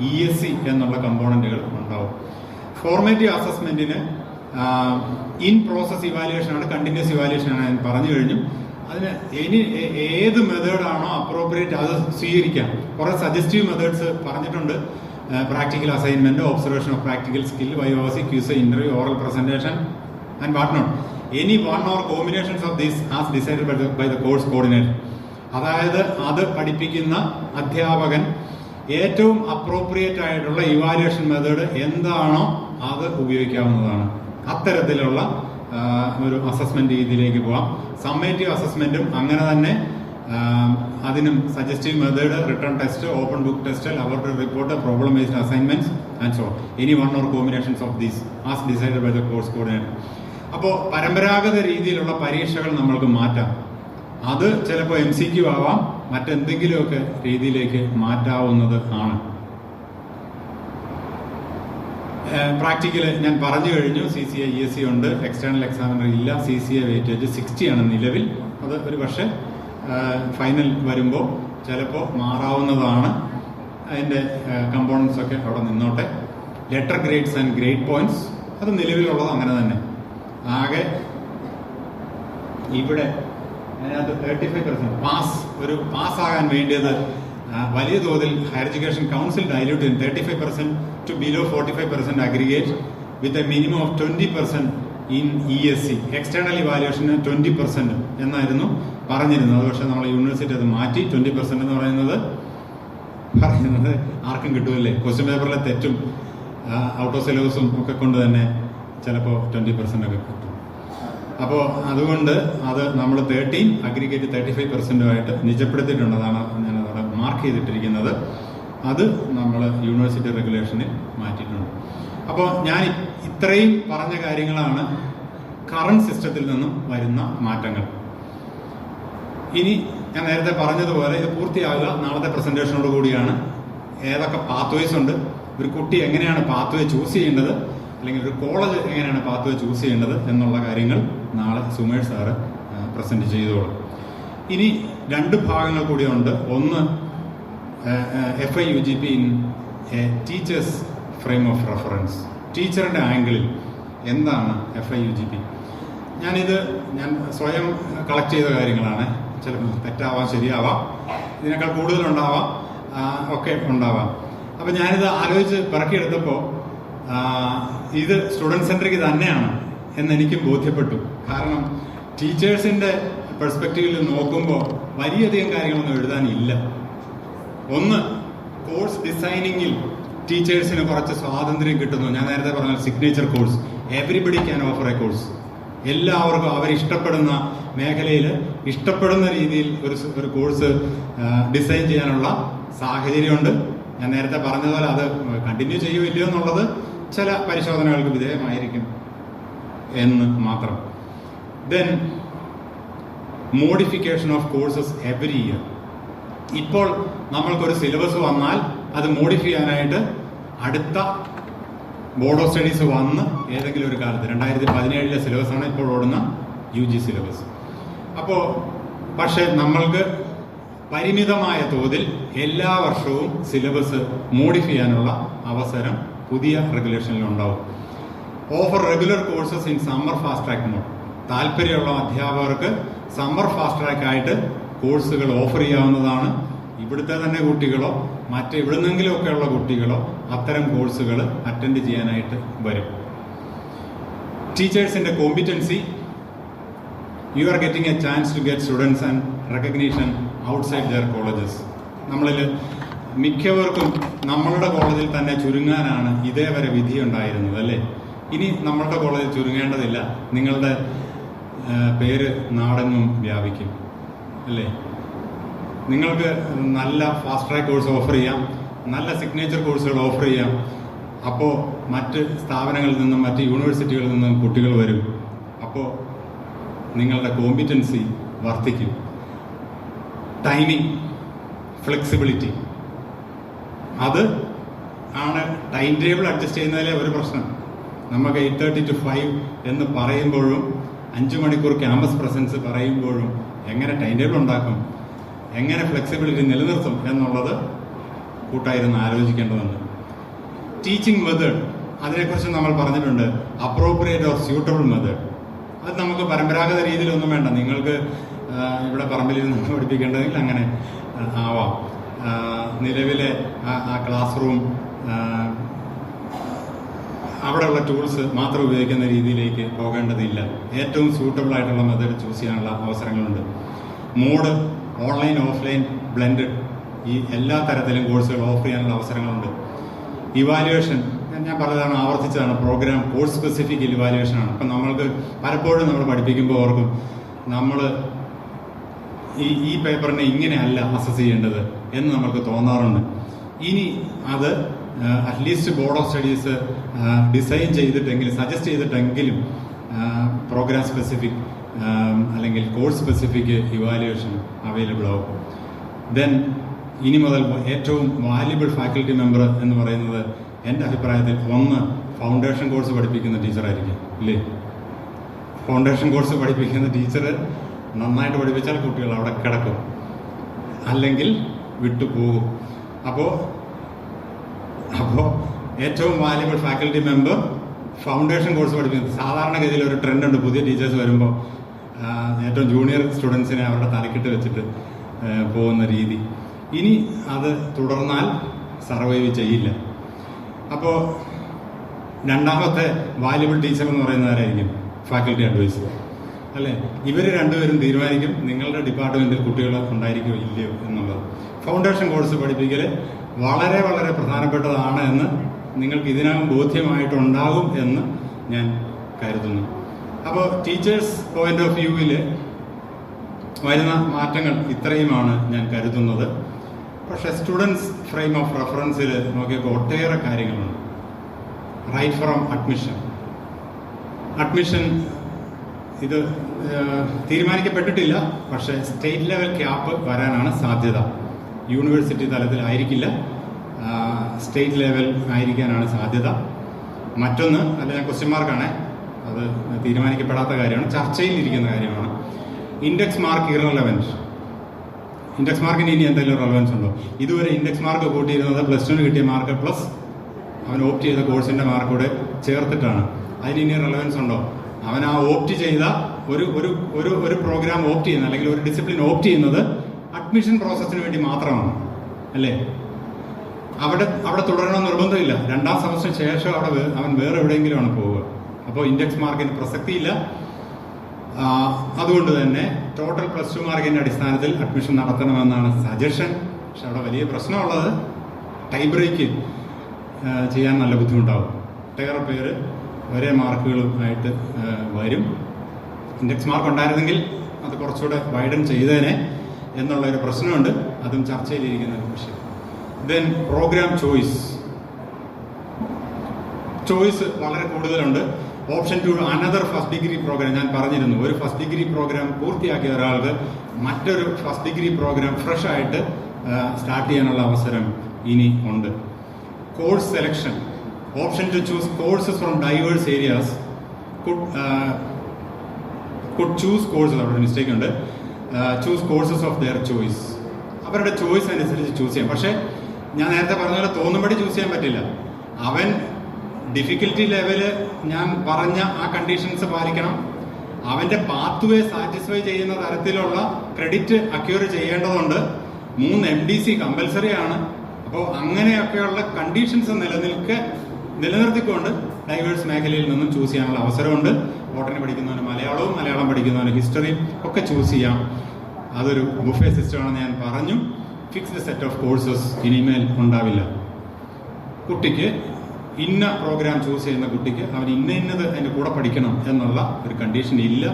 ESC എന്നുള്ള കമ്പോണന്റുകൾ ഉണ്ടാവും. ഫോർമേറ്റീവ് അസസ്മെന്റിന് ഇൻ പ്രോസസ് ഇവാലുവേഷൻ ആണ്, കണ്ടിന്യൂസ് ഇവാലുവേഷൻ ആണ് ഞാൻ പറഞ്ഞു കഴിഞ്ഞു. അതിന് ഏത് മെത്തേഡാണോ അപ്രോപ്രിയേറ്റ് അത് സ്വീകരിക്കാം. കുറെ സജസ്റ്റീവ് മെത്തേഡ്സ് പറഞ്ഞിട്ടുണ്ട്. Practical assignment, observation of practical skill, viva voce, quiz, interview, oral presentation and what not. Any one or combinations of these as decided by the course coordinator. അതായത് അത് പഠിപ്പിക്കുന്ന അധ്യാപകൻ ഏറ്റവും അപ്രോപ്രിയേറ്റ് ആയിട്ടുള്ള ഇവാലുവേഷൻ മെത്തേഡ് എന്താണോ അത് ഉപയോഗിക്കാവുന്നതാണ്. അത്തരത്തിലുള്ള ഒരു അസസ്മെന്റ് രീതിയിലേക്ക് പോവാം. സമ്മേറ്റീവ് അസസ്മെന്റും അങ്ങനെ തന്നെ, അതിനും suggestive method, written test, open book test, laboratory report, problem based assignments and so any one or combinations of these as decided by the course coordinator. അപ്പോൾ പരമ്പരാഗത രീതിയിലുള്ള പരീക്ഷകൾ നമ്മൾക്ക് മാറ്റാം. അത് ചിലപ്പോൾ MCQ ആവാം, മറ്റെന്തെങ്കിലുമൊക്കെ രീതിയിലേക്ക് മാറ്റാവുന്നത് ആണ്. പ്രാക്ടിക്കല് ഞാൻ പറഞ്ഞു കഴിഞ്ഞു. CCA ESC ഉണ്ട്, എക്സ്റ്റേണൽ എക്സാമിനർ ഇല്ല. CCA വെയിറ്റേജ് 60 ആണ് നിലവിൽ. അത് ഒരു പക്ഷേ ഫൈനൽ വരുമ്പോൾ ചിലപ്പോൾ മാറാവുന്നതാണ്. അതിന്റെ കമ്പോണൻസ് ഒക്കെ അവിടെ നിന്നോട്ടെ. Letter grades and grade points അത് നിലവിലുള്ളത് അങ്ങനെ തന്നെ. ആകെ ഇവിടെ അതിനകത്ത് 35% ഒരു പാസ്സാകാൻ വേണ്ടിയത് വലിയ തോതിൽ ഹയർ എഡ്യൂക്കേഷൻ കൗൺസിൽ ഡൈല്യൂട്ട് ചെയ്യും. 35% to below 45% aggregate with a minimum of 20% in ESC. External evaluation 20% എന്നായിരുന്നു പറഞ്ഞിരുന്നത്. പക്ഷെ നമ്മൾ യൂണിവേഴ്സിറ്റി അത് മാറ്റി. 20% എന്ന് പറയുന്നത് ആർക്കും കിട്ടുമല്ലേ. ക്വസ്റ്റ്യൻ പേപ്പറിലെ തെറ്റും ഔട്ട് ഓഫ് സിലബസും ഒക്കെ കൊണ്ട് തന്നെ ചിലപ്പോൾ 20% ഒക്കെ കിട്ടും. അപ്പോൾ അതുകൊണ്ട് അത് നമ്മൾ 13 അഗ്രിഗേറ്റ് 35% നിജപ്പെടുത്തിയിട്ടുണ്ട്. അതാണ് ഞാനവിടെ മാർക്ക് ചെയ്തിട്ടിരിക്കുന്നത്. അത് നമ്മൾ യൂണിവേഴ്സിറ്റി റെഗുലേഷനിൽ മാറ്റിയിട്ടുണ്ട്. അപ്പോൾ ഞാൻ ഇത്രയും പറഞ്ഞ കാര്യങ്ങളാണ് കറണ്ട് സിസ്റ്റത്തിൽ നിന്നും വരുന്ന മാറ്റങ്ങൾ. ഇനി ഞാൻ നേരത്തെ പറഞ്ഞതുപോലെ ഇത് പൂർത്തിയാകുക നാളത്തെ പ്രസന്റേഷനോട് കൂടിയാണ്. ഏതൊക്കെ പാത്വേസ് ഉണ്ട്, ഒരു കുട്ടി എങ്ങനെയാണ് പാത്വേ ചൂസ് ചെയ്യേണ്ടത്, അല്ലെങ്കിൽ ഒരു കോളേജ് എങ്ങനെയാണ് പാത്വേ ചൂസ് ചെയ്യേണ്ടത് എന്നുള്ള കാര്യങ്ങൾ നാളെ സുമേഷ് സാറ് പ്രസന്റ് ചെയ്തോളും. ഇനി 2 ഭാഗങ്ങൾ കൂടിയുണ്ട്. ഒന്ന് FIUGP in A teachers frame of reference. ടീച്ചറിന്റെ ആംഗിളിൽ എന്താണ് FIUGP? ഞാൻ സ്വയം കളക്ട് ചെയ്ത കാര്യങ്ങളാണ്. ചിലപ്പോൾ തെറ്റാവാം, ശരിയാവാം, ഇതിനേക്കാൾ കൂടുതലുണ്ടാവാം, ഒക്കെ ഉണ്ടാവാം. അപ്പം ഞാനിത് ആലോചിച്ച് പിറക്കിയെടുത്തപ്പോൾ ഇത് സ്റ്റുഡൻറ് സെൻട്രിക്ക് തന്നെയാണ് എന്നെനിക്ക് ബോധ്യപ്പെട്ടു. കാരണം ടീച്ചേഴ്സിന്റെ പെർസ്പെക്റ്റീവിൽ നോക്കുമ്പോൾ വലിയധികം കാര്യങ്ങളൊന്നും എഴുതാനില്ല. ഒന്ന്, കോഴ്സ് ഡിസൈനിങ്ങിൽ ടീച്ചേഴ്സിന് കുറച്ച് സ്വാതന്ത്ര്യം കിട്ടുന്നു. ഞാൻ നേരത്തെ പറഞ്ഞ signature course, everybody can offer A course. എല്ലാവർക്കും അവരിഷ്ടപ്പെടുന്ന മേഖലയിൽ ഇഷ്ടപ്പെടുന്ന രീതിയിൽ ഒരു കോഴ്സ് ഡിസൈൻ ചെയ്യാനുള്ള സാഹചര്യമുണ്ട്. ഞാൻ നേരത്തെ പറഞ്ഞതുപോലെ അത് കണ്ടിന്യൂ ചെയ്യുമില്ലയോ എന്നുള്ളത് ചില പരിശോധനകൾക്ക് വിധേയമായിരിക്കും എന്ന് മാത്രം. Then modification of courses every year. ഇപ്പോൾ നമ്മൾക്കൊരു സിലബസ് വന്നാൽ അത് മോഡിഫൈ ചെയ്യാനായിട്ട് അടുത്ത ബോർഡ് ഓഫ് സ്റ്റഡീസ് വന്ന് ഏതെങ്കിലും ഒരു കാലത്ത് 2017 സിലബസാണ് ഇപ്പോൾ ഓടുന്ന UG സിലബസ്. അപ്പോൾ പക്ഷെ നമ്മൾക്ക് പരിമിതമായ തോതിൽ എല്ലാ വർഷവും സിലബസ് മോഡിഫൈ ചെയ്യാനുള്ള അവസരം പുതിയ റെഗുലേഷനിലുണ്ടാവും. Offer regular courses in summer fast track mode. താല്പര്യമുള്ള അധ്യാപകർക്ക് സമ്മർ ഫാസ്റ്റ് ട്രാക്ക് ആയിട്ട് കോഴ്സുകൾ ഓഫർ ചെയ്യാവുന്നതാണ്. ഇവിടുത്തെ തന്നെ കുട്ടികളോ മറ്റെവിടുന്നെങ്കിലും ഒക്കെയുള്ള കുട്ടികളോ അത്തരം കോഴ്സുകൾ അറ്റൻഡ് ചെയ്യാനായിട്ട് വരും. ടീച്ചേഴ്സിന്റെ competency. You are getting a chance to get students and recognition outside their colleges. നമ്മളിൽ മിക്കവർക്കും നമ്മളുടെ കോളേജിൽ തന്നെ ചുരുങ്ങാനാണ് ഇതേവരെ വിധിയുണ്ടായിരുന്നത്, അല്ലേ? ഇനി നമ്മളുടെ കോളേജിൽ ചുരുങ്ങേണ്ടതില്ല. നിങ്ങളുടെ പേര് നാടെങ്ങും വ്യാപിക്കും, അല്ലേ? നിങ്ങൾക്ക് നല്ല ഫാസ്റ്റ് ട്രാക്ക് കോഴ്സ് ഓഫർ ചെയ്യാം, നല്ല സിഗ്നേച്ചർ കോഴ്സുകൾ ഓഫർ ചെയ്യാം. അപ്പോൾ മറ്റ് സ്ഥാപനങ്ങളിൽ നിന്നും മറ്റ് യൂണിവേഴ്സിറ്റികളിൽ നിന്നും കുട്ടികൾ വരും. അപ്പോൾ നിങ്ങളുടെ കോമ്പിറ്റൻസി വർദ്ധിക്കും. ടൈമിംഗ് ഫ്ലെക്സിബിലിറ്റി, അത് ആണ് ടൈം ടേബിൾ അഡ്ജസ്റ്റ് ചെയ്യുന്നതിലെ ഒരു പ്രശ്നം. നമുക്ക് 8:30 to 5 എന്ന് പറയുമ്പോഴും 5 മണിക്കൂർ ക്യാമ്പസ് പ്രസൻസ് പറയുമ്പോഴും എങ്ങനെ ടൈം ടേബിൾ ഉണ്ടാക്കും, എങ്ങനെ ഫ്ലെക്സിബിലിറ്റി നിലനിർത്തും എന്നുള്ളത് കൂട്ടായിരുന്ന് ആലോചിക്കേണ്ടതുണ്ട്. ടീച്ചിങ് മെത്തേഡ്, അതിനെക്കുറിച്ച് നമ്മൾ പറഞ്ഞിട്ടുണ്ട്. Appropriate or suitable method. അത് നമുക്ക് പരമ്പരാഗത രീതിയിലൊന്നും വേണ്ട. നിങ്ങൾക്ക് ഇവിടെ പറമ്പിലിരുന്ന് പഠിപ്പിക്കേണ്ടതെങ്കിൽ അങ്ങനെ ആവാം. നിലവിലെ ആ ക്ലാസ് റൂം അവിടെയുള്ള ടൂൾസ് മാത്രം ഉപയോഗിക്കുന്ന രീതിയിലേക്ക് പോകേണ്ടതില്ല. ഏറ്റവും സ്യൂട്ടബിൾ ആയിട്ടുള്ള മെത്തേഡ് ചൂസ് ചെയ്യാനുള്ള അവസരങ്ങളുണ്ട്. മോഡ് ഓൺലൈൻ ഓഫ്ലൈൻ ബ്ലെൻഡഡ്, ഈ എല്ലാ തരത്തിലും കോഴ്സുകൾ ഓഫർ ചെയ്യാനുള്ള അവസരങ്ങളുണ്ട്. ഇവാലുവേഷൻ ഞാൻ പലതാണ് ആവർത്തിച്ചതാണ്. പ്രോഗ്രാം കോഴ്സ് സ്പെസിഫിക് ഇവാലുവേഷൻ ആണ്. അപ്പം നമ്മൾക്ക് പലപ്പോഴും നമ്മൾ പഠിപ്പിക്കുമ്പോൾ ഓർക്കും നമ്മൾ ഈ പേപ്പറിനെ ഇങ്ങനെയല്ല അസസ് ചെയ്യേണ്ടത് എന്ന് നമുക്ക് തോന്നാറുണ്ട്. ഇനി അത് at least board of studies design ചെയ്തിട്ടെങ്കിലും സജസ്റ്റ് ചെയ്തിട്ടെങ്കിലും പ്രോഗ്രാം സ്പെസിഫിക് അല്ലെങ്കിൽ കോഴ്സ് സ്പെസിഫിക് ഇവാലുവേഷൻ അവൈലബിൾ ആവും. ദെൻ ഇനി മുതൽ ഏറ്റവും വാല്യുബിൾ ഫാക്കൽറ്റി മെമ്പർ എന്ന് പറയുന്നത് എൻ്റെ അഭിപ്രായത്തിൽ ഒന്ന് ഫൗണ്ടേഷൻ കോഴ്സ് പഠിപ്പിക്കുന്ന ടീച്ചറായിരിക്കും, ഇല്ലേ? ഫൗണ്ടേഷൻ കോഴ്സ് പഠിപ്പിക്കുന്ന ടീച്ചർ നന്നായിട്ട് പഠിപ്പിച്ചാൽ കുട്ടികൾ അവിടെ കിടക്കും, അല്ലെങ്കിൽ വിട്ടുപോകും. അപ്പോൾ ഏറ്റവും valuable faculty member foundation course പഠിപ്പിക്കുന്നത്. സാധാരണഗതിയിൽ ഒരു ട്രെൻഡ് ഉണ്ട്, പുതിയ ടീച്ചേഴ്സ് വരുമ്പോൾ ഏറ്റവും ജൂനിയർ സ്റ്റുഡൻസിനെ അവരുടെ തലക്കിട്ട് വെച്ചിട്ട് പോകുന്ന രീതി. ഇനി അത് തുടർന്നാൽ സർവൈവ് ചെയ്യില്ല. അപ്പോൾ രണ്ടാമത്തെ വാല്യുബിൾ ടീച്ചർ എന്ന് പറയുന്നവരായിരിക്കും ഫാക്കൽറ്റി അഡ്വൈസർ, അല്ലേ? ഇവർ രണ്ടുപേരും തീരുമാനിക്കും നിങ്ങളുടെ ഡിപ്പാർട്ട്മെന്റിൽ കുട്ടികൾ ഉണ്ടായിരിക്കുമോ ഇല്ലയോ എന്നുള്ളത്. ഫൗണ്ടേഷൻ കോഴ്സ് പഠിപ്പിക്കൽ വളരെ വളരെ പ്രധാനപ്പെട്ടതാണ് എന്ന് നിങ്ങൾക്ക് ഇതിനകം ബോധ്യമായിട്ടുണ്ടാകും എന്ന് ഞാൻ കരുതുന്നു. അപ്പോൾ ടീച്ചേഴ്സ് പോയിന്റ് ഓഫ് വ്യൂവിൽ വരുന്ന മാറ്റങ്ങൾ ഇത്രയുമാണ് ഞാൻ കരുതുന്നത്. പക്ഷേ സ്റ്റുഡൻസ് ഫ്രെയിം ഓഫ് റെഫറൻസിൽ നോക്കിയപ്പോൾ ഒട്ടേറെ കാര്യങ്ങളുണ്ട്. റൈറ്റ് ഫ്രം അഡ്മിഷൻ ഇത് തീരുമാനിക്കപ്പെട്ടിട്ടില്ല. പക്ഷേ സ്റ്റേറ്റ് ലെവൽ ക്യാപ്പ് വരാനാണ് സാധ്യത. യൂണിവേഴ്സിറ്റി തലത്തിലായിരിക്കില്ല, സ്റ്റേറ്റ് ലെവൽ ആയിരിക്കാനാണ് സാധ്യത. മറ്റൊന്ന്, അല്ല ഞാൻ ക്വസ്റ്റ്യൻ മാർക്കാണ്, അത് തീരുമാനിക്കപ്പെടാത്ത കാര്യമാണ്, ചർച്ചയിലിരിക്കുന്ന കാര്യമാണ്. Index mark irrelevant. ഇൻഡെക്സ് മാർക്കിന് ഇനി എന്തെങ്കിലും റെലവൻസ് ഉണ്ടോ? ഇതുവരെ ഇൻഡെക്സ് മാർക്ക് കൂട്ടിയിരുന്നത് +2 കിട്ടിയ മാർക്ക് പ്ലസ് അവൻ ഓപ്റ്റ് ചെയ്ത കോഴ്സിന്റെ മാർക്ക് കൂടെ ചേർത്തിട്ടാണ്. അതിന് ഇനി റെലവൻസ് ഉണ്ടോ? അവൻ ആ ഓപ്റ്റ് ചെയ്ത ഒരു പ്രോഗ്രാം ഓപ്റ്റ് ചെയ്യുന്നത് അല്ലെങ്കിൽ ഒരു ഡിസിപ്ലിൻ ഓപ്റ്റ് ചെയ്യുന്നത് അഡ്മിഷൻ പ്രോസസ്സിന് വേണ്ടി മാത്രമാണ്, അല്ലേ? അവിടെ തുടരണം നിർബന്ധമില്ല. 2ാം സെമസ്റ്ററിന് ശേഷം അവൻ വേറെ എവിടെയെങ്കിലുമാണ് പോവുക. അപ്പോൾ ഇൻഡെക്സ് മാർക്കിന് പ്രസക്തിയില്ല. അതുകൊണ്ട് തന്നെ ടോട്ടൽ +2 മാർക്കിന്റെ അടിസ്ഥാനത്തിൽ അഡ്മിഷൻ നടത്തണമെന്നാണ് സജഷൻ. പക്ഷെ അവിടെ വലിയ പ്രശ്നമുള്ളത് ടൈ ബ്രേക്ക് ചെയ്യാൻ നല്ല ബുദ്ധിമുട്ടാവും. ഒട്ടേറെ പേര് ഒരേ മാർക്കുകളുമായിട്ട് വരും. ഇൻഡെക്സ് മാർക്ക് ഉണ്ടായിരുന്നെങ്കിൽ അത് കുറച്ചുകൂടെ വൈഡൻ ചെയ്തേനെ എന്നുള്ളൊരു പ്രശ്നമുണ്ട്. അതും ചർച്ചയിലിരിക്കുന്ന ഒരു വിഷയം. ദെൻ പ്രോഗ്രാം ചോയ്സ് വളരെ കൂടുതലുണ്ട്. Option 2 another first degree program. ഞാൻ പറഞ്ഞിരുന്നു, ഒരു ഫസ്റ്റ് ഡിഗ്രി പ്രോഗ്രാം പൂർത്തിയാക്കിയ ഒരാൾക്ക് മറ്റൊരു ഫസ്റ്റ് ഡിഗ്രി പ്രോഗ്രാം ഫ്രഷ് ആയിട്ട് സ്റ്റാർട്ട് ചെയ്യാനുള്ള അവസരം ഇനി ഉണ്ട്. Course selection. Option to choose courses from diverse areas could choose courses. അവിടെ മിസ്റ്റേക്ക് ഉണ്ട്. Choose courses of their choice. അവരുടെ ചോയ്സ് അനുസരിച്ച് ചൂസ് ചെയ്യാം. പക്ഷേ ഞാൻ നേരത്തെ പറഞ്ഞ പോലെ തോന്നുമ്പടി ചൂസ് ചെയ്യാൻ പറ്റില്ല. അവൻ ഡിഫിക്കൽറ്റി ലെവല് ഞാൻ പറഞ്ഞ ആ കണ്ടീഷൻസ് പാലിക്കണം. അവന്റെ പാത്വേ സാറ്റിസ്ഫൈ ചെയ്യുന്ന തരത്തിലുള്ള ക്രെഡിറ്റ് അക്യൂർ ചെയ്യേണ്ടതുണ്ട്. 3 MDC കമ്പൽസറി ആണ്. അപ്പോൾ അങ്ങനെയൊക്കെയുള്ള കണ്ടീഷൻസ് നിലനിർത്തിക്കൊണ്ട് ഡൈവേഴ്സ് മേഖലയിൽ നിന്നും ചൂസ് ചെയ്യാനുള്ള അവസരമുണ്ട്. ബോട്ടണി പഠിക്കുന്നവന് മലയാളവും, മലയാളം പഠിക്കുന്നവന് ഹിസ്റ്ററിയും ഒക്കെ ചൂസ് ചെയ്യാം. അതൊരു ബുഫേ സിസ്റ്റമാണെന്ന് ഞാൻ പറഞ്ഞു. ഫിക്സ്ഡ് സെറ്റ് ഓഫ് കോഴ്സസ് ഇനിമേൽ ഉണ്ടാവില്ല. കുട്ടിക്ക് ഇന്ന പ്രോഗ്രാം ചൂസ് ചെയ്യുന്ന കുട്ടിക്ക് അവൻ ഇന്നത് അതിൻ്റെ കൂടെ പഠിക്കണം എന്നുള്ള ഒരു കണ്ടീഷൻ ഇല്ല.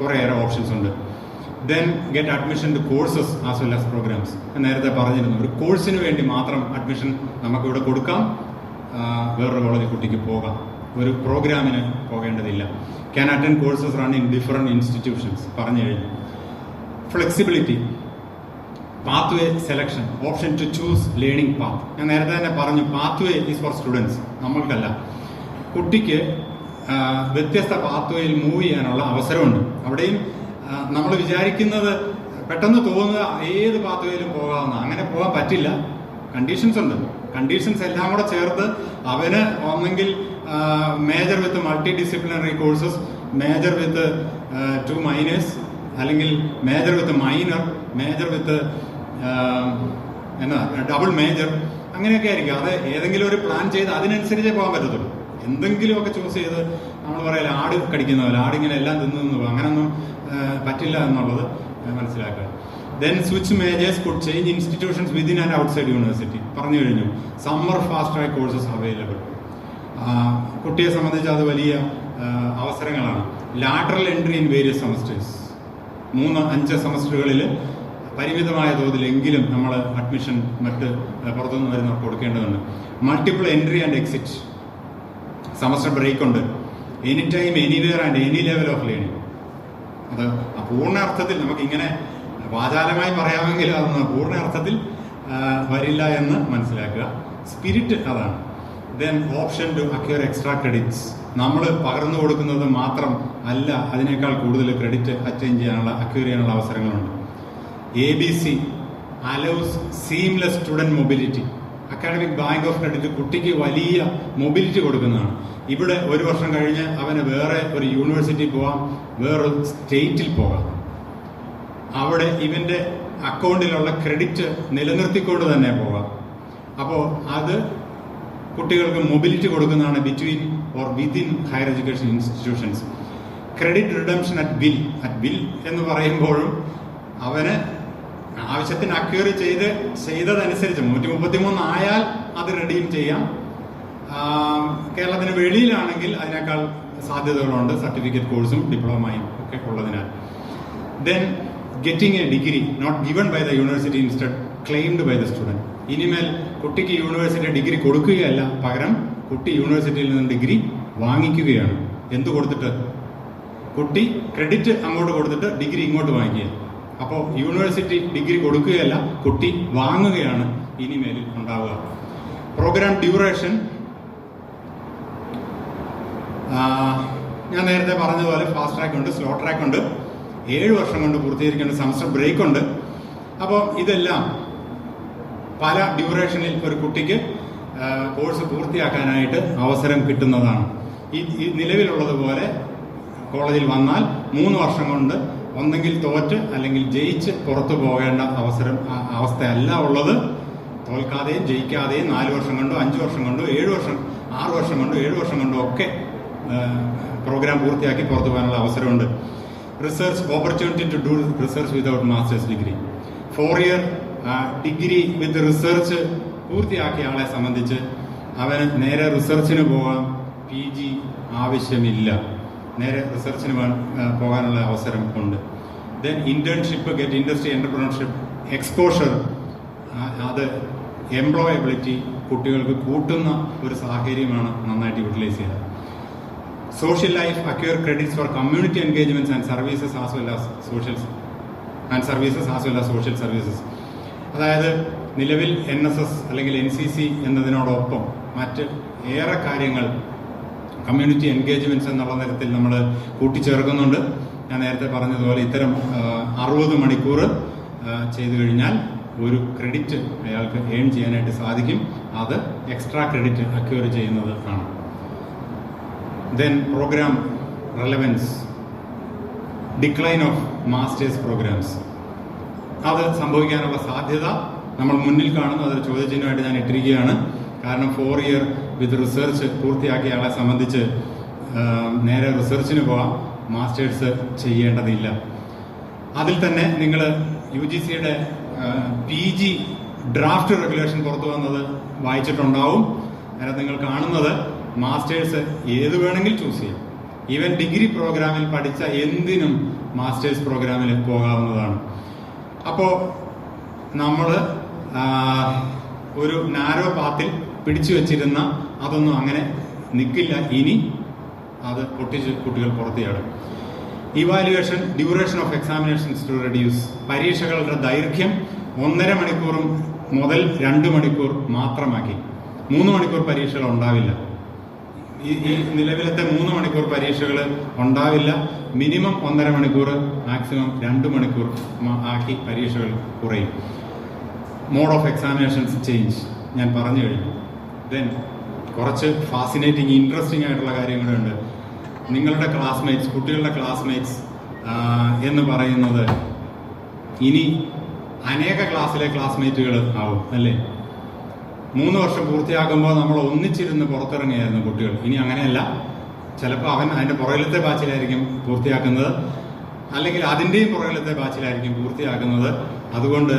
കുറേയേറെ ഓപ്ഷൻസ് ഉണ്ട്. Then get admission to courses as well as programs. നേരത്തെ പറഞ്ഞിരുന്നു, ഒരു കോഴ്സിന് വേണ്ടി മാത്രം അഡ്മിഷൻ നമുക്കിവിടെ കൊടുക്കാം. വേറൊരു കോളേജിൽ കുട്ടിക്ക് പോകാം. ഒരു പ്രോഗ്രാമിന് പോകേണ്ടതില്ല. Can attend courses run in different institutions പറഞ്ഞു കഴിഞ്ഞു. Flexibility. Pathway selection. Option to choose learning path. ഞാൻ നേരത്തെ തന്നെ പറഞ്ഞു, പാത്വേ ഈസ് ഫോർ സ്റ്റുഡൻസ്, നമ്മൾക്കല്ല. കുട്ടിക്ക് വ്യത്യസ്ത പാത്വേയിൽ മൂവ് ചെയ്യാനുള്ള അവസരമുണ്ട്. അവിടെയും നമ്മൾ വിചാരിക്കുന്നത് പെട്ടെന്ന് തോന്നുക ഏത് പാത്വേയിലും പോകാവുന്ന, അങ്ങനെ പോകാൻ പറ്റില്ല. കണ്ടീഷൻസ് ഉണ്ട്. കണ്ടീഷൻസ് എല്ലാം കൂടെ ചേർത്ത് അവന് ഒന്നെങ്കിൽ major with multidisciplinary courses, major with 2 minors, അല്ലെങ്കിൽ major with minor, major with double major, അങ്ങനെയൊക്കെ ആയിരിക്കും. അത് ഏതെങ്കിലും ഒരു പ്ലാൻ ചെയ്ത് അതിനനുസരിച്ചേ പോകാൻ പറ്റത്തുള്ളൂ. എന്തെങ്കിലുമൊക്കെ ചൂസ് ചെയ്ത് നമ്മൾ പറയില്ല ആട് കടിക്കുന്നവല്ല, ആടിങ്ങനെ എല്ലാം തിന്നു, അങ്ങനൊന്നും പറ്റില്ല എന്നുള്ളത് മനസ്സിലാക്കുക. Then switch majors could change institutions within and outside university. പറഞ്ഞു കഴിഞ്ഞു. Summer fast track courses available. കുട്ടിയെ സംബന്ധിച്ച് അത് വലിയ അവസരങ്ങളാണ്. Lateral entry in various semesters. 3-5 സെമസ്റ്ററുകളിൽ പരിമിതമായ തോതിലെങ്കിലും നമ്മൾ അഡ്മിഷൻ മറ്റ് പുറത്തുനിന്ന് വരുന്നവർക്ക് കൊടുക്കേണ്ടതുണ്ട്. Multiple entry and exit. Semester break ഉണ്ട്. Any time, anywhere and any level of learning. അത് പൂർണ്ണ അർത്ഥത്തിൽ നമുക്കിങ്ങനെ വാചാലമായി പറയാമെങ്കിൽ അതൊന്നും പൂർണ്ണ അർത്ഥത്തിൽ വരില്ല എന്ന് മനസ്സിലാക്കുക. സ്പിരിറ്റ് അതാണ്. Then option to acquire extra credits. നമ്മൾ പകർന്നു കൊടുക്കുന്നത് മാത്രം അല്ല, അതിനേക്കാൾ കൂടുതൽ ക്രെഡിറ്റ് അറ്റൈൻ ചെയ്യാനുള്ള, അക്വയർ ചെയ്യാനുള്ള അവസരങ്ങളുണ്ട്. ABC allows seamless student mobility. Academic bank of credit കുട്ടിക്ക് വലിയ മൊബിലിറ്റി കൊടുക്കുന്നതാണ്. ഇവിടെ 1 വർഷം കഴിഞ്ഞ് അവന് വേറെ ഒരു യൂണിവേഴ്സിറ്റി പോകാം, വേറൊരു സ്റ്റേറ്റിൽ പോകാം. അവിടെ ഇവന്റെ അക്കൗണ്ടിലുള്ള ക്രെഡിറ്റ് നിലനിർത്തിക്കൊണ്ട് തന്നെ പോകാം. അപ്പോൾ അത് കുട്ടികൾക്ക് മൊബിലിറ്റി കൊടുക്കുന്നതാണ് between or within higher education institutions. Credit redemption at will എന്ന് പറയുമ്പോഴും അവന് ആവശ്യത്തിന് അക്വയർ ചെയ്തതനുസരിച്ച് 133 ആയാൽ അത് റിഡീം ചെയ്യാം. കേരളത്തിന് വെളിയിലാണെങ്കിൽ അതിനേക്കാൾ സാധ്യതകളുണ്ട്, സർട്ടിഫിക്കറ്റ് കോഴ്സും ഡിപ്ലോമയും ഒക്കെ ഉള്ളതിനാൽ. Then getting a degree not given by the university instead claimed by the student. ഇനിമേൽ കുട്ടിക്ക് യൂണിവേഴ്സിറ്റി ഡിഗ്രി കൊടുക്കുകയല്ല, പകരം കുട്ടി യൂണിവേഴ്സിറ്റിയിൽ നിന്ന് ഡിഗ്രി വാങ്ങിക്കുകയാണ്. എന്ത് കൊടുത്തിട്ട്? കുട്ടി ക്രെഡിറ്റ് അങ്ങോട്ട് കൊടുത്തിട്ട് ഡിഗ്രി ഇങ്ങോട്ട് വാങ്ങിക്കുക. അപ്പോൾ യൂണിവേഴ്സിറ്റി ഡിഗ്രി കൊടുക്കുകയല്ല, കുട്ടി വാങ്ങുകയാണ് ഇനിമേലിൽ ഉണ്ടാവുക. Program duration. ഞാൻ നേരത്തെ പറഞ്ഞതുപോലെ ഫാസ്റ്റ് ട്രാക്ക് ഉണ്ട്, സ്ലോ ട്രാക്ക് ഉണ്ട്. 7 വർഷം കൊണ്ട് പൂർത്തീകരിക്കേണ്ട സെമസ്റ്റർ ബ്രേക്ക് ഉണ്ട്. അപ്പോൾ ഇതെല്ലാം പല ഡ്യൂറേഷനിൽ ഒരു കുട്ടിക്ക് കോഴ്സ് പൂർത്തിയാക്കാനായിട്ട് അവസരം കിട്ടുന്നതാണ്. ഈ നിലവിലുള്ളതുപോലെ കോളേജിൽ വന്നാൽ 3 വർഷം കൊണ്ട് ഒന്നെങ്കിൽ തോറ്റ് അല്ലെങ്കിൽ ജയിച്ച് പുറത്തു പോകേണ്ട അവസ്ഥയല്ല ഉള്ളത്. തോൽക്കാതെയും ജയിക്കാതെയും 4 വർഷം കൊണ്ടോ 5 വർഷം കൊണ്ടോ 7 വർഷം 6 വർഷം കൊണ്ടോ 7 വർഷം കൊണ്ടോ ഒക്കെ പ്രോഗ്രാം പൂർത്തിയാക്കി പുറത്തു പോകാനുള്ള അവസരമുണ്ട്. Research opportunity to do research without masters degree. 4 year degree with research പൂർത്തിയാക്കിയ ആളെ സംബന്ധിച്ച് അവന് നേരെ റിസർച്ചിന് പോകാം, PG ആവശ്യമില്ല. നേരെ റിസർച്ചിന് പോകാനുള്ള അവസരം ഉണ്ട്. Then internship, get industry entrepreneurship, exposure. അത് എംപ്ലോയബിലിറ്റി കുട്ടികൾക്ക് കൂട്ടുന്ന ഒരു സാഹചര്യമാണ് നന്നായിട്ട് യൂട്ടിലൈസ് ചെയ്യുന്നത്. Social life acquire credits for community engagements and services as well as social services. അതായത് നിലവിൽ NSS അല്ലെങ്കിൽ NCC എന്നതിനോടൊപ്പം മറ്റ് ഏറെ കാര്യങ്ങൾ കമ്മ്യൂണിറ്റി എൻഗേജ്മെന്റ്സ് എന്നുള്ള തരത്തിൽ നമ്മൾ കൂട്ടിച്ചേർക്കുന്നുണ്ട്. ഞാൻ നേരത്തെ പറഞ്ഞതുപോലെ ഇത്തരം 60 മണിക്കൂർ ചെയ്തു കഴിഞ്ഞാൽ ഒരു ക്രെഡിറ്റ് അയാൾക്ക് ഏൺ ചെയ്യാനായിട്ട് സാധിക്കും. അത് എക്സ്ട്രാ ക്രെഡിറ്റ് അക്വയർ ചെയ്യുന്നത് ആണ്. Then program relevance, decline of masters programs. അത് സംഭവിക്കാനുള്ള സാധ്യത നമ്മൾ മുന്നിൽ കാണുന്നു. അതൊരു ചോദ്യചിഹ്നമായിട്ട് ഞാൻ ഇട്ടിരിക്കുകയാണ്. കാരണം 4 ഇയർ വിത്ത് റിസർച്ച് പൂർത്തിയാക്കിയ ആളെ സംബന്ധിച്ച് നേരെ റിസർച്ചിന് പോകാം, മാസ്റ്റേഴ്സ് ചെയ്യേണ്ടതില്ല. അതിൽ തന്നെ നിങ്ങൾ UGCയുടെ PG ഡ്രാഫ്റ്റ് റെഗുലേഷൻ പുറത്തു വന്നത് വായിച്ചിട്ടുണ്ടാവും. അതിനകത്ത് നിങ്ങൾ കാണുന്നത് മാസ്റ്റേഴ്സ് ഏത് വേണമെങ്കിൽ ചൂസ് ചെയ്യാം. ഈവൻ ഡിഗ്രി പ്രോഗ്രാമിൽ പഠിച്ച എന്തിനും മാസ്റ്റേഴ്സ് പ്രോഗ്രാമിൽ പോകാവുന്നതാണ്. അപ്പോൾ നമ്മൾ ഒരു നാരോ പാത്തിൽ പിടിച്ചു വെച്ചിരുന്ന അതൊന്നും അങ്ങനെ നിൽക്കില്ല. ഇനി അത് പൊട്ടിച്ച് കുട്ടികൾ പുറത്തിയാടും. Evaluation duration of examinations to reduce. പരീക്ഷകളുടെ ദൈർഘ്യം 1.5 മണിക്കൂർ മുതൽ 2 മണിക്കൂർ മാത്രമാക്കി. 3 മണിക്കൂർ പരീക്ഷകൾ ഉണ്ടാവില്ല. ഈ നിലവിലത്തെ 3 മണിക്കൂർ പരീക്ഷകൾ ഉണ്ടാവില്ല. മിനിമം 1.5 മണിക്കൂർ, മാക്സിമം 2 മണിക്കൂർ ആക്കി പരീക്ഷകൾ കുറയും. മോഡ് ഓഫ് എക്സാമിനേഷൻസ് ചേഞ്ച് ഞാൻ പറഞ്ഞു കഴിഞ്ഞു. ദെൻ കുറച്ച് ഫാസിനേറ്റിംഗ് ഇൻട്രസ്റ്റിംഗ് ആയിട്ടുള്ള കാര്യങ്ങളുണ്ട്. നിങ്ങളുടെ ക്ലാസ്മേറ്റ്സ്, കുട്ടികളുടെ ക്ലാസ്മേറ്റ്സ് എന്ന് പറയുന്നത് ഇനി അനേക ക്ലാസ്സിലെ ക്ലാസ്മേറ്റുകൾ ആവും അല്ലേ? 3 വർഷം പൂർത്തിയാക്കുമ്പോൾ നമ്മൾ ഒന്നിച്ചിരുന്ന് പുറത്തിറങ്ങിയായിരുന്നു കുട്ടികൾ. ഇനി അങ്ങനെയല്ല. ചിലപ്പോൾ അവൻ അതിൻ്റെ പുറകിലത്തെ ബാച്ചിലായിരിക്കും പൂർത്തിയാക്കുന്നത്, അല്ലെങ്കിൽ അതിൻ്റെയും പുറകിലത്തെ ബാച്ചിലായിരിക്കും പൂർത്തിയാക്കുന്നത്. അതുകൊണ്ട്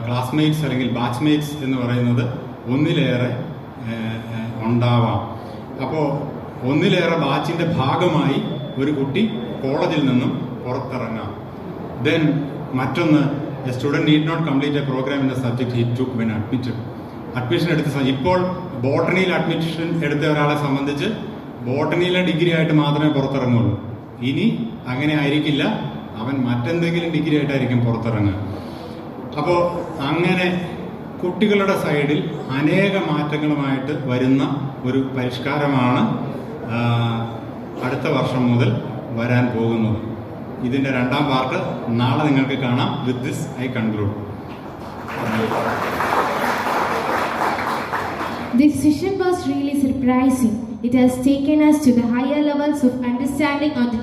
ക്ലാസ്മേറ്റ്സ് അല്ലെങ്കിൽ ബാച്ച്മേറ്റ്സ് എന്ന് പറയുന്നത് ഒന്നിലേറെ ഉണ്ടാവാം. അപ്പോൾ ഒന്നിലേറെ ബാച്ചിന്റെ ഭാഗമായി ഒരു കുട്ടി കോളേജിൽ നിന്നും പുറത്തിറങ്ങാം. ദെൻ മറ്റൊന്ന്, a student need not complete a program in the subject he took when admitted. Admission എടുത്ത ഇപ്പോൾ ബോട്ടണിയിൽ അഡ്മിഷൻ എടുത്ത ഒരാളെ സംബന്ധിച്ച് ബോട്ടണിയിലെ ഡിഗ്രി ആയിട്ട് മാത്രമേ പുറത്തിറങ്ങുള്ളൂ. ഇനി അങ്ങനെ ആയിരിക്കില്ല, അവൻ മറ്റെന്തെങ്കിലും ഡിഗ്രി ആയിട്ടായിരിക്കും പുറത്തിറങ്ങുക. അപ്പോൾ അങ്ങനെ കുട്ടികളുടെ സൈഡിൽ അനേക മാറ്റങ്ങളുമായിട്ട് വരുന്ന ഒരു പരിഷ്കാരമാണ് അടുത്ത വർഷം മുതൽ വരാൻ പോകുന്നത്. ഇതിന്റെ 2ാം പാർട്ട് നാളെ നിങ്ങൾക്ക് കാണാം. With this I conclude. This session was really surprising. It has taken us to the higher levels of understanding on the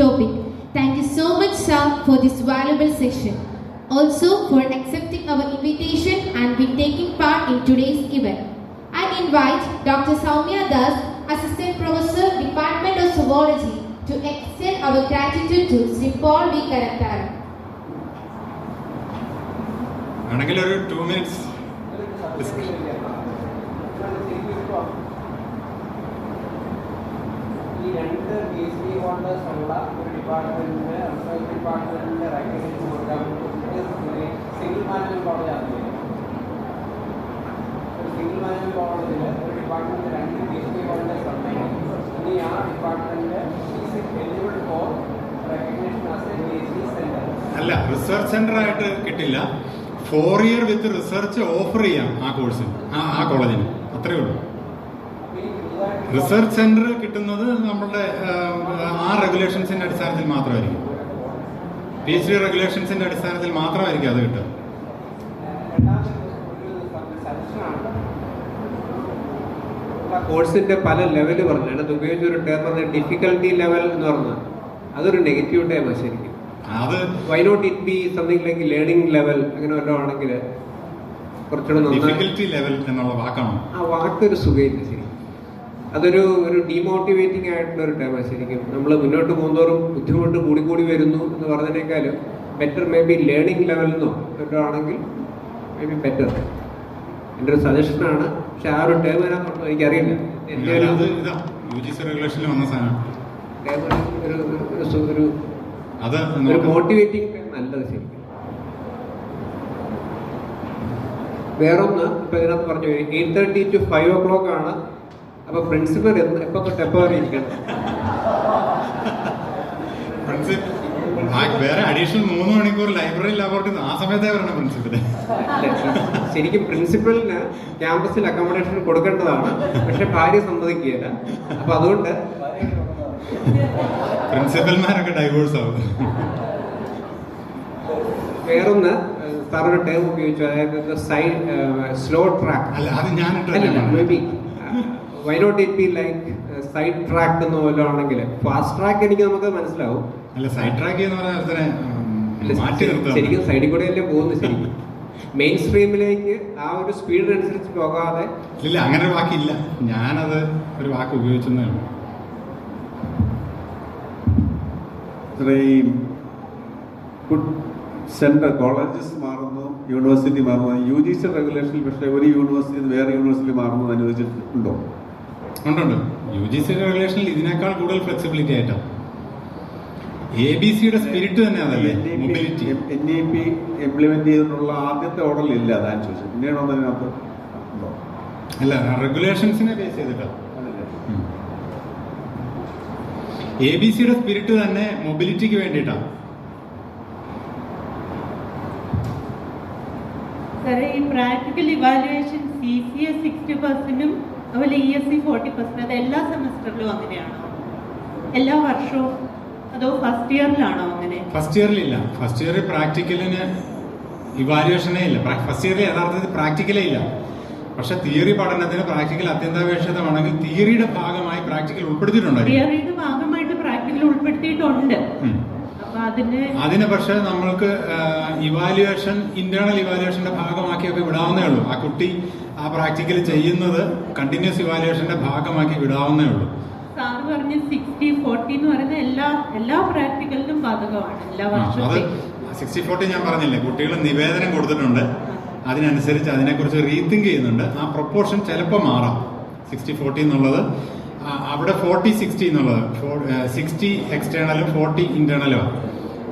topic. Thank you so much, sir, for this valuable session. Also for accepting our invitation and be taking part in today's event. I invite Dr. Soumya Das, Assistant Professor, Department of Zoology, to extend our gratitude to Sri Paul V. Karattara. ആണെങ്കിൽ ഒരു 2 minutes ഈ 2 PhD ഹോൾഡേഴ്സ് ഉള്ള ഒരു ഡിപ്പാർട്ട്മെന്റിന്റെ റിസർച്ച് ഡിപ്പാർട്ട്മെന്റിന്റെ റെക്കഗ്നേഷൻ കൊടുക്കാൻ സിംഗിൾ മാനേജ്മെന്റ് കോളേജാണ്. ഒരു സിംഗിൾ മാനേജ്മെന്റ് കോളേജിൽ ഒരു ഡിപ്പാർട്ട്മെന്റ് 2 PhD ഹോൾഡേഴ്സ് ഉണ്ടെങ്കിൽ ഇനി ആ department eligible for recognition as A PhD centre അല്ല, റിസർച്ച് സെന്റർ ആയിട്ട് കിട്ടില്ല. 4 ഇയർ വിത്ത് റിസർച്ച് ഓഫർ ചെയ്യാം ആ കോഴ്സിന്, ആ കോളേജിന്. അത്രയേ ഉള്ളൂ. റിസർച്ച് സെന്റർ കിട്ടുന്നത് നമ്മുടെ ആ റെഗുലേഷൻസിന്റെ അടിസ്ഥാനത്തിൽ മാത്രമായിരിക്കും. PhD റെഗുലേഷൻസിന്റെ അടിസ്ഥാനത്തിൽ മാത്രമായിരിക്കും അത് കിട്ടുക. കോഴ്സിന്റെ പല ലെവൽ പറഞ്ഞു. അതിനകത്ത് ഉപയോഗിച്ച ഒരു ടേം പറഞ്ഞ ഡിഫിക്കൽട്ടി ലെവൽ എന്ന് പറഞ്ഞാൽ അതൊരു നെഗറ്റീവ് ടൈമാണ് ശരിക്കും. അത് why not it be something like learning level അങ്ങനെ വല്ലതും ആണെങ്കിൽ കുറച്ചുകൂടെ ഡിഫിക്കൽട്ടി ലെവൽ എന്നുള്ള വാക്കാണ്. ആ വാക്കൊരു സുഖമില്ല ശരിക്കും. അതൊരു ഡീമോട്ടിവേറ്റിംഗ് ആയിട്ടുള്ള ഒരു ടൈമാണ് ശരിക്കും. നമ്മൾ മുന്നോട്ട് പോകുന്നതോറും ബുദ്ധിമുട്ട് കൂടി വരുന്നു എന്ന് പറഞ്ഞതിനേക്കാളും better maybe learning level എന്നോ മറ്റോ ആണെങ്കിൽ മേ ബി ബെറ്റർ. എൻ്റെ ഒരു സജഷനാണ്. പക്ഷെ ആ ഒരു ടേം വരാൻ എനിക്കറിയില്ല. എൻ്റെ ഒരു റെഗുലേഷനിൽ വന്ന സാധനം ഒരു മോട്ടിവേറ്റിംഗ് ടൈം നല്ലത് ശരിക്കും. വേറൊന്ന് ഇപ്പൊ ഇതിനകത്ത് പറഞ്ഞു 8:30 to 5 o'clock ആണ്. അപ്പൊ പ്രിൻസിപ്പൽ എപ്പോ തൊട്ട് എപ്പോ വരെ ഇരിക്കണം? വേറെ അഡീഷണൽ 3 മണിക്കൂർ ലൈബ്രറി ലാബോറട്ടറി ആ സമയത്തേ വരണം പ്രിൻസിപ്പല്. ശരിക്കും പ്രിൻസിപ്പലിന് ക്യാമ്പസിൽ അക്കോമഡേഷൻ കൊടുക്കേണ്ടതാണ്, പക്ഷെ ഭാര്യ സമ്മതിക്കുകയില്ല. അപ്പൊ അതുകൊണ്ട് പ്രിൻസിപ്പൽമാരൊക്കെ ഡൈവോഴ്സ് ആവും. വേറൊന്ന് സാറൊരു ടേം ഉപയോഗിച്ചു, അതായത് സ്ലോ ട്രാക്ക്. അല്ല, അത് ഞാൻ maybe why not it be like side track എന്ന് പോലെ ആണെങ്കിൽ ഫാസ്റ്റ് ട്രാക്ക് എനിക്ക് നമുക്ക് മനസ്സിലാവും. അല്ല, സൈഡ് ട്രാക്ക് എന്ന് പറഞ്ഞാൽ മാറ്റി നിർത്തുക. ശരിക്കും സൈഡിൽ കൂടെ അല്ലേ പോകുന്നത്. ശരിക്കും മെയിൻ സ്ട്രീമിലേക്ക് ആ ഒരു സ്പീഡിനനുസരിച്ച് പോകാതെ. ഇല്ല, അങ്ങനെ ഒരു വാക്കില്ല. ഞാനത് ഒരു വാക്ക് ഉപയോഗിച്ചെന്നേ ഉള്ളൂ. സെൻട്രൽ കോളേജസ് മാറുന്നു, യൂണിവേഴ്സിറ്റി മാറുന്നു. UGC റെഗുലേഷനിൽ പക്ഷേ ഒരു യൂണിവേഴ്സിറ്റി വേറെ യൂണിവേഴ്സിറ്റി മാറുന്നത് അനുവദിച്ചിട്ടുണ്ടോ? ഉണ്ട്. UGC റെഗുലേഷനിൽ ഇതിനേക്കാൾ കൂടുതൽ ഫ്ലെക്സിബിലിറ്റി ആയിട്ടാണ്. ABCയുടെ സ്പിരിറ്റ് തന്നെ അതല്ലേ, മൊബിലിറ്റി. NEP ഇംപ്ലിമെന്റ് ചെയ്തിട്ടുള്ള ആദ്യത്തെ ഓർഡറിൽ ഇല്ല, അതാണ് ചോദിച്ചത്. പിന്നീട് അതിനകത്ത് ഉണ്ടോ? അല്ല, റെഗുലേഷൻസിനെ ബേസ് ചെയ്തിട്ടാണ്. ABCയുടെ സ്പിരിറ്റ് തന്നെ മൊബിലിറ്റിക്ക് വേണ്ടിയിട്ടാണ്. സാറേ, ഈ പ്രാക്ടിക്കൽ ഇവാലുവേഷൻ CCS 60%-ഉം അതുപോലെ ESC 40%, അത് എല്ലാ സെമസ്റ്ററിലും അങ്ങനെയാണോ? എല്ലാ വർഷവും അതോ ഫസ്റ്റ് ഇയറിലാണോ അങ്ങനെ? ഫസ്റ്റ് ഇയറിലില്ല. ഫസ്റ്റ് ഇയറിൽ പ്രാക്ടിക്കലിന് ഇവാലുവേഷനേ ഇല്ല. ഫസ്റ്റ് ഇയറിൽ യഥാർത്ഥത്തിൽ പ്രാക്ടിക്കലേ ഇല്ല. പക്ഷെ തിയറി പഠനത്തിന് പ്രാക്ടിക്കൽ അത്യന്താപേക്ഷിതമാണെങ്കിൽ തിയറിയുടെ ഭാഗമായി പ്രാക്ടിക്കൽ ഉൾപ്പെടുത്തിയിട്ടുണ്ട്. തിയറിയുടെ ഭാഗമായിട്ട് പ്രാക്ടിക്കൽ ഉൾപ്പെടുത്തിയിട്ടുണ്ട്. അതിന് പക്ഷെ നമ്മൾക്ക് ഇവാലുവേഷൻ, ഇന്റേണൽ ഇവാലുവേഷന്റെ ഭാഗമാക്കിയൊക്കെ വിടാവുന്നേ ഉള്ളൂ. ആ കുട്ടി ആ പ്രാക്ടിക്കൽ ചെയ്യുന്നത് കണ്ടിന്യൂസ് ഇവാലുവേഷന്റെ ഭാഗമാക്കി വിടാവുന്നേ ഉള്ളൂ. സാറ് പറഞ്ഞ 60-40 എന്ന് പറയുന്ന എല്ലാ പ്രാക്ടിക്കലിനും ബാധകമാണ്, എല്ലാ വർഷവും. അത് 60-40 ഞാൻ പറഞ്ഞില്ലേ, കുട്ടികൾ നിവേദനം കൊടുത്തിട്ടുണ്ട്, അതിനനുസരിച്ച് അതിനെക്കുറിച്ച് റീതിങ്ക് ചെയ്യുന്നുണ്ട്. ആ പ്രൊപ്പോർഷൻ ചിലപ്പോൾ മാറാം. 60-40 എന്നുള്ളത് അവിടെ 40-60 എന്നുള്ളത് 60 എക്സ്റ്റേണലും 40 ഇന്റേണലുമാണ്.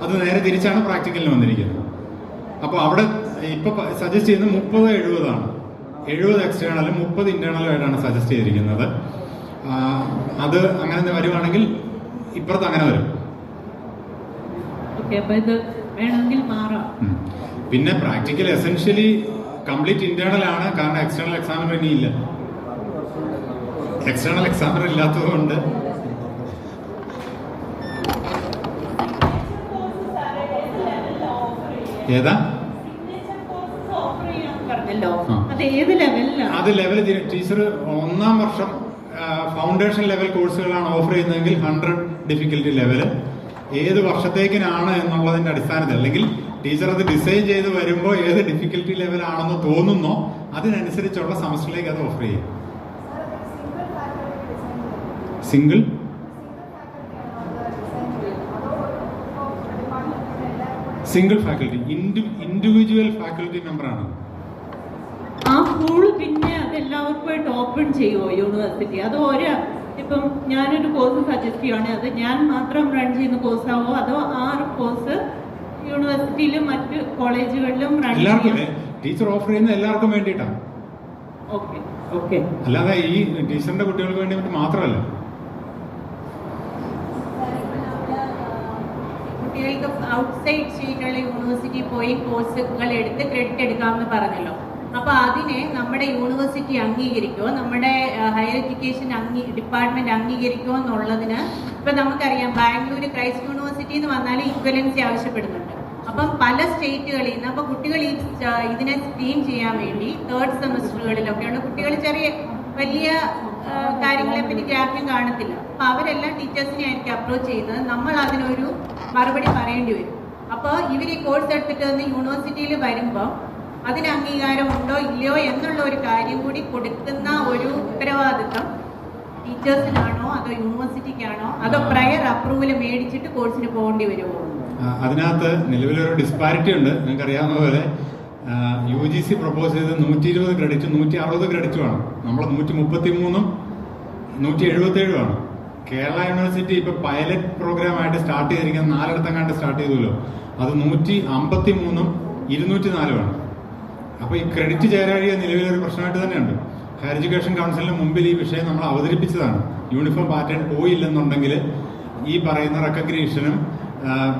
അത് നേരെ തിരിച്ചാണ് പ്രാക്ടിക്കലിന് വന്നിരിക്കുന്നത്. അപ്പോൾ അവിടെ ഇപ്പൊ സജസ്റ്റ് ചെയ്യുന്നത് 30-70 ആണ്. 70 എക്സ്റ്റേണലും 30 ഇന്റേണലും ആയിട്ടാണ് സജസ്റ്റ് ചെയ്തിരിക്കുന്നത്. അത് അങ്ങനെ വരുവാണെങ്കിൽ ഇപ്പുറത്ത് അങ്ങനെ വരും. പിന്നെ പ്രാക്ടിക്കൽ എസെൻഷ്യലി കംപ്ലീറ്റ് ഇന്റേണൽ ആണ്, കാരണം എക്സ്റ്റേണൽ എക്സാമിനർ ഇനിയില്ല. എക്സ്റ്റേണൽ എക്സാമിനർ ഇല്ലാത്തതുകൊണ്ട് ഏതാ അത് ലെവൽ ടീച്ചർ 1ാം വർഷം ഫൗണ്ടേഷൻ ലെവൽ കോഴ്സുകളാണ് ഓഫർ ചെയ്യുന്നതെങ്കിൽ 100 ഡിഫിക്കൽറ്റി ലെവല് ഏത് വർഷത്തേക്കിനാണ് എന്നുള്ളതിന്റെ അടിസ്ഥാനത്തിൽ, അല്ലെങ്കിൽ ടീച്ചർ അത് ഡിസൈൻ ചെയ്ത് വരുമ്പോൾ ഏത് ഡിഫിക്കൽറ്റി ലെവൽ ആണെന്ന് തോന്നുന്നോ അതിനനുസരിച്ചുള്ള സെമസ്റ്ററിലേക്ക് അത് ഓഫർ ചെയ്യും. സിംഗിൾ ഫാക്കൽറ്റി, ഇൻഡിവിജ്വൽ ഫാക്കൽറ്റി മെമ്പറാണ്. ആ സ്കൂള് പിന്നെ അത് എല്ലാവർക്കുമായിട്ട് ഓപ്പൺ ചെയ്യുമോ യൂണിവേഴ്സിറ്റി? അത് ഇപ്പം ഞാനൊരു കോഴ്സ് സജസ്റ്റ് ചെയ്യുവാണ്, അത് ഞാൻ മാത്രം റൺ ചെയ്യുന്ന കോഴ്സാവോ അതോ ആ കോഴ്സ് യൂണിവേഴ്സിറ്റിയിലും മറ്റ് കോളേജുകളിലും റൺ ചെയ്യാം? ടീച്ചർ ഓഫർ ചെയ്യുന്ന എല്ലാവർക്കും വേണ്ടിയിട്ടാണ്. ഓക്കെ. അല്ലാതെ ഈ ടീച്ചറിന്റെ കുട്ടികൾക്ക് വേണ്ടി മാത്രമല്ല. കുട്ടികൾക്ക് ഔട്ട്സൈഡ് സ്റ്റേറ്റുള്ള യൂണിവേഴ്സിറ്റി പോയി കോഴ്സുകൾ എടുത്ത് ക്രെഡിറ്റ് എടുക്കാമെന്ന് പറഞ്ഞല്ലോ. അപ്പൊ അതിനെ നമ്മുടെ യൂണിവേഴ്സിറ്റി അംഗീകരിക്കുമോ, നമ്മുടെ ഹയർ എഡ്യൂക്കേഷൻ ഡിപ്പാർട്ട്മെന്റ് അംഗീകരിക്കുമോ എന്നുള്ളതിന് ഇപ്പൊ നമുക്കറിയാം ബാംഗ്ലൂർ ക്രൈസ്റ്റ് യൂണിവേഴ്സിറ്റി എന്ന് വന്നാൽ ഈക്വലൻസി ആവശ്യപ്പെടുന്നുണ്ട്. അപ്പം പല സ്റ്റേറ്റുകളിൽ നിന്ന് അപ്പൊ കുട്ടികൾ ഇതിനെ സ്ക്രീൻ ചെയ്യാൻ വേണ്ടി 3rd സെമസ്റ്ററുകളിലൊക്കെയുള്ള കുട്ടികൾ വലിയ കാര്യങ്ങളെ പറ്റി ഗ്രാഹ്യം കാണത്തില്ല. അപ്പൊ അവരെല്ലാം ടീച്ചേഴ്സിനെ ആയിരിക്കും അപ്രോച്ച് ചെയ്യുന്നത്. നമ്മൾ അതിനൊരു മറുപടി പറയേണ്ടി വരും. അപ്പോൾ ഇവർ ഈ കോഴ്സ് എടുത്തിട്ട് വന്ന് യൂണിവേഴ്സിറ്റിയിൽ വരുമ്പോൾ അതിന് അംഗീകാരം ഉണ്ടോ ഇല്ലയോ എന്നുള്ള ഒരു കാര്യം കൂടി കൊടുക്കുന്ന ഒരു ഉത്തരവാദിത്വം ടീച്ചേഴ്സിനാണോ അതോ യൂണിവേഴ്സിറ്റിക്കാണോ അതോ പ്രയർ അപ്രൂവൽ മേടിച്ചിട്ട് കോഴ്സിന് പോകേണ്ടി വരുമോ? അതിനകത്ത് നിലവിലൊരു ഡിസ്പാരിറ്റി ഉണ്ട്. നിങ്ങൾക്ക് അറിയാവുന്ന പോലെ UGC പ്രപ്പോസ് ചെയ്ത് 120 ക്രെഡിറ്റ് 160 ക്രെഡിറ്റുമാണ്. നമ്മൾ 133 177 ആണ്. കേരള യൂണിവേഴ്സിറ്റി ഇപ്പൊ പൈലറ്റ് പ്രോഗ്രാം ആയിട്ട് സ്റ്റാർട്ട് ചെയ്തിരിക്കുന്നത് 4 സ്റ്റാർട്ട് ചെയ്തല്ലോ. അത് 153 204 ആണ്. അപ്പോൾ ഈ ക്രെഡിറ്റ് ചേരാഴിക നിലവിലൊരു പ്രശ്നമായിട്ട് തന്നെയുണ്ട്. ഹയർ എഡ്യൂക്കേഷൻ കൗൺസിലിന് മുമ്പിൽ ഈ വിഷയം നമ്മൾ അവതരിപ്പിച്ചതാണ്. യൂണിഫോം പാറ്റേൺ പോയില്ലെന്നുണ്ടെങ്കിൽ ഈ പറയുന്ന റെക്കഗ്നീഷനും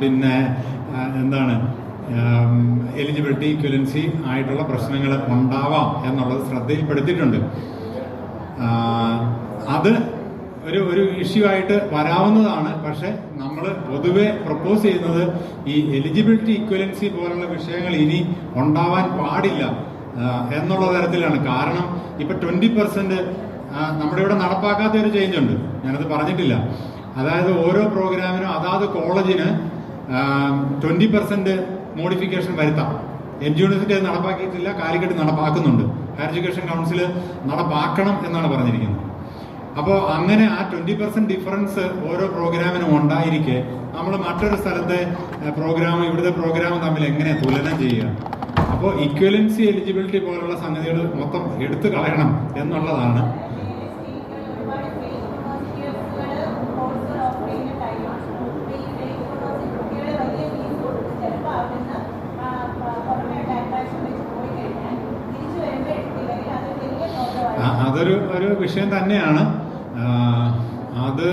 പിന്നെ എന്താണ് എലിജിബിലിറ്റി ഇക്വലൻസി ആയിട്ടുള്ള പ്രശ്നങ്ങൾ ഉണ്ടാവാം എന്നുള്ളത് ശ്രദ്ധയിൽപ്പെടുത്തിയിട്ടുണ്ട്. അത് ഒരു ഇഷ്യൂ ആയിട്ട് വരാവുന്നതാണ്. പക്ഷെ നമ്മൾ പൊതുവെ പ്രപ്പോസ് ചെയ്യുന്നത് ഈ എലിജിബിലിറ്റി ഇക്വലൻസി പോലുള്ള വിഷയങ്ങൾ ഇനി ഉണ്ടാവാൻ പാടില്ല എന്നുള്ള തരത്തിലാണ്. കാരണം ഇപ്പൊ 20% നമ്മുടെ ഇവിടെ നടപ്പാക്കാത്ത ഒരു ചേഞ്ച് ഉണ്ട്, ഞാനത് പറഞ്ഞിട്ടില്ല. അതായത് ഓരോ പ്രോഗ്രാമിനും അതാത് കോളേജിന് 20% മോഡിഫിക്കേഷൻ വരുത്താം. എം ജി യൂണിവേഴ്സിറ്റി അത് നടപ്പാക്കിയിട്ടില്ല, കാലിക്കറ്റ് നടപ്പാക്കുന്നുണ്ട്. ഹയർ എഡ്യൂക്കേഷൻ കൗൺസിൽ നടപ്പാക്കണം എന്നാണ് പറഞ്ഞിരിക്കുന്നത്. അപ്പോൾ അങ്ങനെ ആ 20% ഡിഫറൻസ് ഓരോ പ്രോഗ്രാമിനും ഉണ്ടായിരിക്കെ നമ്മൾ മറ്റൊരു സ്ഥലത്തെ പ്രോഗ്രാമും ഇവിടുത്തെ പ്രോഗ്രാമും തമ്മിൽ എങ്ങനെ തുലനം ചെയ്യുക? അപ്പോൾ ഇക്വലൻസി എലിജിബിലിറ്റി പോലുള്ള സംഗതികൾ മൊത്തം എടുത്തു കളയണം എന്നുള്ളതാണ്. അതൊരു വിഷയം തന്നെയാണ്. അത്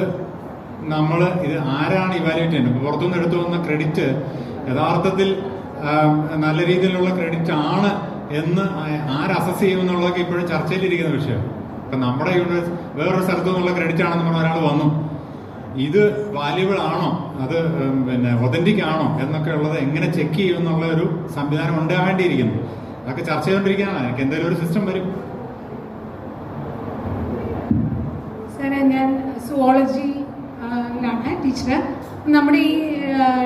നമ്മൾ ഇത് ആരാണ് ഇവാലുവേറ്റ് ചെയ്യുന്നത്? പുറത്തുനിന്ന് എടുത്തു വന്ന ക്രെഡിറ്റ് യഥാർത്ഥത്തിൽ നല്ല രീതിയിലുള്ള ക്രെഡിറ്റ് ആണ് എന്ന് ആര് അസസ് ചെയ്യുമെന്നുള്ളതൊക്കെ ഇപ്പോഴും ചർച്ചയിലിരിക്കുന്ന വിഷയം. ഇപ്പം നമ്മുടെ വേറൊരു സ്ഥലത്തു നിന്നുള്ള ക്രെഡിറ്റ് ആണെന്ന് പറഞ്ഞ ഒരാൾ വന്നു, ഇത് വാല്യുബിൾ ആണോ, അത് പിന്നെ ഒതന്റിക് ആണോ എന്നൊക്കെ ഉള്ളത് എങ്ങനെ ചെക്ക് ചെയ്യുമെന്നുള്ള ഒരു സംവിധാനം ഉണ്ടാവേണ്ടിയിരിക്കുന്നു. അതൊക്കെ ചർച്ച ചെയ്തുകൊണ്ടിരിക്കുകയാണ്. എനിക്ക് എന്തെങ്കിലും ഒരു സിസ്റ്റം വരും. സാറേ, ഞാൻ സുവോളജിയിലാണ് ടീച്ചർ. നമ്മുടെ ഈ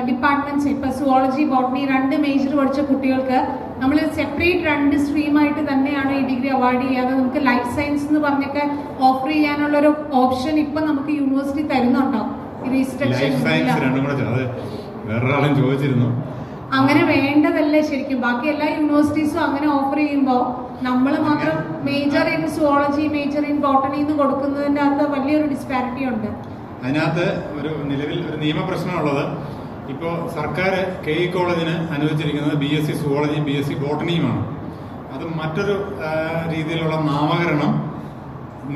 ഡിപ്പാർട്ട്മെന്റ്സ് ഇപ്പൊ സുവോളജി, ബോട്ടണി 2 മേജർ പഠിച്ച കുട്ടികൾക്ക് നമ്മൾ സെപ്പറേറ്റ് 2 സ്ട്രീമായിട്ട് തന്നെയാണ് ഈ ഡിഗ്രി അവാർഡ് ചെയ്യാതെ നമുക്ക് ലൈഫ് സയൻസ് എന്ന് പറഞ്ഞൊക്കെ ഓഫർ ചെയ്യാനുള്ള ഒരു ഓപ്ഷൻ ഇപ്പൊ നമുക്ക് യൂണിവേഴ്സിറ്റി തരുന്നുണ്ടോ? വേറൊരാളും ചോദിച്ചിരുന്നു. അങ്ങനെ വേണ്ടതല്ലേ ശരിക്കും? ബാക്കി എല്ലാ യൂണിവേഴ്സിറ്റീസും അങ്ങനെ ഓഫർ ചെയ്യുമ്പോൾ നമ്മൾ മാത്രം major in zoology, major in botany എന്ന് കൊടുക്കുന്നതിന്റെ അകത്ത് വലിയൊരു ഡിസ്പാരിറ്റി ഉണ്ട്. അതിനകത്ത് നിലവിൽ ഒരു നിയമപ്രശ്നമുള്ളത്, ഇപ്പോൾ സർക്കാർ KE കോളേജിന് അനുവദിച്ചിരിക്കുന്നത് BSc സുവോളജിയും BSc ബോട്ടണിയുമാണ്. അത് മറ്റൊരു രീതിയിലുള്ള നാമകരണം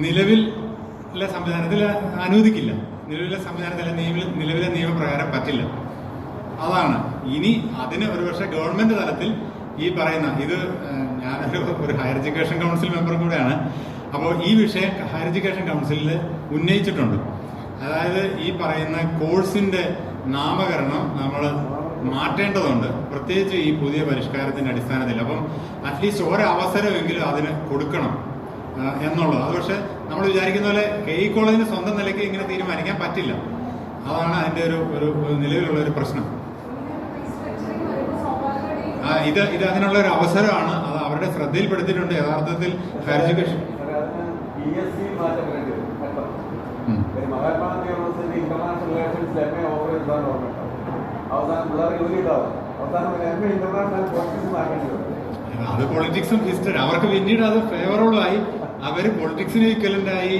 നിലവിലെ സംവിധാനത്തിൽ അനുവദിക്കില്ല. നിലവിലെ നിയമപ്രകാരം പറ്റില്ല. അതാണ് ഇനി അതിന് ഒരുപക്ഷെ ഗവൺമെന്റ് തലത്തിൽ ഈ പറയുന്ന ഇത് ഞാനൊരു ഹയർ എഡ്യൂക്കേഷൻ കൗൺസിൽ മെമ്പറും കൂടെയാണ്. അപ്പോൾ ഈ വിഷയം ഹയർ എഡ്യൂക്കേഷൻ കൗൺസിലിൽ ഉന്നയിച്ചിട്ടുണ്ട്. അതായത് ഈ പറയുന്ന കോഴ്സിന്റെ നാമകരണം നമ്മൾ മാറ്റേണ്ടതുണ്ട്, പ്രത്യേകിച്ച് ഈ പുതിയ പരിഷ്കാരത്തിന്റെ അടിസ്ഥാനത്തിൽ. അപ്പം അറ്റ്ലീസ്റ്റ് ഒരവസരമെങ്കിലും അതിന് കൊടുക്കണം എന്നുള്ളത്. അത് പക്ഷെ നമ്മൾ വിചാരിക്കുന്ന പോലെ KE കോളേജിന് സ്വന്തം നിലയ്ക്ക് ഇങ്ങനെ തീരുമാനിക്കാൻ പറ്റില്ല. അതാണ് അതിന്റെ ഒരു നിലവിലുള്ള ഒരു പ്രശ്നം. ഇത് അതിനുള്ള ഒരു അവസരമാണ്. അത് അവരുടെ ശ്രദ്ധയിൽപ്പെടുത്തിയിട്ടുണ്ട്. യഥാർത്ഥത്തിൽ higher education Mahatma Gandhi university international relations MA offer ചെയ്താണ് ഓർമ്മ. അവസാനം പിള്ളേർ ജോലി ഉണ്ടാവും. അവസാനം MA ഇന്റർനാഷണൽ പൊളിറ്റിക്സ് ആക്കേണ്ടി വരും. അത് പൊളിറ്റിക്സും ഹിസ്റ്ററി അവർക്ക് പിന്നീട് അത് ഫേവറബിൾ ആയി. അവർ പൊളിറ്റിക്സിന് ഈക്വലന്റ് ആയി,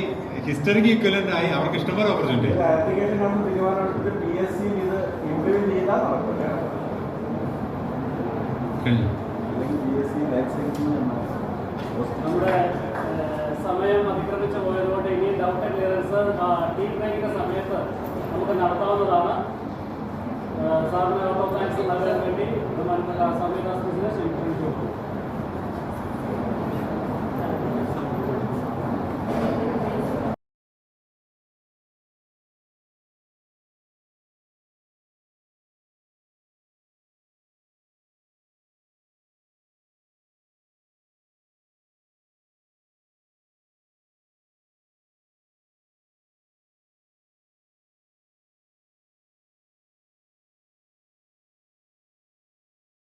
ഹിസ്റ്ററിക്ക് ഈക്വലന്റ് ആയി. അവർക്ക് ഇഷ്ടംപോലെ ഓപ്പർച്യൂണിറ്റി. ആപ്ലിക്കേഷൻ നമ്മൾ തീരുമാനമെടുത്തിട്ട് PSC ഇത് ഇംപ്ലിമെന്റ് ചെയ്താൽ നടക്കില്ല. നമ്മുടെ സമയം അതിക്രമിച്ചു പോയതുകൊണ്ട് ഇനി ഡൗട്ട് ക്ലിയറൻസ് ടീ ബ്രേക്കിന്റെ സമയത്ത് നമുക്ക് നടത്താവുന്നതാണ്. സാറിന് ഔട്ട് ഓഫ് താങ്ക്സ് നൽകാൻ വേണ്ടി സമയത്ത് ക്ഷണിച്ചു.